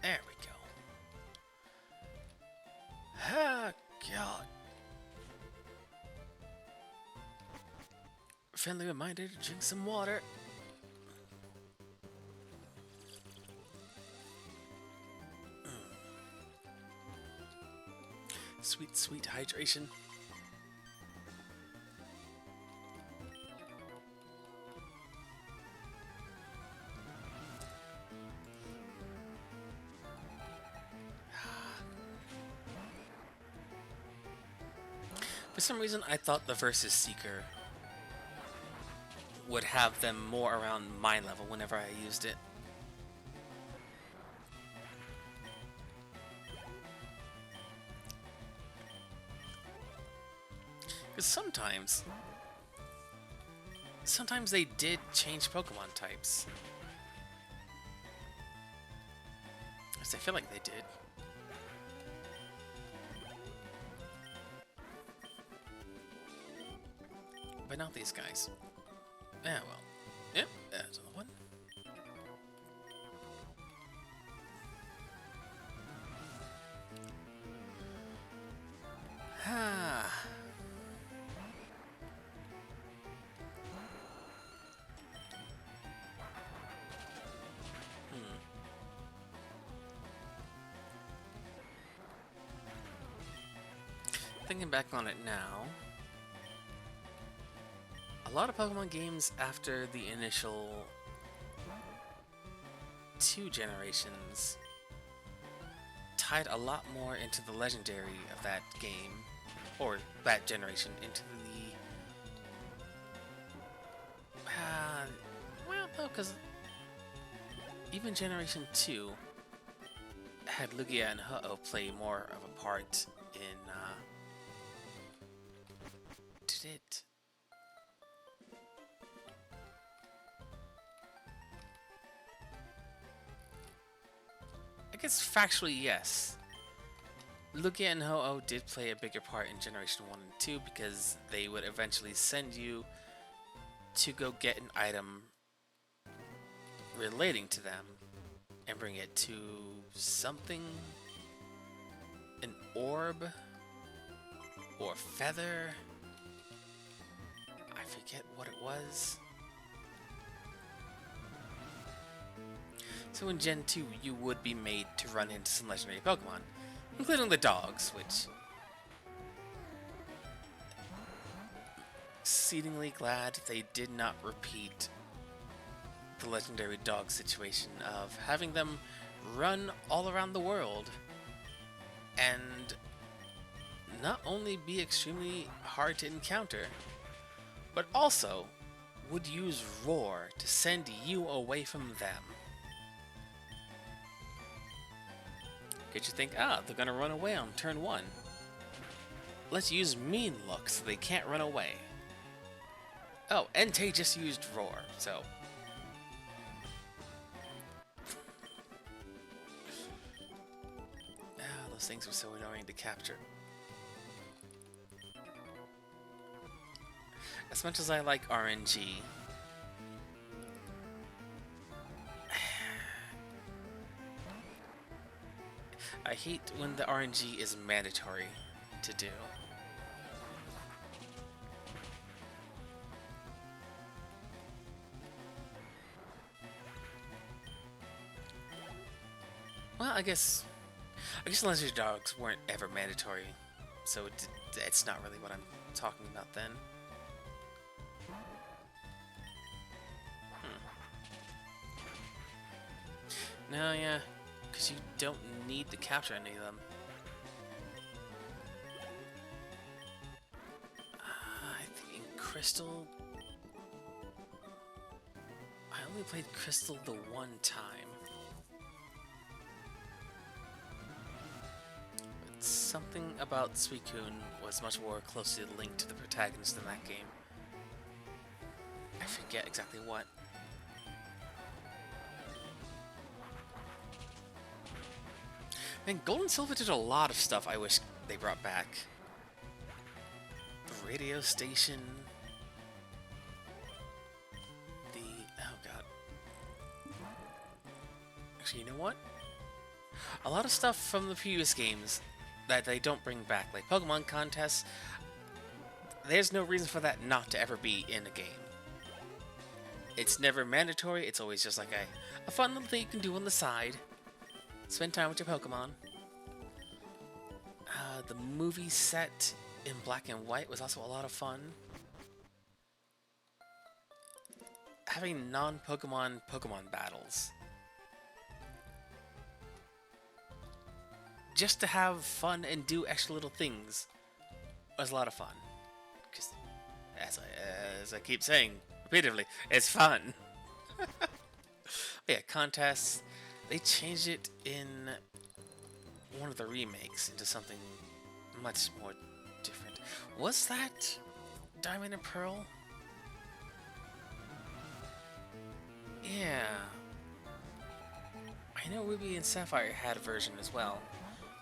There we go. Ah, God. Friendly reminder to drink some water. Sweet, sweet hydration. For some reason, I thought the Versus Seeker would have them more around my level whenever I used it. Because sometimes they did change Pokemon types. At least I feel like they did. But not these guys. Yeah, well. Yep, that's another one. Thinking back on it now, a lot of Pokemon games after the initial 2 generations tied a lot more into the legendary of that game, or that generation, into the... well, no, because even Generation 2 had Lugia and Ho-Oh play more of a part in... did it... I guess factually, yes. Lugia and Ho-Oh did play a bigger part in Generation 1 and 2 because they would eventually send you to go get an item relating to them and bring it to something, an orb or feather. I forget what it was. So in Gen 2, you would be made to run into some legendary Pokemon, including the dogs, which... exceedingly glad they did not repeat the legendary dog situation of having them run all around the world and not only be extremely hard to encounter, but also would use Roar to send you away from them. Get you think, they're gonna run away on turn 1. Let's use Mean Look so they can't run away. Oh, Entei just used Roar, so... those things were so annoying to capture. As much as I like RNG, I hate when the RNG is mandatory to do. Well, I guess legendary dogs weren't ever mandatory, so it's not really what I'm talking about then. No, yeah, because you don't need to capture any of them. I think in Crystal, I only played Crystal the one time. But something about Suicune was much more closely linked to the protagonist in that game. I forget exactly what. And Gold and Silver did a lot of stuff I wish they brought back. The radio station. Oh god. Actually, you know what? A lot of stuff from the previous games that they don't bring back, like Pokemon contests, there's no reason for that not to ever be in a game. It's never mandatory, it's always just like a fun little thing you can do on the side. Spend time with your Pokemon. The movie set in black and white was also a lot of fun. Having non-Pokemon Pokemon battles. Just to have fun and do extra little things was a lot of fun. Because, as I keep saying repeatedly, it's fun. But yeah, contests. They changed it in one of the remakes into something much more different. Was that Diamond and Pearl? Yeah. I know Ruby and Sapphire had a version as well.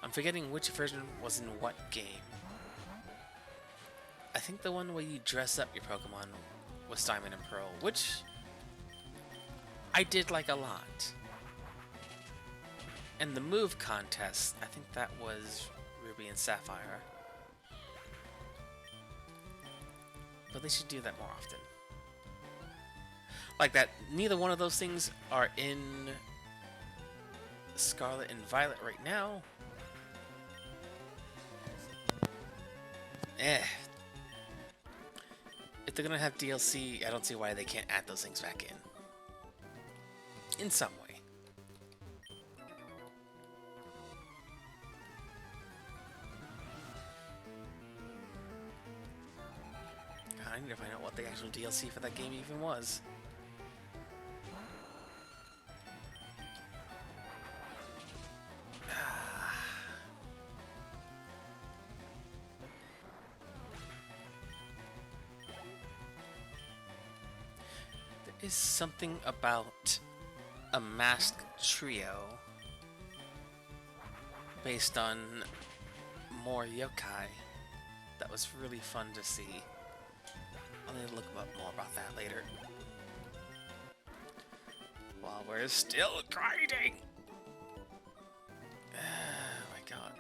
I'm forgetting which version was in what game. I think the one where you dress up your Pokemon was Diamond and Pearl, which I did like a lot. And the move contest, I think that was Ruby and Sapphire. But they should do that more often. Like that, neither one of those things are in Scarlet and Violet right now. If they're gonna have DLC, I don't see why they can't add those things back in some way. I need to find out what the actual DLC for that game even was. There is something about a masked trio based on more yokai that was really fun to see. I'll need to look up more about that later. While we're still grinding! Oh my god.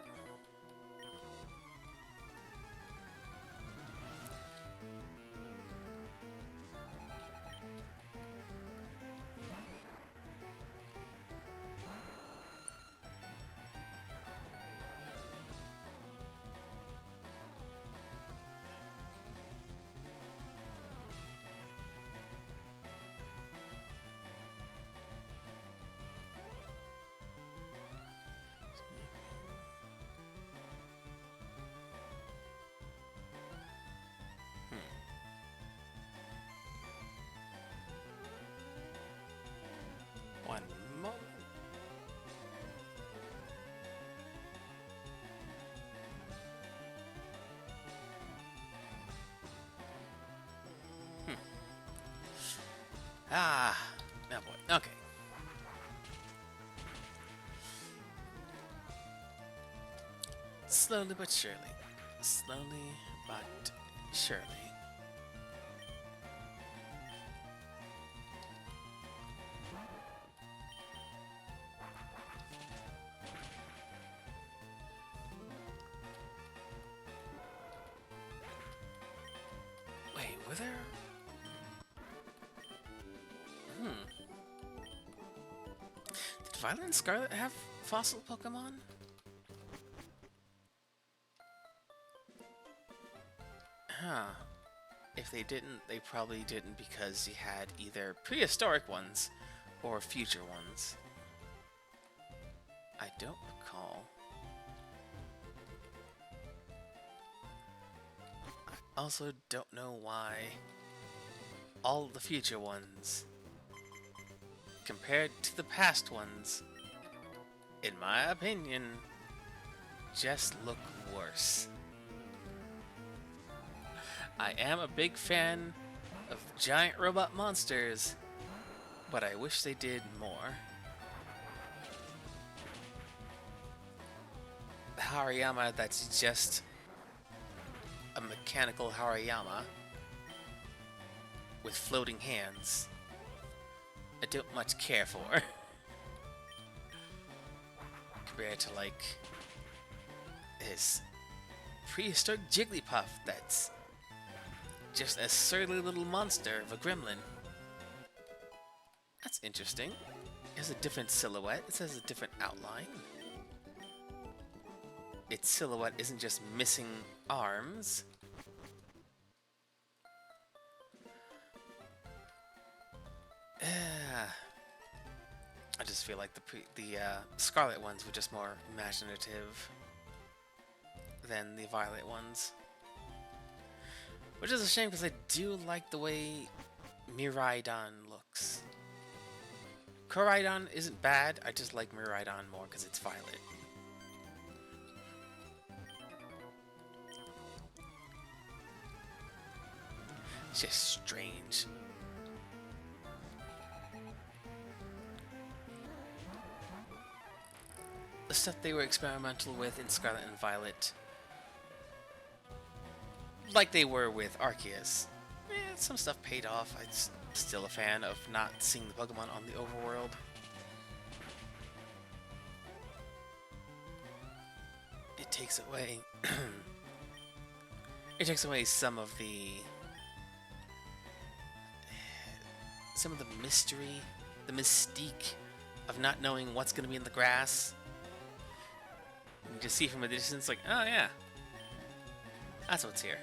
One moment. Ah, oh boy. Okay. Slowly but surely. Slowly but surely. Wait, were there? Did Violet and Scarlet have fossil Pokemon? Huh. If they didn't, they probably didn't because you had either prehistoric ones or future ones. I don't recall. I also don't know why all the future ones, compared to the past ones, in my opinion, just look worse. I am a big fan of giant robot monsters, but I wish they did more. The Hariyama that's just a mechanical Hariyama with floating hands, I don't much care for. Compared to, like, this prehistoric Jigglypuff that's just a surly little monster of a gremlin. That's interesting. It has a different silhouette. It has a different outline. Its silhouette isn't just missing arms. I just feel like the Scarlet ones were just more imaginative than the Violet ones. Which is a shame because I do like the way Miraidon looks. Koraidon isn't bad, I just like Miraidon more because it's violet. It's just strange. The stuff they were experimental with in Scarlet and Violet, like they were with Arceus, some stuff paid off. I'm still a fan of not seeing the Pokemon on the overworld. It takes away it takes away some of the mystery, the mystique of not knowing what's going to be in the grass. You just see from a distance, like, oh yeah, that's what's here.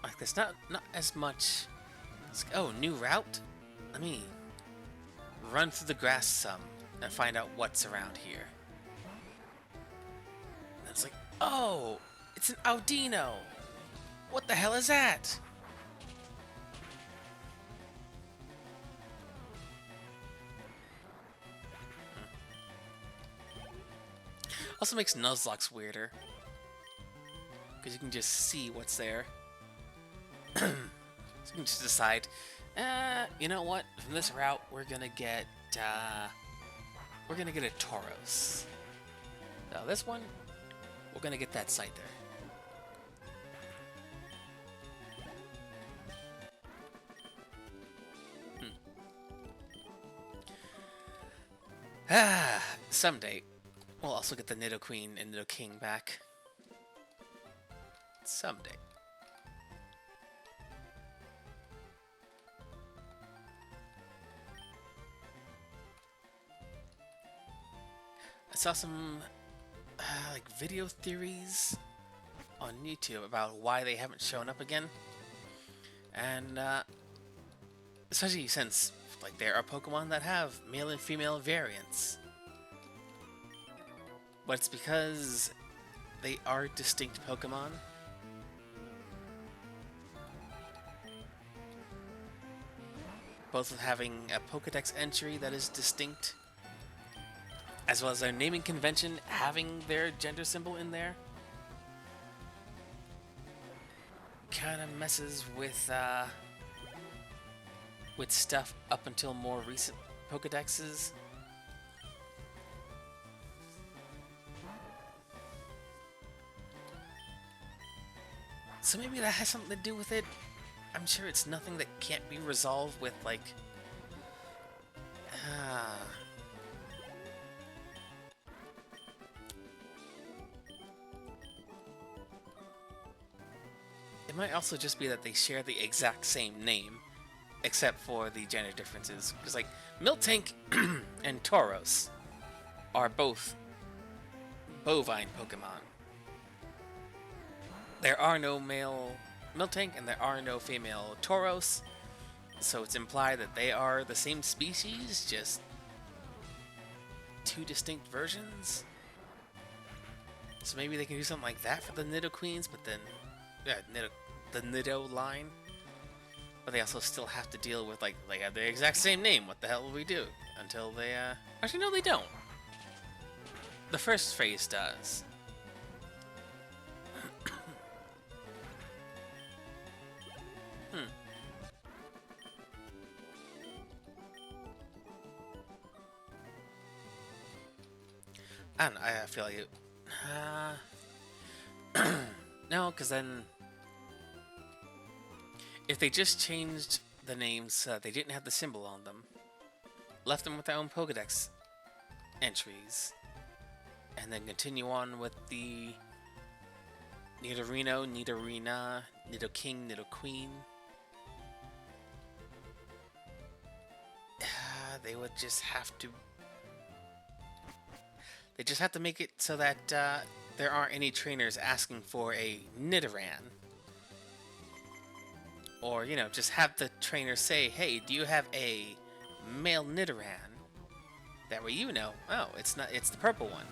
Like, there's not as much. It's like, oh, new route? Let me run through the grass some and find out what's around here. And it's like, oh, it's an Audino. What the hell is that? Also makes Nuzlocke weirder, because you can just see what's there. So you can just decide, you know what? From this route, we're gonna get a Tauros. So this one, we're gonna get that site there. Someday. We'll also get the Nidoqueen and Nidoking back. Someday. I saw some like video theories on YouTube about why they haven't shown up again. And especially since like there are Pokemon that have male and female variants. But it's because they are distinct Pokemon. Both of having a Pokedex entry that is distinct, as well as their naming convention having their gender symbol in there. Kind of messes with stuff up until more recent Pokedexes. So maybe that has something to do with it. I'm sure it's nothing that can't be resolved with, like... It might also just be that they share the exact same name, except for the gender differences. Because, like, Miltank and Tauros are both bovine Pokemon. There are no male Miltank and there are no female Tauros, so it's implied that they are the same species, just two distinct versions. So maybe they can do something like that for the Nidoqueens, but then the Nido line. But they also still have to deal with, like, they have the exact same name. What the hell will we do? Until they, actually, no, they don't. The first phase does. I don't know, I feel like it... no, because then... If they just changed the names, they didn't have the symbol on them, left them with their own Pokedex entries, and then continue on with the Nidorino, Nidorina, Nidoking, Nidoqueen, they would just have to... They just have to make it so that there aren't any trainers asking for a Nidoran. Or, you know, just have the trainer say, hey, do you have a male Nidoran? That way you know, oh, it's the purple one.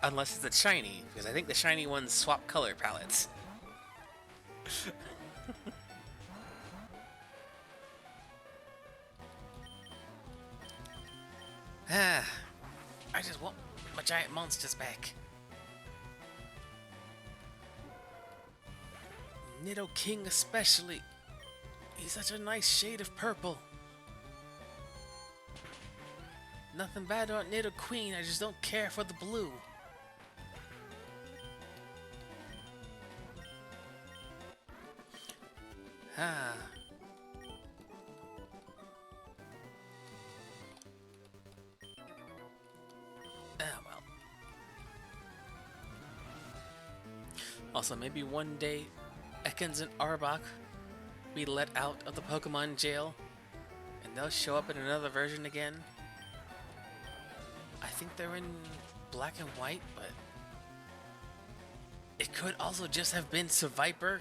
Unless it's a shiny, because I think the shiny ones swap color palettes. I just want my giant monsters back. Nidoking especially. He's such a nice shade of purple. Nothing bad about Nidoqueen, I just don't care for the blue. Ah. Well. Also, maybe one day Ekans and Arbok be let out of the Pokemon jail and they'll show up in another version again. I think they're in black and white, but it could also just have been Seviper.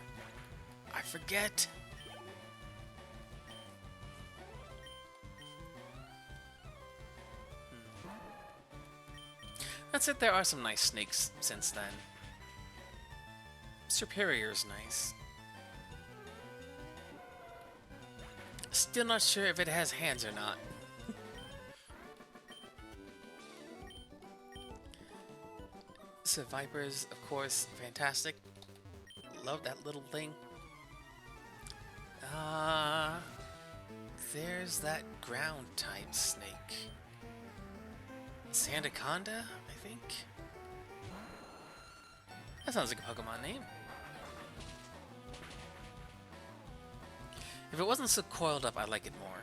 I forget. That's it, there are some nice snakes since then. Superior's nice. Still not sure if it has hands or not. So Vipers, of course, fantastic. Love that little thing. There's that ground type snake. Sandaconda, I think. That sounds like a Pokemon name. If it wasn't so coiled up, I'd like it more.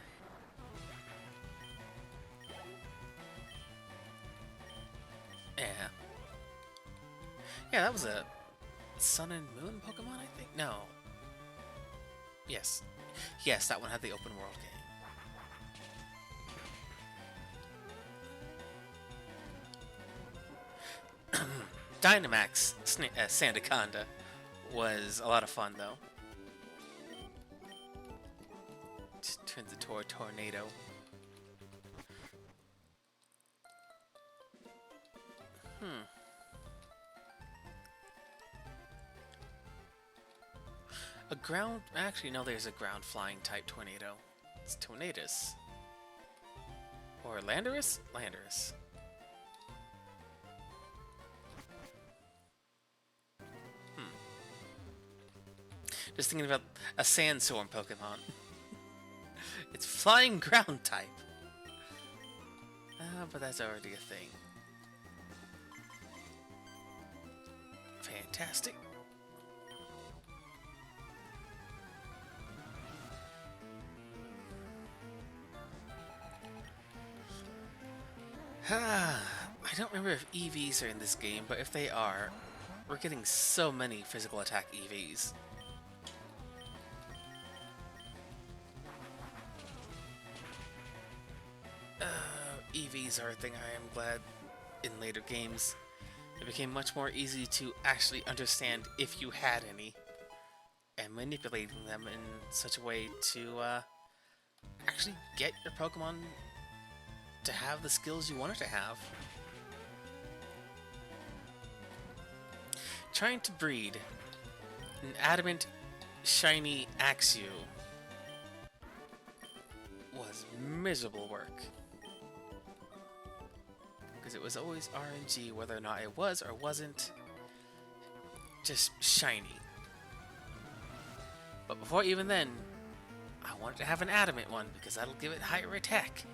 Yeah. Yeah, that was a Sun and Moon Pokemon, I think? No. Yes. Yes, that one had the open world game. Dynamax Sandaconda was a lot of fun, though. Just turns into a tornado. A ground... Actually, no, there's a ground flying type tornado. It's Tornadus. Or Landorus? Landorus. Just thinking about a Sandstorm Pokemon. It's flying ground type. But that's already a thing. Fantastic. I don't remember if EVs are in this game, but if they are, We're getting so many physical attack EVs. EVs are a thing I am glad in later games it became much more easy to actually understand if you had any, and manipulating them in such a way to actually get your Pokemon to have the skills you want it to have. Trying to breed an adamant shiny Axew was miserable work. Because it was always RNG whether or not it was or wasn't just shiny. But before even then, I wanted to have an adamant one because that'll give it higher attack.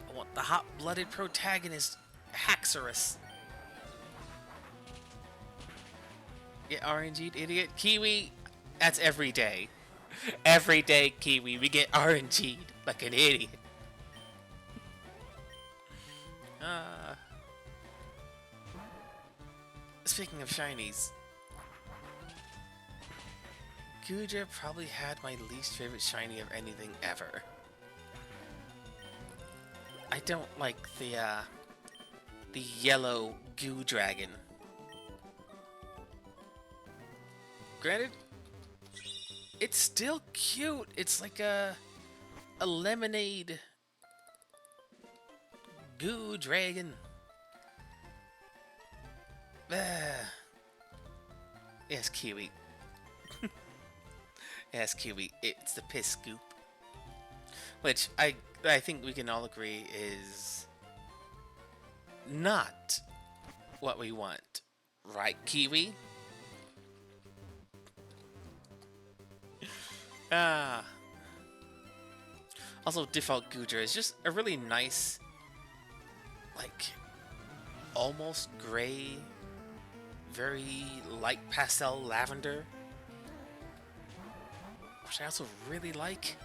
I want the hot-blooded protagonist, Haxorus. Get RNG'd, idiot. Kiwi, that's every day. Every day, Kiwi, we get RNG'd like an idiot. Speaking of shinies, Goodra probably had my least favorite shiny of anything ever. I don't like the yellow goo dragon. Granted, it's still cute. It's like a lemonade goo dragon. Yes, Kiwi. Yes, Kiwi. It's the piss scoop. Which I think we can all agree is not what we want. Right, Kiwi? Also, default Goodra is just a really nice, like, almost gray, very light pastel lavender, which I also really like.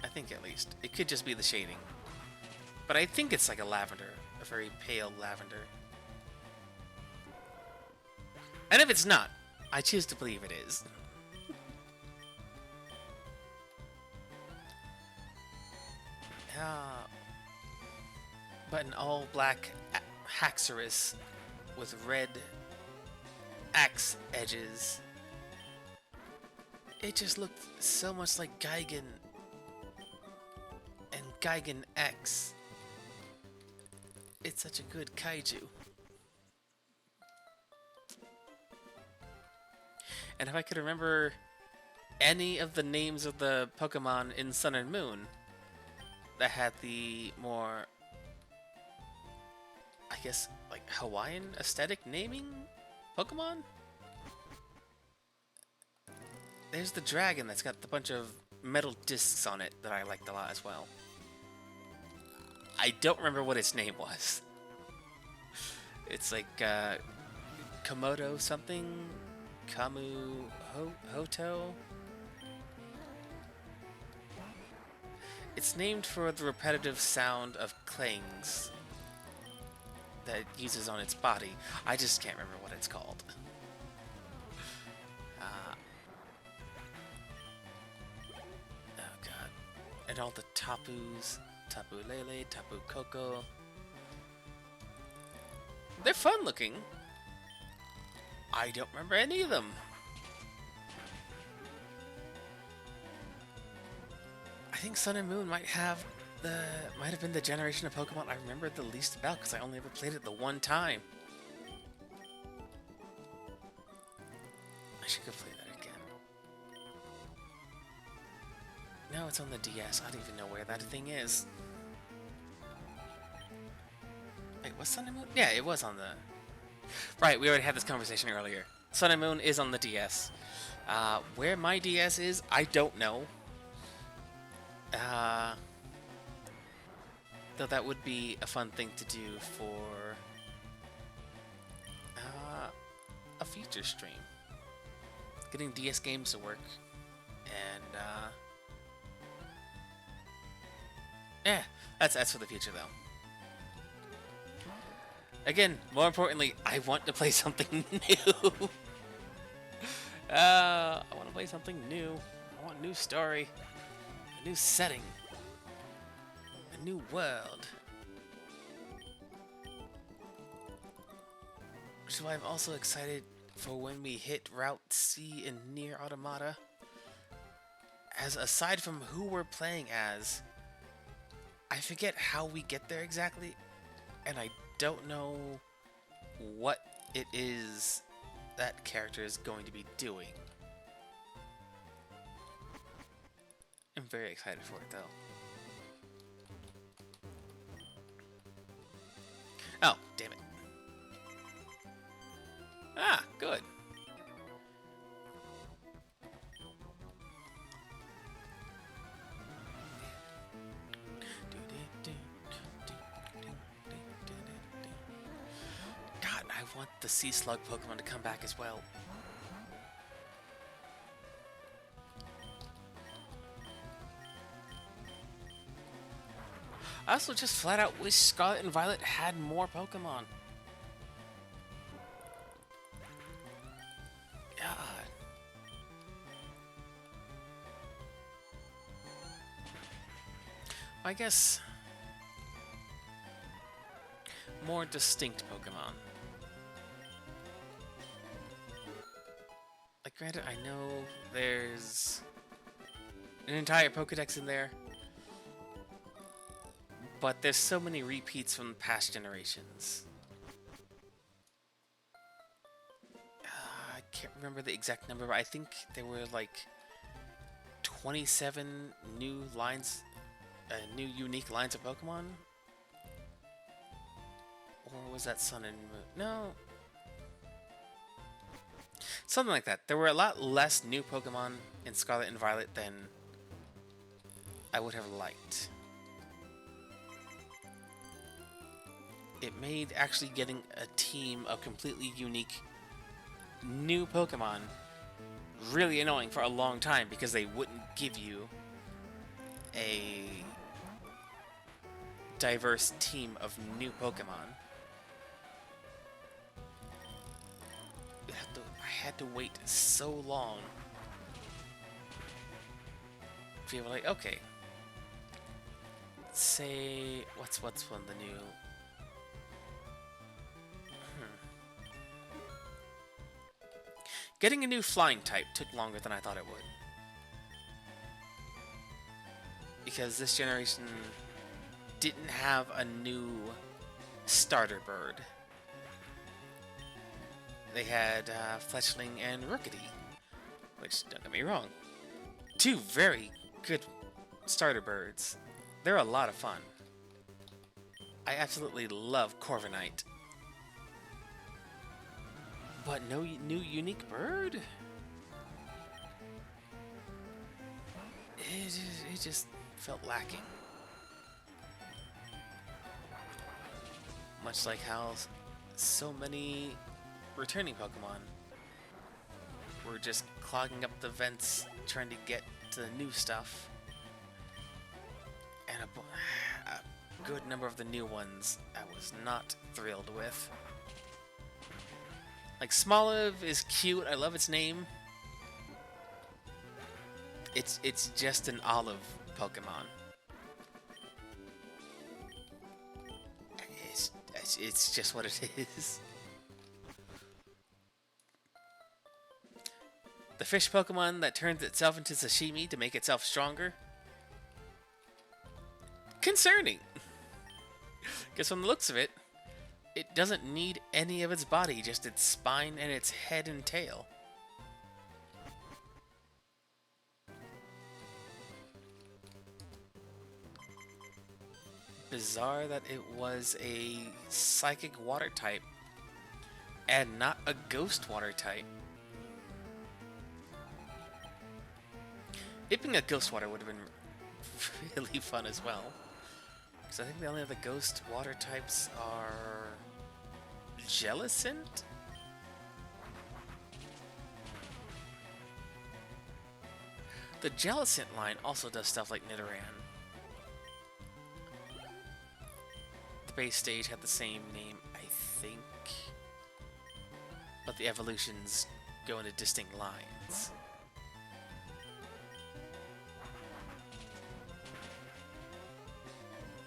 I think, at least. It could just be the shading. But I think it's like a lavender, a very pale lavender. And if it's not, I choose to believe it is. But an all-black Haxorus with red axe edges. It just looked so much like Gigan and Gigan X. It's such a good kaiju. And if I could remember any of the names of the Pokemon in Sun and Moon that had the more, I guess, like Hawaiian aesthetic naming Pokemon? There's the dragon that's got the bunch of metal discs on it that I liked a lot as well. I don't remember what its name was. It's like Komodo something? Hoto? It's named for the repetitive sound of clangs that it uses on its body. I just can't remember what it's called. Oh god. And all the Tapus, Tapu Lele, Tapu Koko. They're fun looking. I don't remember any of them. I think Sun and Moon might have been the generation of Pokemon I remember the least about because I only ever played it the one time. I should go play that again. No, it's on the DS. I don't even know where that thing is. Wait, was Sun and Moon? Yeah, it was on the... Right, we already had this conversation earlier. Sun and Moon is on the DS. Where my DS is, I don't know. Though that would be a fun thing to do for a future stream. Getting DS games to work. And That's for the future though. Again, more importantly, I want to play something new. I want to play something new. I want a new story, a new setting, a new world. Which is why I'm also excited for when we hit Route C in Nier Automata. As aside from who we're playing as, I forget how we get there exactly, and I don't know what it is that character is going to be doing. I'm very excited for it, though. Oh, damn it. Ah, good. God, I want the Sea Slug Pokemon to come back as well. I also just flat out wish Scarlet and Violet had more Pokemon. God. I guess more distinct Pokemon. Like, granted, I know there's an entire Pokedex in there, but there's so many repeats from past generations. I can't remember the exact number, but I think there were like 27 new lines, new unique lines of Pokemon. Or was that Sun and Moon? No. Something like that. There were a lot less new Pokemon in Scarlet and Violet than I would have liked. It made actually getting a team of completely unique new Pokemon really annoying for a long time because they wouldn't give you a diverse team of new Pokemon. I had to wait so long to be able to, like, okay, say what's one of the new. Getting a new flying type took longer than I thought it would. Because this generation didn't have a new starter bird. They had Fletchling and Rookity, which, don't get me wrong, two very good starter birds. They're a lot of fun. I absolutely love Corviknight. But no new unique bird? It just felt lacking. Much like how so many returning Pokemon were just clogging up the vents trying to get to the new stuff. And a good number of the new ones I was not thrilled with. Like, Smoliv is cute, I love its name. It's just an olive Pokemon. It's just what it is. The fish Pokemon that turns itself into sashimi to make itself stronger. Concerning. Because from the looks of it, it doesn't need any of its body, just its spine and its head and tail. Bizarre that it was a psychic water type and not a ghost water type. It being a ghost water would have been really fun as well. Because I think the only other ghost water types are Jellicent? The Jellicent line also does stuff like Nidoran. the base stage had the same name, I think. But the evolutions go into distinct lines.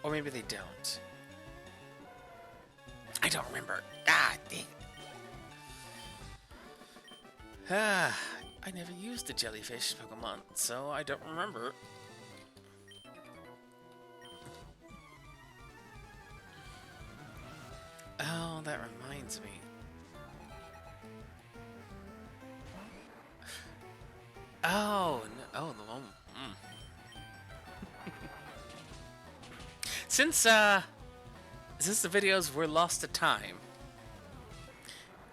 Or maybe they don't. I don't remember. Ah, dang. Ah, I never used the jellyfish Pokemon, so I don't remember. Oh, that reminds me. Oh, no, oh, the one. Since the videos were lost to time,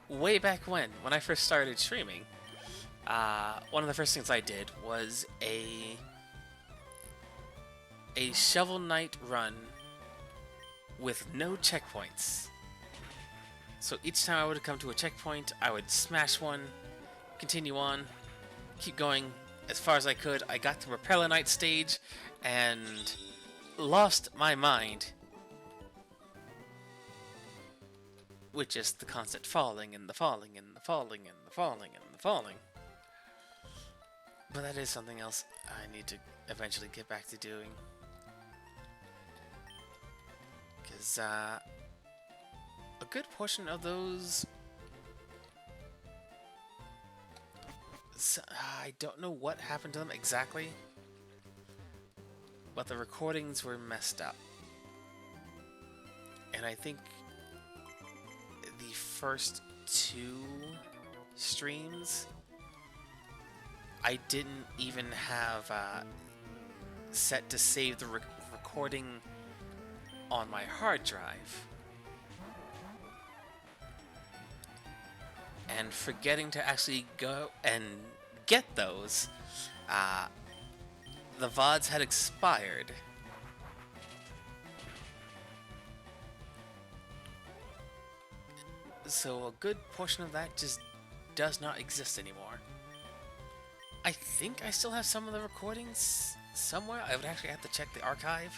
way back when I first started streaming, one of the first things I did was a Shovel Knight run with no checkpoints. So each time I would come to a checkpoint, I would smash one, continue on, keep going as far as I could. I got to Propeller Knight stage and lost my mind with just the constant falling and the falling and the falling and the falling and the falling. But that is something else I need to eventually get back to doing. Because a good portion of those... I don't know what happened to them exactly, but the recordings were messed up. And I think the first 2 streams, I didn't even have set to save the recording on my hard drive. And forgetting to actually go and get those, the VODs had expired. So a good portion of that just does not exist anymore. I think I still have some of the recordings somewhere. I would actually have to check the archive.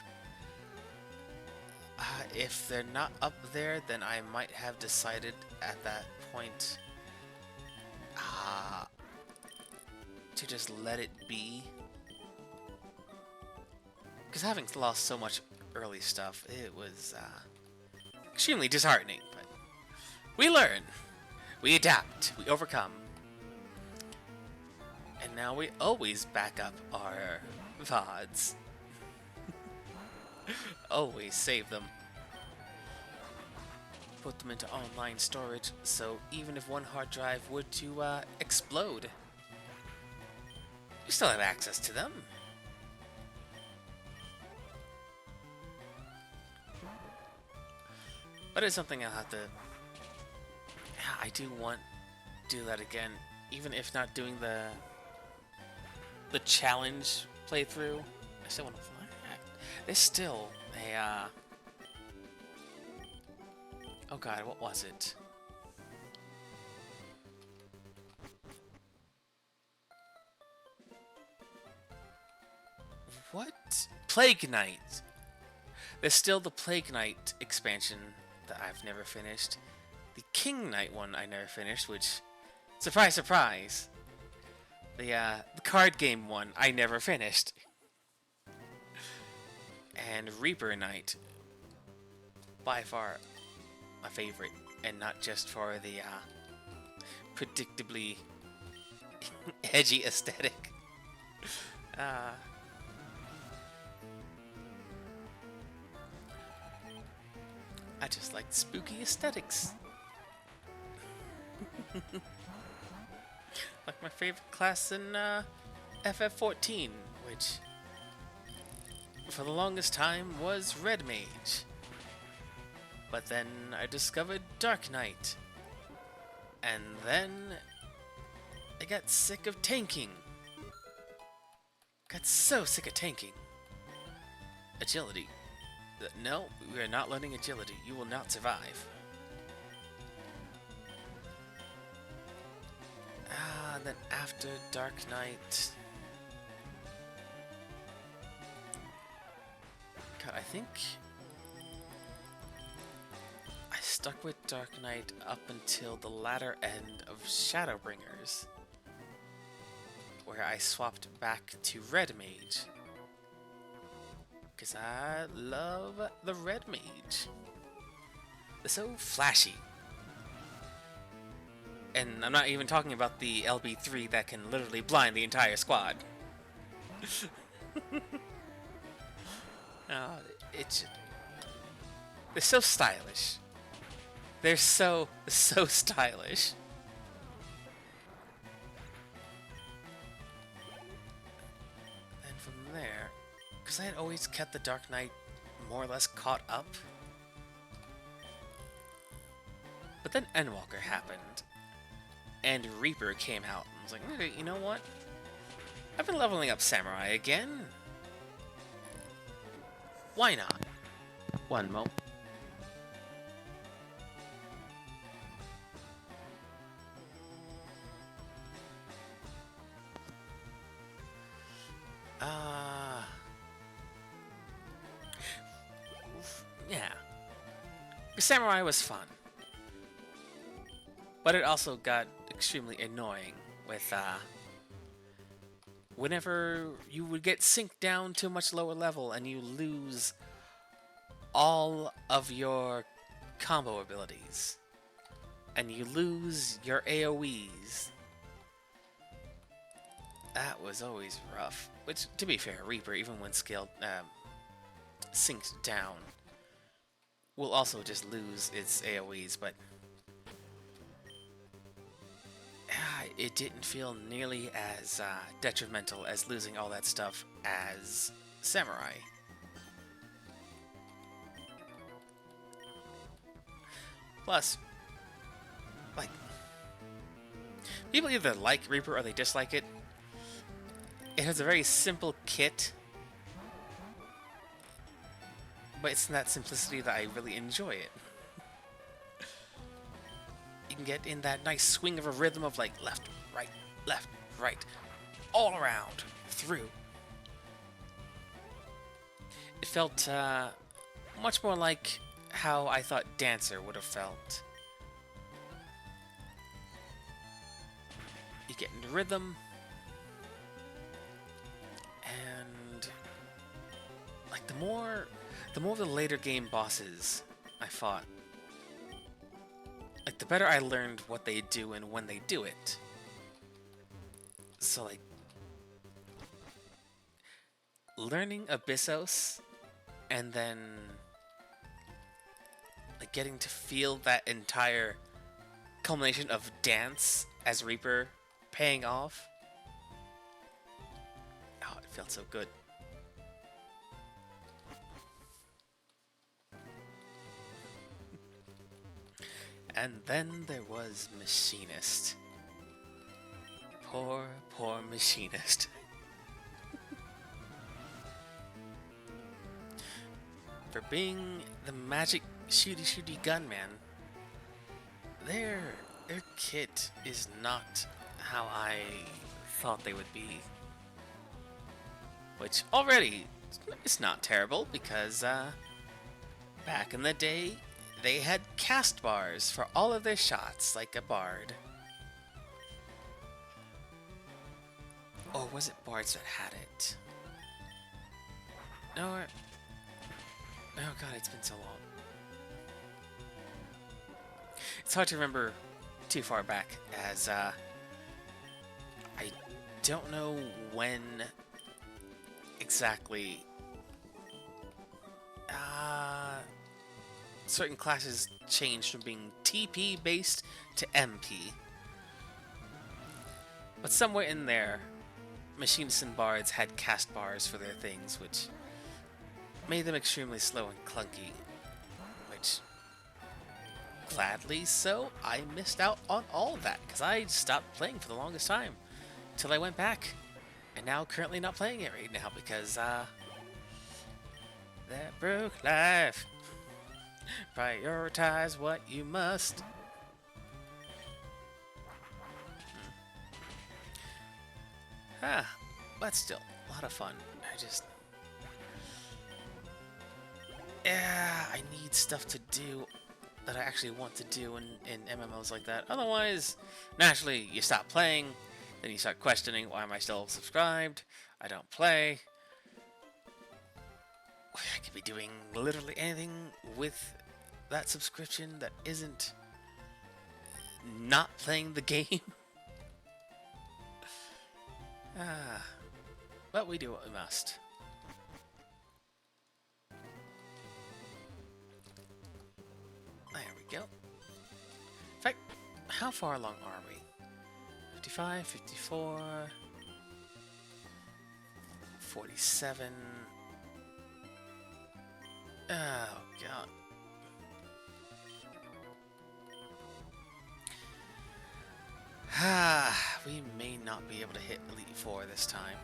If they're not up there, then I might have decided at that point to just let it be. Because having lost so much early stuff, it was extremely disheartening. But we learn, we adapt, we overcome. And now we always back up our VODs. Always save them. Put them into online storage, so even if one hard drive were to explode, you still have access to them. But it's something I'll have to... I do want to do that again, even if not doing the challenge playthrough. I still want to fly. There's still a oh god, what was it? What? Plague Knight! There's still the Plague Knight expansion that I've never finished. The King Knight one I never finished, which... Surprise, surprise! The card game one I never finished. And Reaper Knight. By far my favorite. And not just for the predictably edgy aesthetic. I just like spooky aesthetics. Like my favorite class in FF14, which for the longest time was Red Mage. But then I discovered Dark Knight. And then I got sick of tanking. Got so sick of tanking. Agility. No, we are not learning agility. You will not survive. And then after Dark Knight... God, I think stuck with Dark Knight up until the latter end of Shadowbringers, where I swapped back to Red Mage. Because I love the Red Mage. They're so flashy. And I'm not even talking about the LB3 that can literally blind the entire squad. They're so stylish. They're so stylish. And from there, because I had always kept the Dark Knight more or less caught up. But then Endwalker happened, and Reaper came out. I was like, okay, you know what? I've been leveling up Samurai again. Why not? One mo. Yeah. Samurai was fun. But it also got extremely annoying with, whenever you would get synced down to a much lower level and you lose all of your combo abilities. And you lose your AoEs. That was always rough. Which, to be fair, Reaper, even when scaled, synced down, will also just lose its AoEs, but it didn't feel nearly as detrimental as losing all that stuff as Samurai. Plus, like, people either like Reaper or they dislike it. It has a very simple kit, but it's in that simplicity that I really enjoy it. You can get in that nice swing of a rhythm of like left, right, all around, through. It felt much more like how I thought Dancer would have felt. You get into rhythm, and like the more of the later game bosses I fought, like the better I learned what they do and when they do it. So like learning Abyssos and then like getting to feel that entire culmination of dance as Reaper paying off. Oh, it felt so good. And then there was Machinist. Poor Machinist. For being the magic shooty gunman, their kit is not how I thought they would be. Which already is not terrible because back in the day they had cast bars for all of their shots, like a bard. Or was it bards that had it? No, oh god, it's been so long. It's hard to remember too far back, as I don't know when exactly certain classes changed from being TP based to MP. But somewhere in there, Machinists and Bards had cast bars for their things, which made them extremely slow and clunky. Which, gladly so, I missed out on all of that, because I stopped playing for the longest time. Till I went back, and now currently not playing it right now, because, that broke life. Prioritize what you must. But still, a lot of fun. Yeah, I need stuff to do that I actually want to do in MMOs like that. Otherwise, naturally, you stop playing, then you start questioning, why am I still subscribed? I don't play. I could be doing literally anything with that subscription that isn't not playing the game. But we do what we must. There we go. In fact, how far along are we? 55, 54, 47. Oh, God. We may not be able to hit Elite Four this time.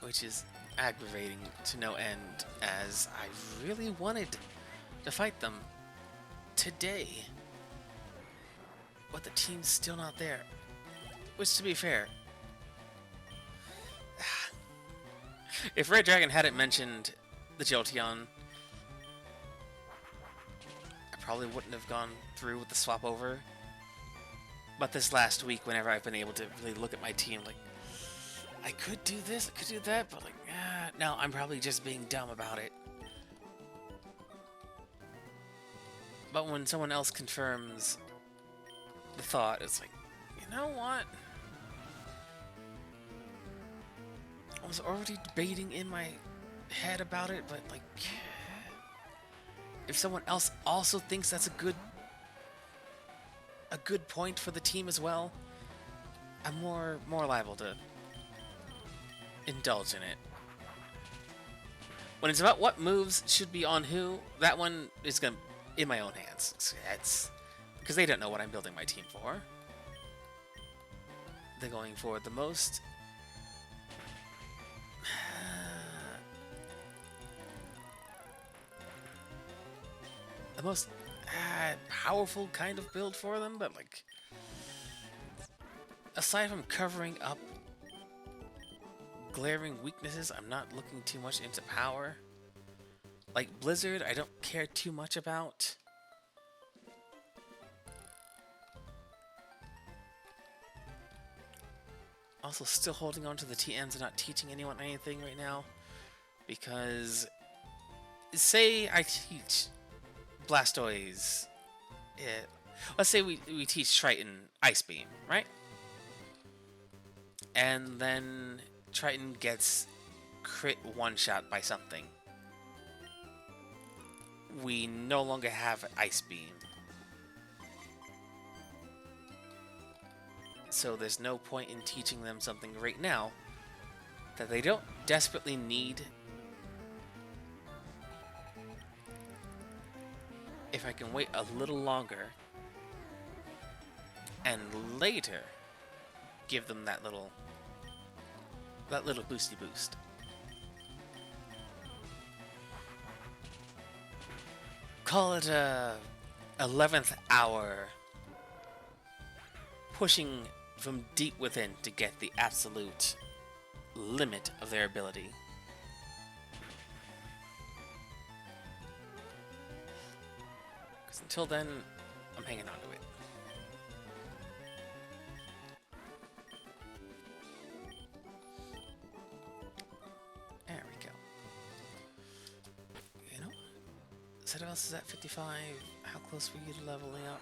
Which is aggravating to no end, as I really wanted to fight them today. But the team's still not there. Which, to be fair, if Red Dragon hadn't mentioned the Jolteon, I probably wouldn't have gone through with the swap over. But this last week, whenever I've been able to really look at my team, like, I could do this, I could do that, but like, no, I'm probably just being dumb about it. But when someone else confirms the thought, it's like, you know what? I was already debating in my head about it, but like, if someone else also thinks that's a good point for the team as well, I'm more liable to indulge in it. When it's about what moves should be on who, that one is gonna in my own hands. It's because they don't know what I'm building my team for. They're going for the most powerful kind of build for them, but like, aside from covering up glaring weaknesses, I'm not looking too much into power. Like Blizzard, I don't care too much about. Also still holding on to the TMs and not teaching anyone anything right now. Because, say I teach Blastoise, let's say we teach Triton Ice Beam, right? And then Triton gets crit one-shot by something. We no longer have Ice Beam. So there's no point in teaching them something right now that they don't desperately need. If I can wait a little longer and later give them that little boosty boost. Call it a 11th hour pushing from deep within to get the absolute limit of their ability. Because until then, I'm hanging on to it. There we go. You know, Citadels is at 55. How close were you to leveling up?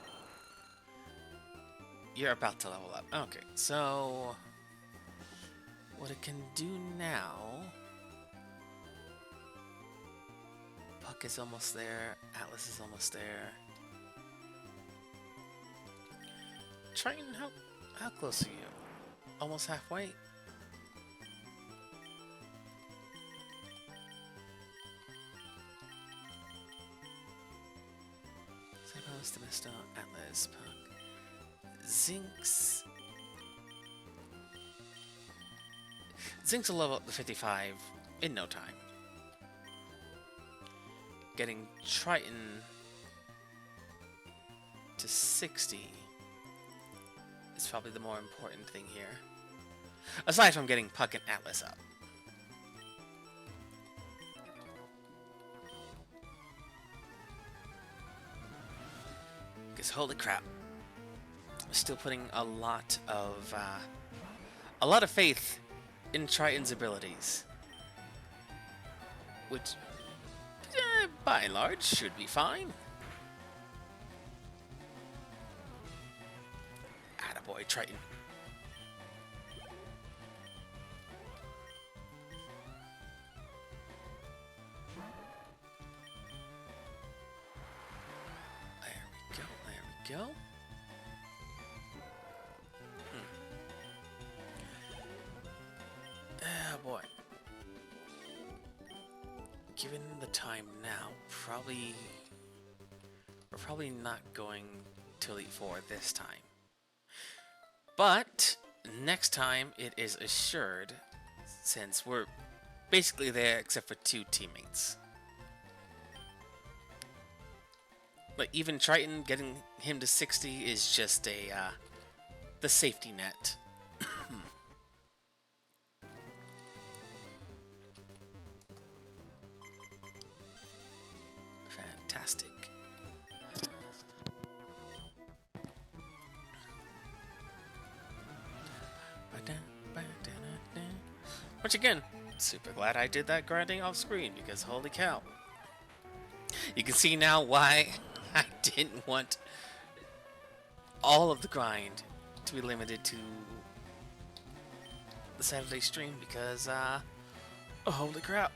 You're about to level up. Okay, so what it can do now... Puck is almost there. Atlas is almost there. Triton, how close are you? Almost halfway? Cyclones, Demisto, Atlas, Puck. Zinx. Zinx will level up to 55 in no time. Getting Triton to 60 is probably the more important thing here. Aside from getting Puck and Atlas up. Because holy crap, I'm still putting a lot of faith in Triton's abilities, which by and large should be fine. Attaboy, Triton. There we go. Oh boy. Given the time now, we're probably not going to Elite Four this time. But next time it is assured, since we're basically there except for 2 teammates. But even Triton, getting him to 60 is just the safety net. Fantastic. Which again, super glad I did that grinding off screen, because holy cow. You can see now why I didn't want all of the grind to be limited to the Saturday stream, because oh, holy crap.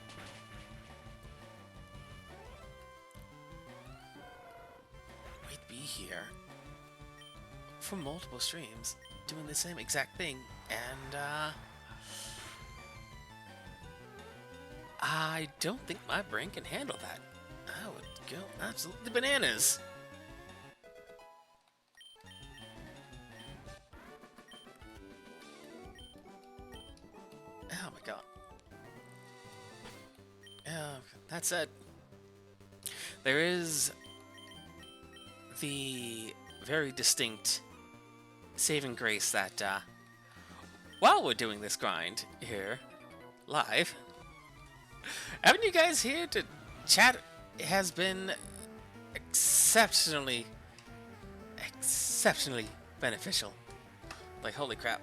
We'd be here for multiple streams doing the same exact thing, and I don't think my brain can handle that. I would go absolutely bananas. Oh my god. That said, there is the very distinct saving grace that while we're doing this grind here live, having you guys here to chat has been exceptionally beneficial. Like, holy crap,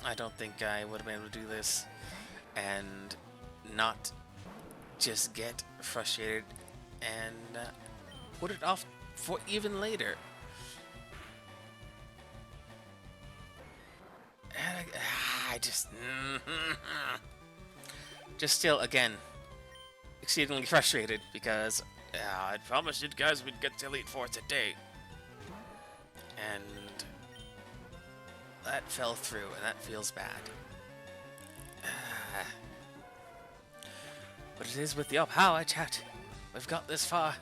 I don't think I would have been able to do this and not just get frustrated and put it off for even later. And I just still, again, exceedingly frustrated, because I promised you guys we'd get to Elite Four today. And that fell through, and that feels bad. But it is with the how I chat. We've got this far,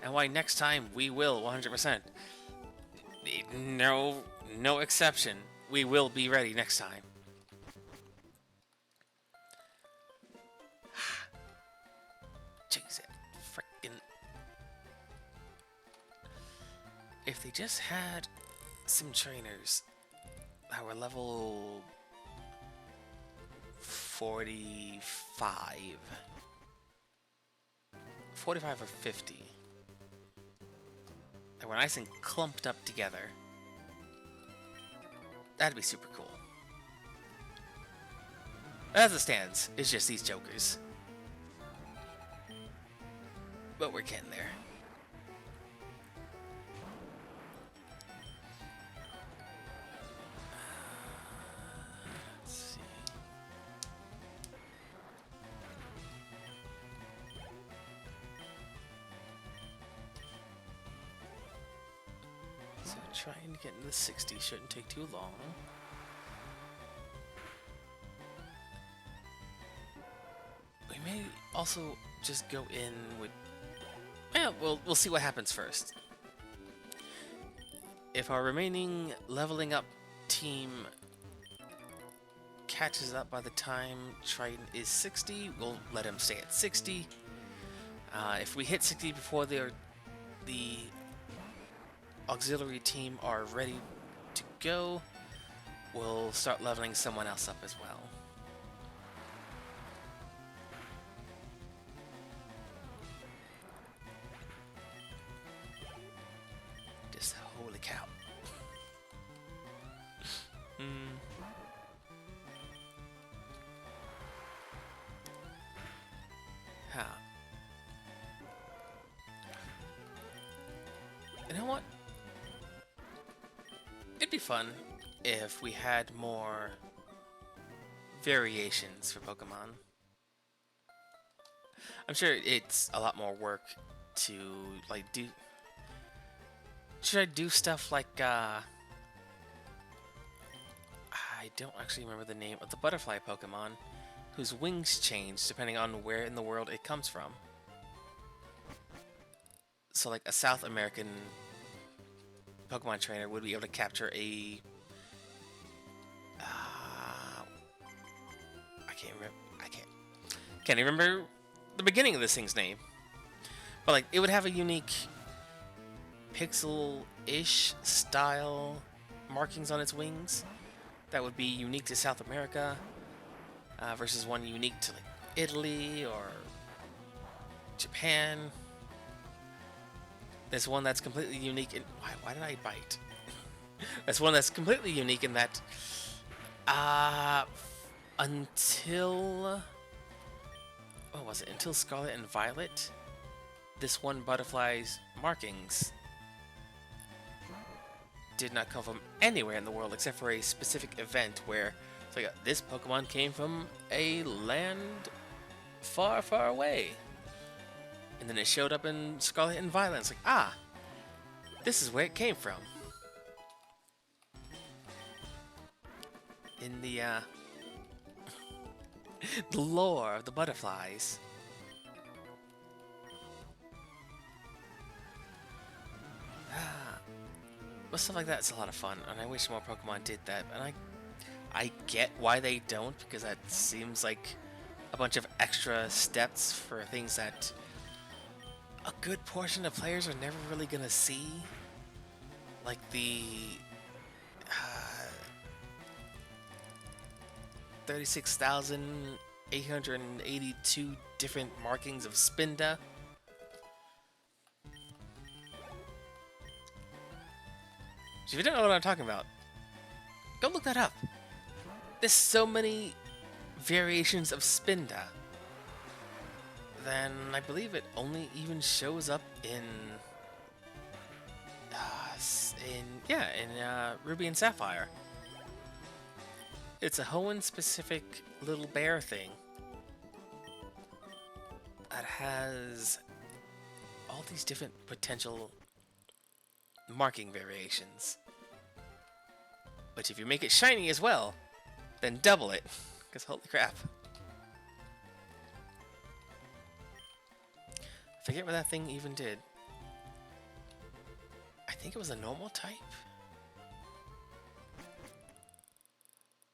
and why next time we will 100%. No exception. We will be ready next time. Jeez, frickin'. If they just had some trainers that were level 45 or 50, that were nice and clumped up together, that'd be super cool. As it stands, it's just these jokers. But we're getting there. Let's see. So trying to get into the 60 shouldn't take too long. We may also just go in with... Yeah, we'll see what happens first. If our remaining leveling up team catches up by the time Triton is 60, we'll let him stay at 60. If we hit 60 before the auxiliary team are ready to go, we'll start leveling someone else up as well. Holy cow. Hmm. Huh. You know what? It'd be fun if we had more variations for Pokemon. I'm sure it's a lot more work to like do. Should I do stuff like I don't actually remember the name of the butterfly Pokemon whose wings change depending on where in the world it comes from. So like a South American Pokemon trainer would be able to capture a I can't remember. Can't even remember the beginning of this thing's name. But like it would have a unique pixel-ish style markings on its wings that would be unique to South America versus one unique to like Italy or Japan. There's one that's completely unique in... Why did I bite? That's one that's completely unique in that until... What was it? Until Scarlet and Violet, this one butterfly's markings did not come from anywhere in the world except for a specific event where it's like this Pokemon came from a land far, far away. And then it showed up in Scarlet and Violet. It's like, this is where it came from. In the the lore of the butterflies. But stuff like that is a lot of fun, and I wish more Pokemon did that. And I get why they don't, because that seems like a bunch of extra steps for things that a good portion of players are never really gonna see. Like the 36,882 different markings of Spinda. So if you don't know what I'm talking about, go look that up. There's so many variations of Spinda. Then I believe it only even shows up in Ruby and Sapphire. It's a Hoenn-specific little bear thing that has all these different potential marking variations. But if you make it shiny as well, then double it. Because holy crap. I forget what that thing even did. I think it was a normal type.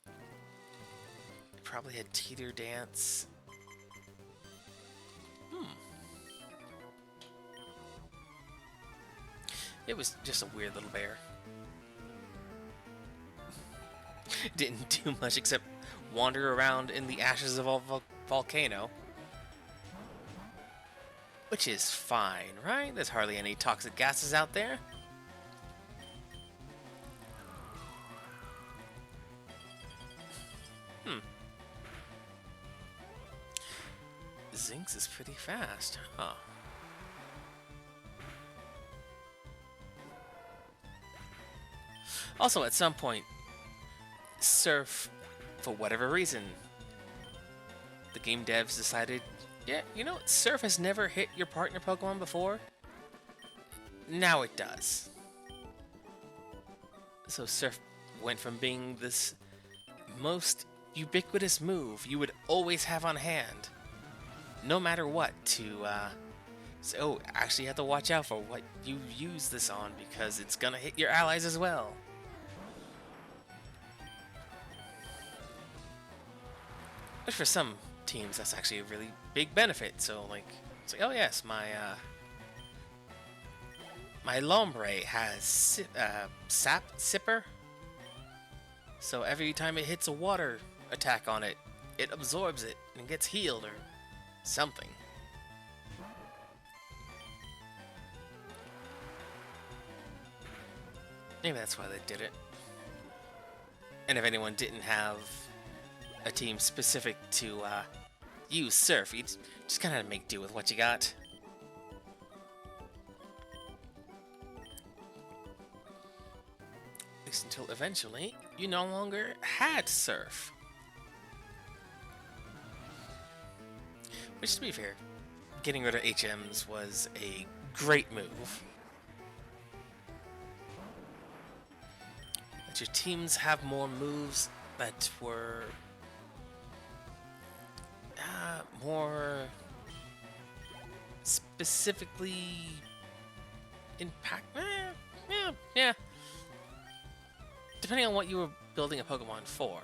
It probably had Teeter Dance. It was just a weird little bear. Didn't do much except wander around in the ashes of a volcano. Which is fine, right? There's hardly any toxic gases out there. Zinx is pretty fast, huh? Also, at some point, Surf, for whatever reason, the game devs decided, yeah, you know, Surf has never hit your partner Pokemon before. Now it does. So Surf went from being this most ubiquitous move you would always have on hand, no matter what, to so actually you have to watch out for what you use this on because it's gonna hit your allies as well. Which for some teams that's actually a really big benefit. So like it's like, oh yes, my Lombre has Sap Sipper. So every time it hits a water attack on it, it absorbs it and gets healed or something. Maybe that's why they did it. And if anyone didn't have a team specific to use Surf, you just kind of make do with what you got. At least until eventually you no longer had Surf. Which, to be fair, getting rid of HMs was a great move. Let your teams have more moves that were more specifically yeah. Depending on what you were building a Pokemon for,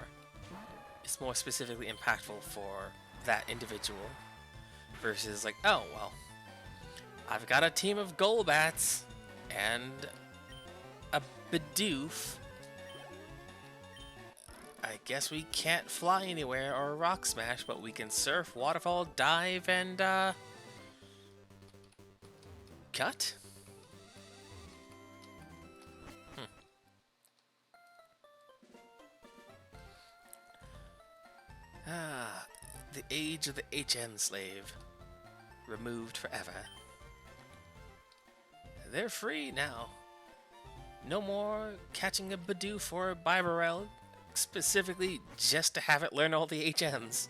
it's more specifically impactful for that individual versus like, oh well, I've got a team of Golbats and a Bidoof. I guess we can't fly anywhere or rock smash, but we can surf, waterfall, dive, and cut? The age of the HM slave. Removed forever. They're free now. No more catching a Bidoof or a Bibarel specifically just to have it learn all the HMs.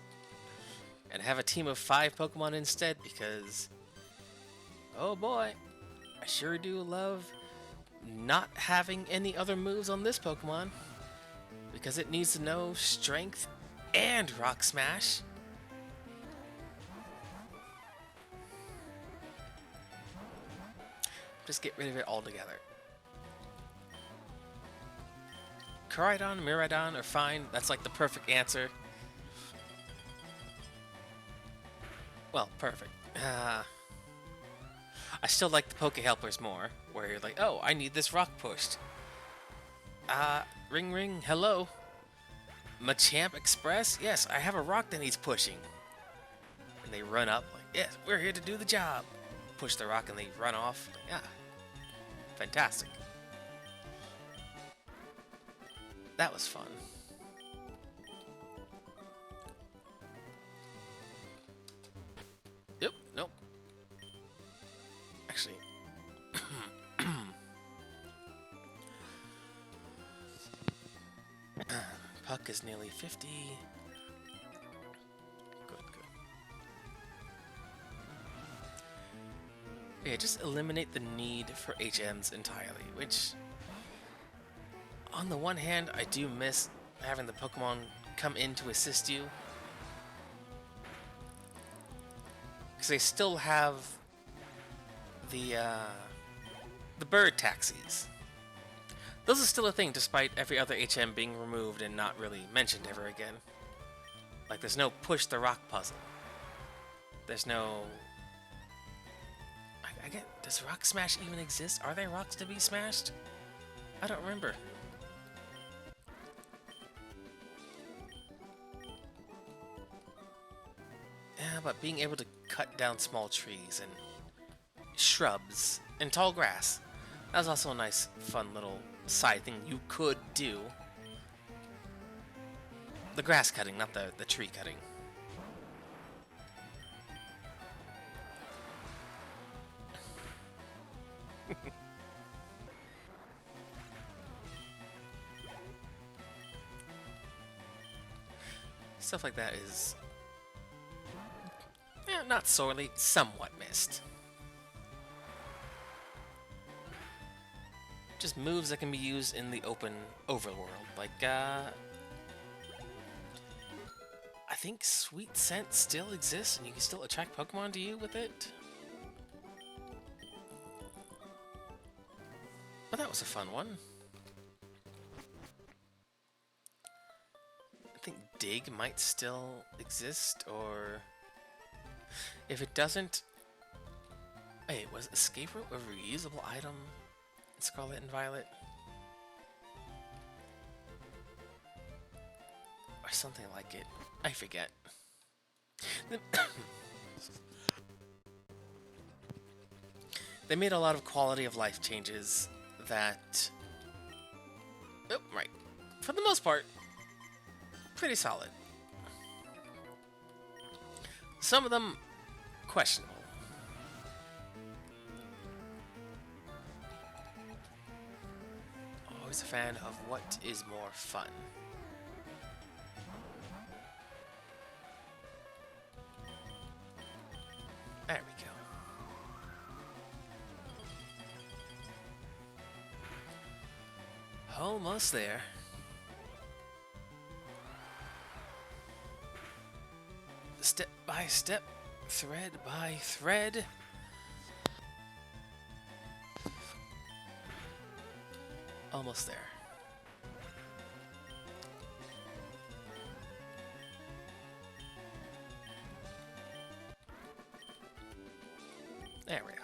And have a team of 5 Pokemon instead because, oh boy, I sure do love not having any other moves on this Pokemon because it needs to know Strength and Rock Smash. Just get rid of it altogether. Koraidon, Miraidon are fine. That's like the perfect answer. Well, perfect. I still like the Poke Helpers more, where you're like, oh, I need this rock pushed. Ring ring, hello. Machamp Express? Yes, I have a rock that needs pushing. And they run up, like, yes, we're here to do the job. Push the rock and they run off. Yeah. Fantastic. That was fun. Yep, nope. Actually, Puck is nearly 50. Good. Yeah, just eliminate the need for HMs entirely, which, on the one hand, I do miss having the Pokemon come in to assist you. Because they still have the bird taxis. Those are still a thing despite every other HM being removed and not really mentioned ever again. Like, there's no push the rock puzzle. There's no... I get... Does Rock Smash even exist? Are there rocks to be smashed? I don't remember. Yeah, but being able to cut down small trees and shrubs and tall grass, that was also a nice, fun little side thing you could do. The grass cutting, not the tree cutting. Stuff like that is, not sorely, somewhat missed. Just moves that can be used in the open overworld, like, I think Sweet Scent still exists and you can still attract Pokemon to you with it. But that was a fun one. I think Dig might still exist, or if it doesn't... Wait, was Escape Rope a reusable item in Scarlet and Violet? Or something like it. I forget. They made a lot of quality of life changes that for the most part, pretty solid. Some of them, questionable. Always a fan of what is more fun. There we go. Almost there. Step by step, thread by thread. Almost there. There we are.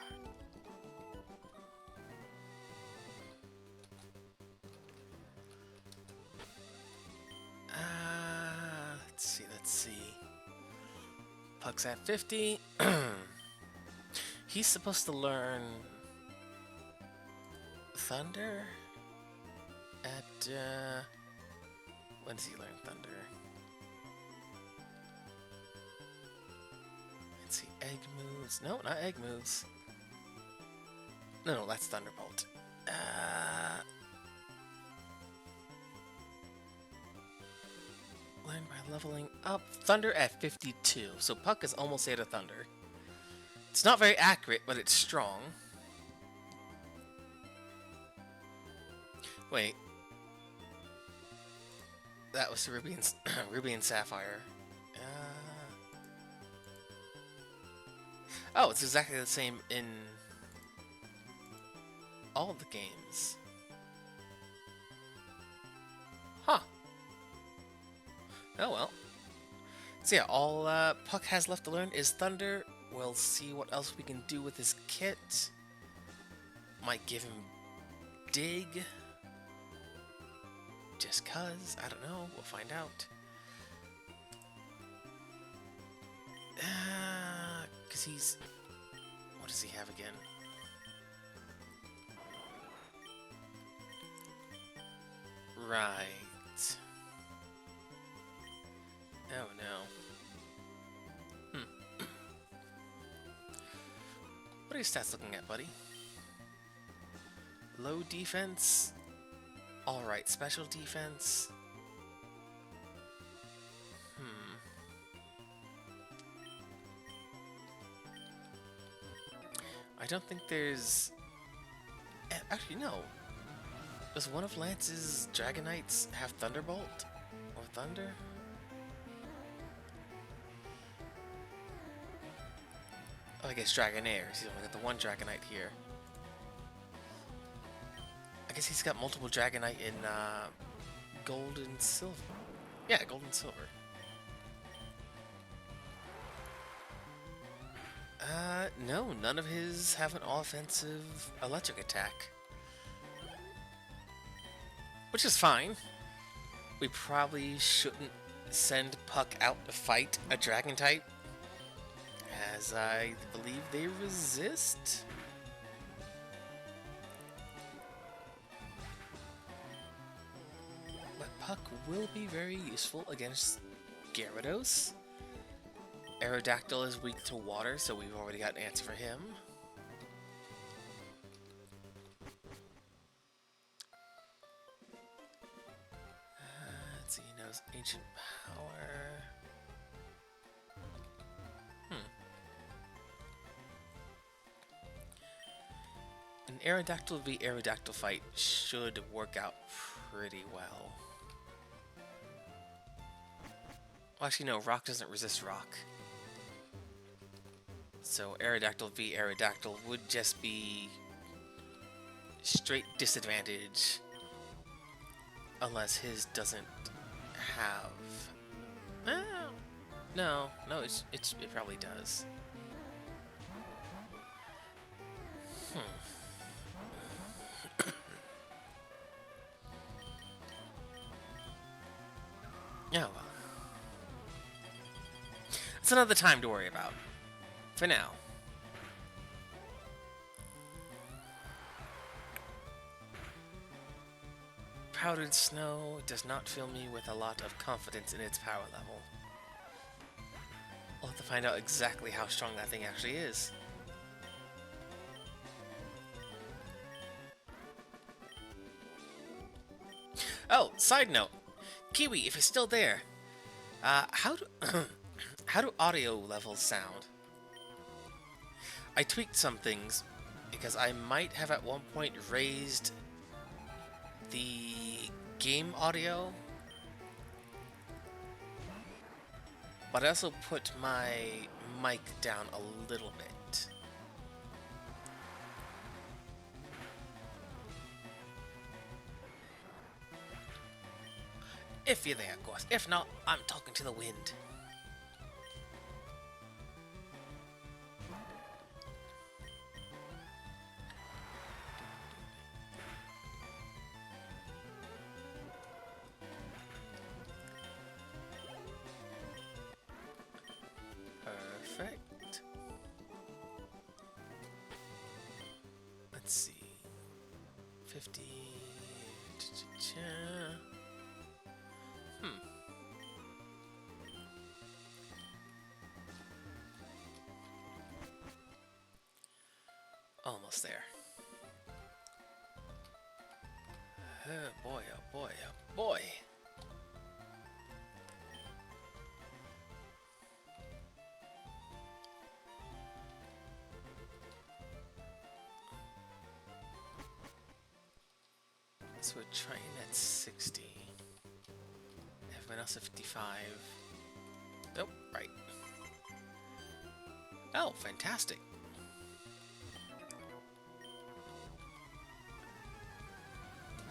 Let's see. Puck's at 50. He's supposed to learn Thunder at, when does he learn Thunder? Let's see, egg moves. No, not egg moves. No, that's Thunderbolt. Learn by leveling up. Thunder at 52. So Puck is almost at a Thunder. It's not very accurate, but it's strong. Wait. That was Ruby and, Ruby and Sapphire. Oh, it's exactly the same in all of the games. Huh. Oh well. So yeah, all Puck has left to learn is Thunder. We'll see what else we can do with his kit. Might give him Dig. Just cuz. I don't know. We'll find out. Cause he's... What does he have again? Right. Oh no. What are your stats looking at, buddy? Low defense. Alright, special defense. I don't think there's... Actually, no. Does one of Lance's Dragonites have Thunderbolt? Or Thunder? Oh, I guess Dragonairs. He's only got the one Dragonite here. I guess he's got multiple Dragonite in Gold and Silver. Yeah, Gold and Silver. No, none of his have an offensive electric attack. Which is fine. We probably shouldn't send Puck out to fight a Dragon type, as I believe they resist. But Puck will be very useful against Gyarados. Aerodactyl is weak to water, so we've already got an answer for him. Let's see, he knows Ancient Power. An Aerodactyl v Aerodactyl fight should work out pretty well. Well, actually, no, Rock doesn't resist Rock. So Aerodactyl v Aerodactyl would just be straight disadvantage unless his doesn't have... No, it probably does. Oh well. It's another time to worry about. For now. powdered snow does not fill me with a lot of confidence in its power level. I'll have to find out exactly how strong that thing actually is. Oh, side note. Kiwi, if you're still there, how do how do audio levels sound? I tweaked some things because I might have at one point raised the game audio, but I also put my mic down a little bit. If you're there, of course. If not, I'm talking to the wind. Perfect. Let's see. 50. Almost there. Oh boy, oh boy, oh boy. So we're trying at 60. Everyone else at 55. Nope, right. Oh, fantastic.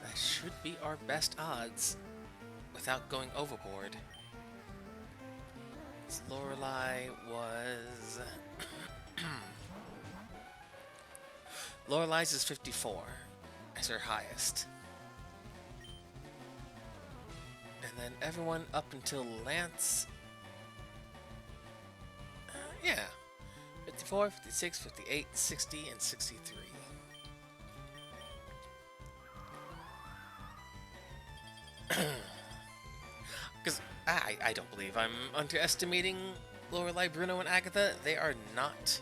That should be our best odds without going overboard. Lorelei was... Lorelei's is 54 as her highest. And then everyone up until Lance... yeah. 54, 56, 58, 60, and 63. Because I don't believe I'm underestimating Lorelei, Bruno, and Agatha. They are not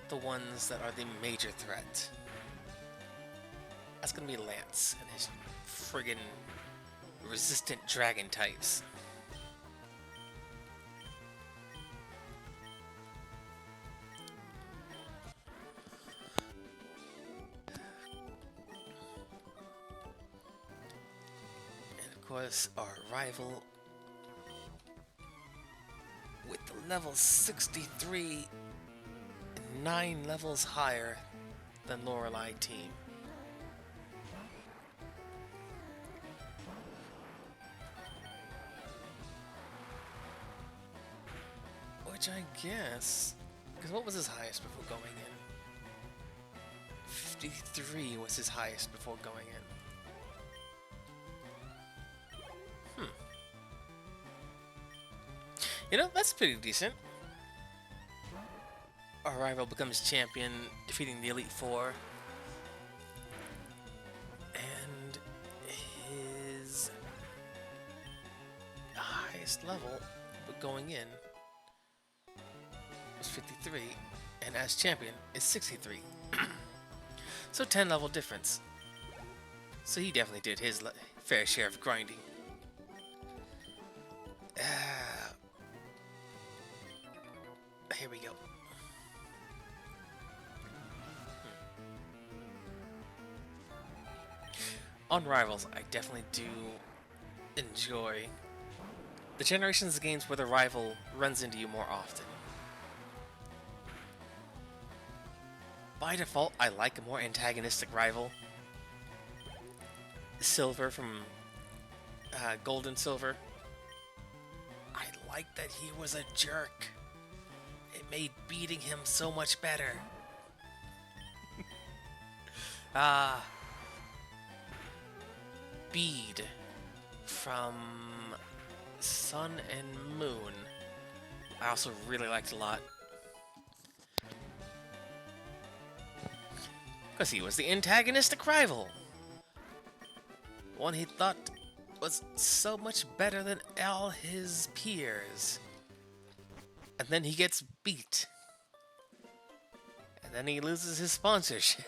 the ones that are the major threat. That's gonna be Lance and his friggin' resistant dragon types. And of course, our rival with the level 63, 9 levels higher than Lorelei team. Which I guess, because what was his highest before going in? 53 was his highest before going in. You know, that's pretty decent. Our rival becomes champion, defeating the Elite Four. And his highest level going in was 53, and as champion is 63. So 10 level difference. So he definitely did his fair share of grinding. Here we go. On Rivals, I definitely do enjoy the generations of games where the rival runs into you more often. By default, I like a more antagonistic rival. Silver from Gold and Silver. I like that he was a jerk. It made beating him so much better. Bede from Sun and Moon. I also really liked a lot. Because he was the antagonistic rival. one he thought was so much better than all his peers. And then he gets beat. And then he loses his sponsorship.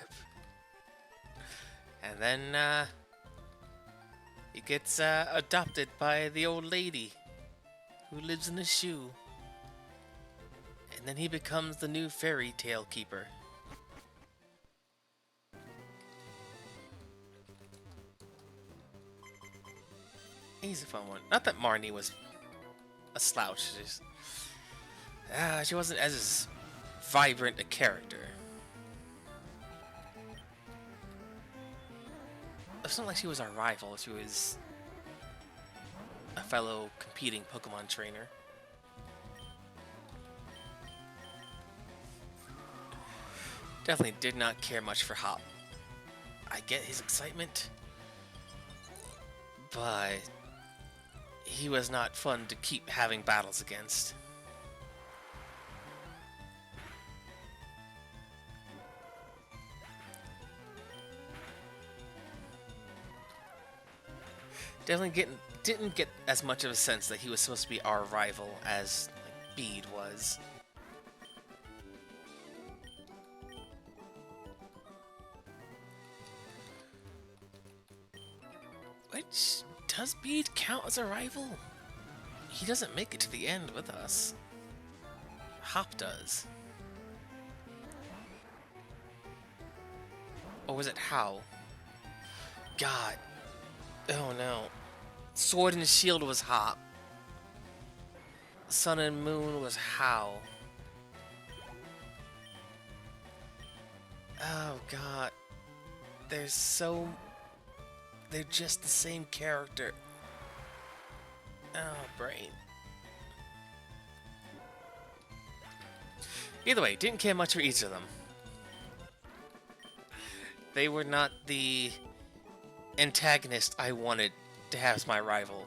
And then, he gets adopted by the old lady who lives in a shoe. And then he becomes the new fairy tale keeper. He's a fun one. Not that Marnie was a slouch. She wasn't as vibrant a character. It's not like she was our rival. She was a fellow competing Pokemon trainer. Definitely did not care much for Hop. I get his excitement, but he was not fun to keep having battles against. Definitely didn't get as much of a sense that he was supposed to be our rival as like, Bede was. Which, does Bede count as a rival? He doesn't make it to the end with us. Hop does. Or was it How? God. Oh no. Sword and Shield was Hop. Sun and Moon was How. Oh god. They're just the same character. Oh, brain. Either way, didn't care much for each of them. They were not the antagonist I wanted to have as my rival.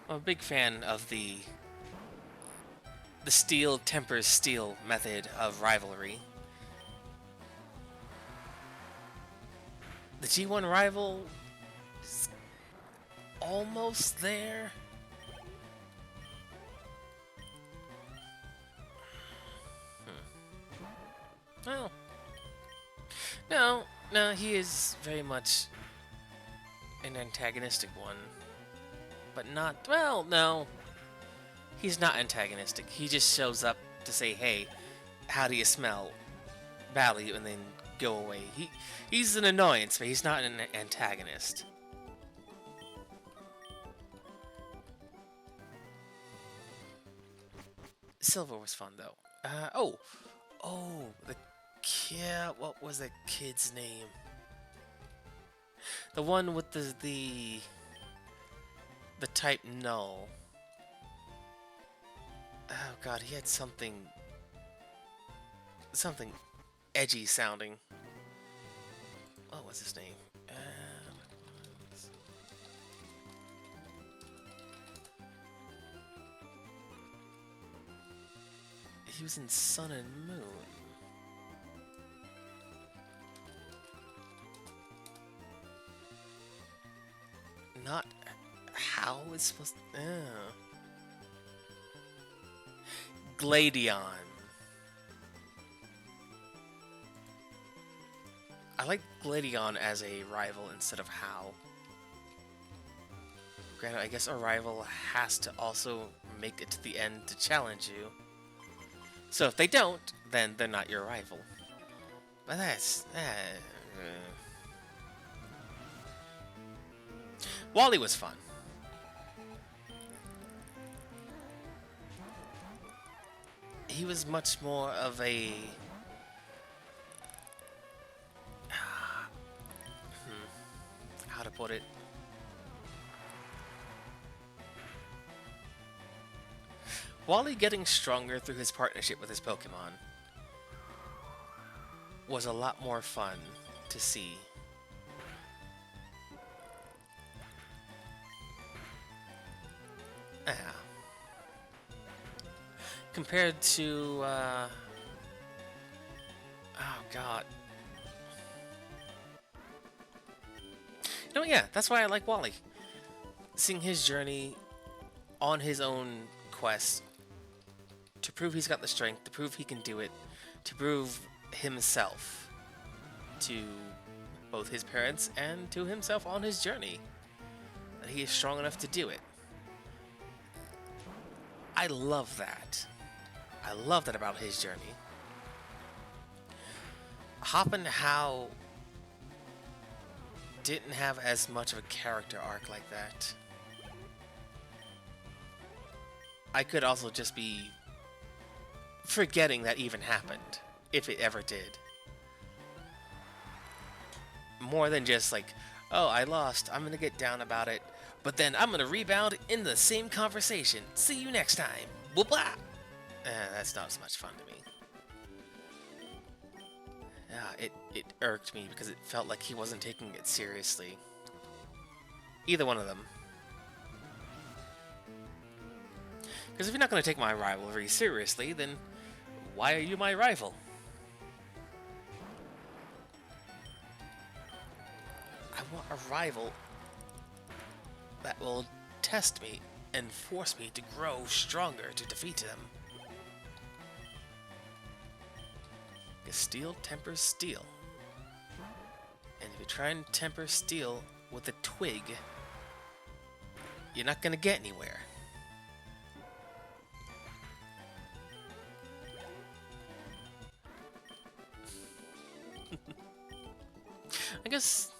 I'm a big fan of the steel tempers steel method of rivalry. The G1 rival is almost there. Well, no, he is very much an antagonistic one. But not, well, no. He's not antagonistic. He just shows up to say, hey, how do you smell? Value, and then go away. He's an annoyance, but he's not an antagonist. Silver was fun, though. The kid, what was the kid's name? The one with the type null. Oh god, he had something edgy sounding. What was his name? He was in Sun and Moon. Not how it's supposed to... Gladion. I like Gladion as a rival instead of How. Granted, I guess a rival has to also make it to the end to challenge you. So if they don't, then they're not your rival. But that's... Wally was fun. He was much more of a... how to put it? Wally getting stronger through his partnership with his Pokemon was a lot more fun to see. compared to, oh god. You know, yeah, that's why I like Wally. Seeing his journey on his own quest to prove he's got the strength, to prove he can do it, to prove himself to both his parents and to himself on his journey that he is strong enough to do it. I love that. I love that about his journey. Hoppin' How didn't have as much of a character arc like that. I could also just be forgetting that even happened, if it ever did. More than just like, oh, I lost, I'm gonna get down about it, but then I'm gonna rebound in the same conversation. See you next time. Blah. That's not as much fun to me. It irked me because it felt like he wasn't taking it seriously. Either one of them. Because if you're not going to take my rivalry seriously, then why are you my rival? I want a rival that will test me and force me to grow stronger to defeat them. Because steel tempers steel. And if you try and temper steel with a twig, you're not going to get anywhere. I guess,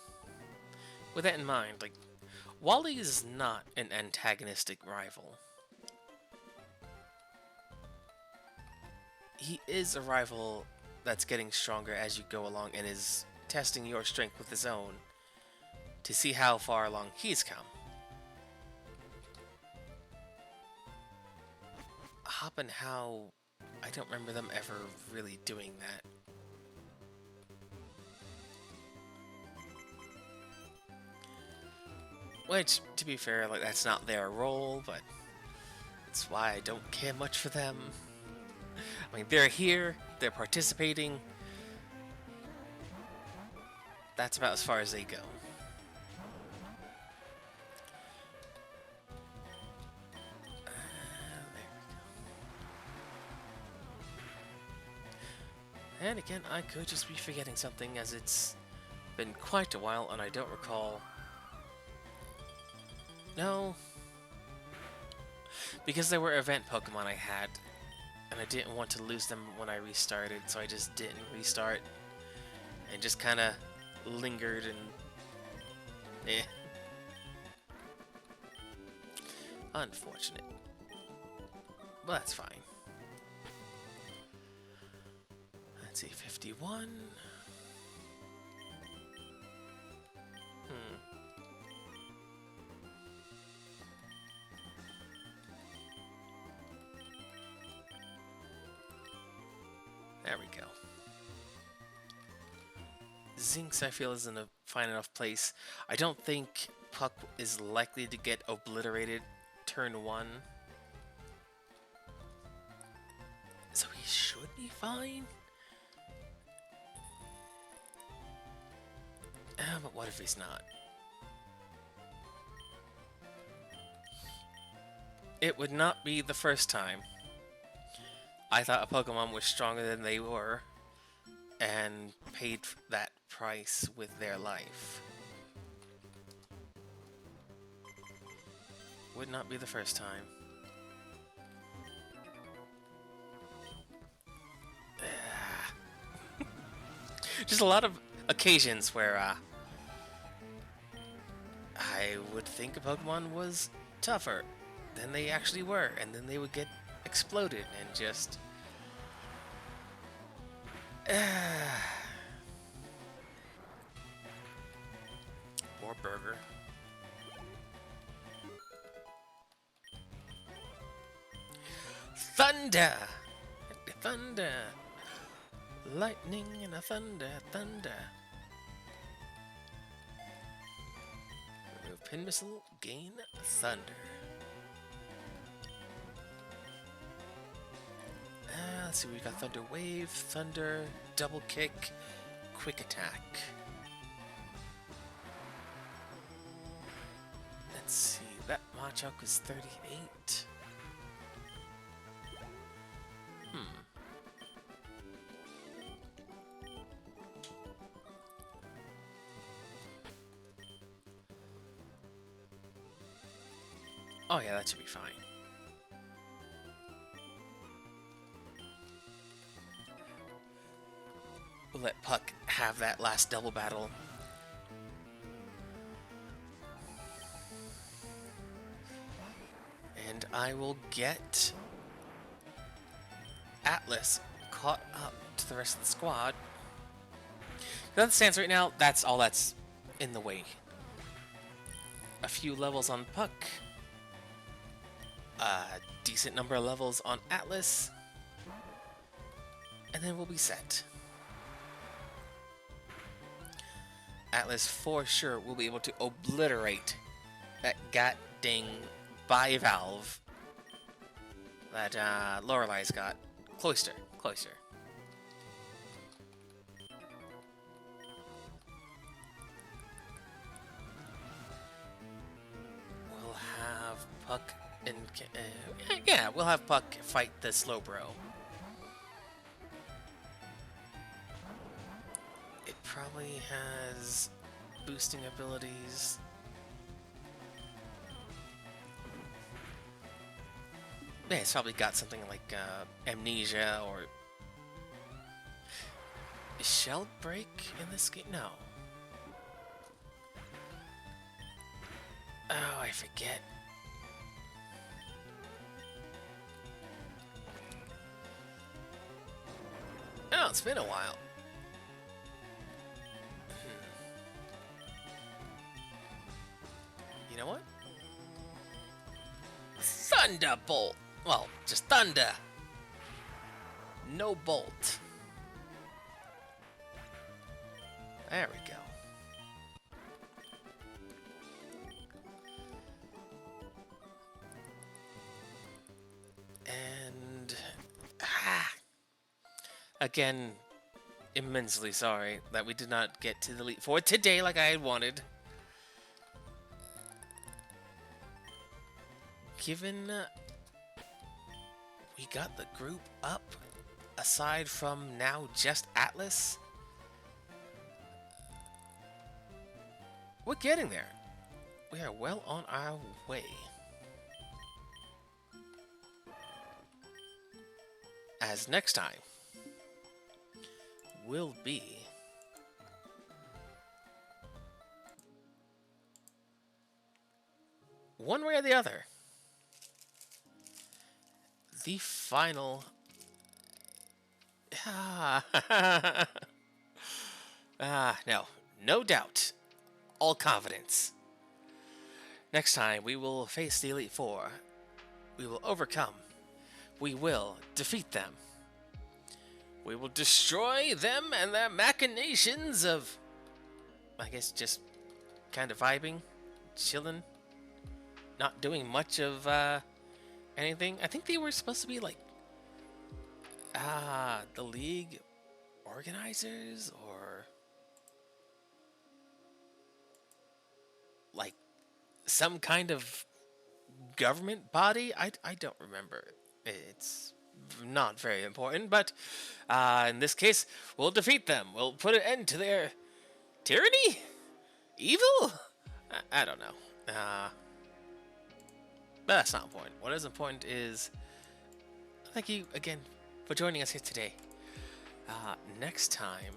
with that in mind, like, Wally is not an antagonistic rival. He is a rival that's getting stronger as you go along and is testing your strength with his own to see how far along he's come. Hoppin' How, I don't remember them ever really doing that. Which, to be fair, like, that's not their role, but that's why I don't care much for them. I mean, they're here, they're participating. That's about as far as they go. There we go. And again, I could just be forgetting something, as it's been quite a while and I don't recall. No. Because there were event Pokemon I had, and I didn't want to lose them when I restarted, so I just didn't restart. And just kind of lingered and... eh. Unfortunate. But that's fine. Let's see, 51. There we go. Zinx, I feel, is in a fine enough place. I don't think Puck is likely to get obliterated turn 1. So he should be fine? But what if he's not? It would not be the first time I thought a Pokemon was stronger than they were, and paid that price with their life. Would not be the first time. Just a lot of occasions where I would think a Pokemon was tougher than they actually were, and then they would get exploded and just... More burger. Thunder! Thunder! Lightning and a thunder, thunder. Remove pin missile, gain thunder. Let's see, we got Thunder Wave, Thunder, Double Kick, Quick Attack. Let's see, that Machop is 38. Oh yeah, that should be fine. We'll let Puck have that last double battle. And I will get Atlas caught up to the rest of the squad. As it stands right now, that's all that's in the way. A few levels on Puck. A decent number of levels on Atlas. And then we'll be set. Atlas for sure will be able to obliterate that god-dang bivalve that Lorelei's got. Cloyster. We'll have Puck and yeah, we'll have Puck fight the Slowbro. It probably has boosting abilities. Yeah, it's probably got something like amnesia or... Is Shell Break in this game? No. Oh, I forget. Oh, it's been a while. You know what? Thunderbolt! Well, just thunder. No bolt. There we go. And... Again, immensely sorry that we did not get to the Elite Four today like I had wanted. Given we got the group up, aside from now just Atlas, we're getting there. We are well on our way. As next time will be one way or the other. The final... no doubt. All confidence. Next time, we will face the Elite Four. We will overcome. We will defeat them. We will destroy them and their machinations of... I guess just kind of vibing, chilling, not doing much of, anything. I think they were supposed to be like the league organizers or like some kind of government body. I don't remember. It's not very important, but in this case, we'll defeat them. We'll put an end to their tyranny? Evil? I don't know. But that's not important. What is important is thank you again for joining us here today. Next time,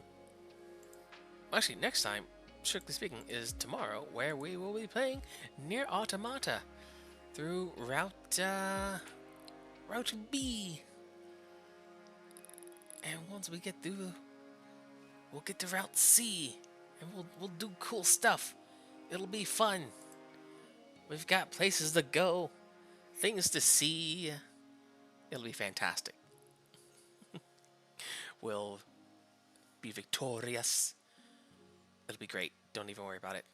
strictly speaking, is tomorrow, where we will be playing Nier Automata through Route B. And once we get through, we'll get to Route C, and we'll do cool stuff. It'll be fun. We've got places to go, things to see. It'll be fantastic. We'll be victorious. It'll be great. Don't even worry about it.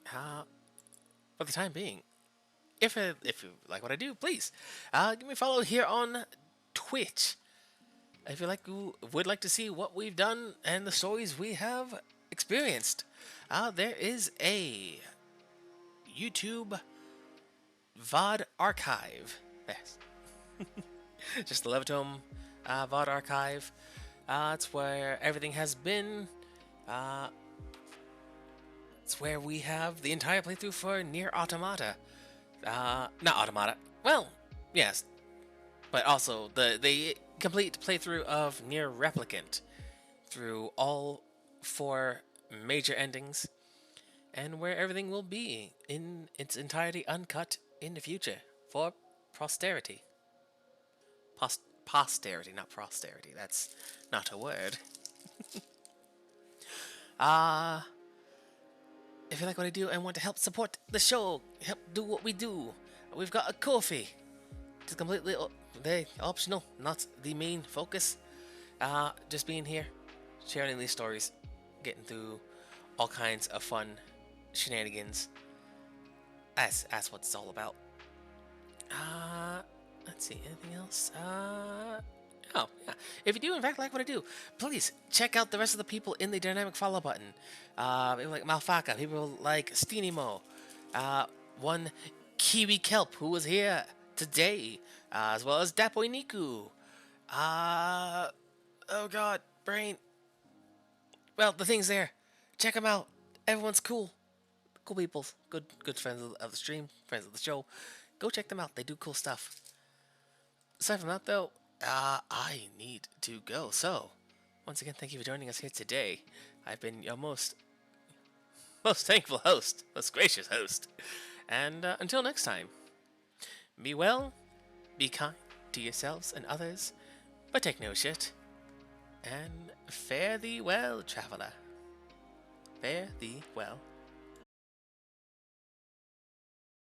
For the time being, if you like what I do, please give me a follow here on Twitch. if you would like to see what we've done and the stories we have experienced, there is a YouTube VOD archive. Yes. Just the Levvittome VOD archive. It's where everything has been. It's where we have the entire playthrough for Nier Automata. Not Automata. Well, yes. But also the complete playthrough of Nier Replicant through all 4 major endings, and where everything will be in its entirety uncut in the future for posterity. Posterity, not posterity. That's not a word. If you like what I do and want to help support the show, help do what we do, we've got a Ko-fi. It's completely optional, not the main focus. Just being here, sharing these stories, getting through all kinds of fun shenanigans. That's what it's all about. Let's see, anything else? Oh, yeah. If you do, in fact, like what I do, please check out the rest of the people in the dynamic follow button. People like Malfaka, people like Steenimo, one Kiwi Kelp who was here today, as well as Dapoy Niku. Oh god, brain. Well, the thing's there. Check them out. Everyone's cool. Cool people. Good friends of the stream, friends of the show. Go check them out. They do cool stuff. Aside from that, though, I need to go. So, once again, thank you for joining us here today. I've been your most thankful host, most gracious host. And until next time, be well, be kind to yourselves and others, but take no shit. And fare thee well, traveler. Fare thee well.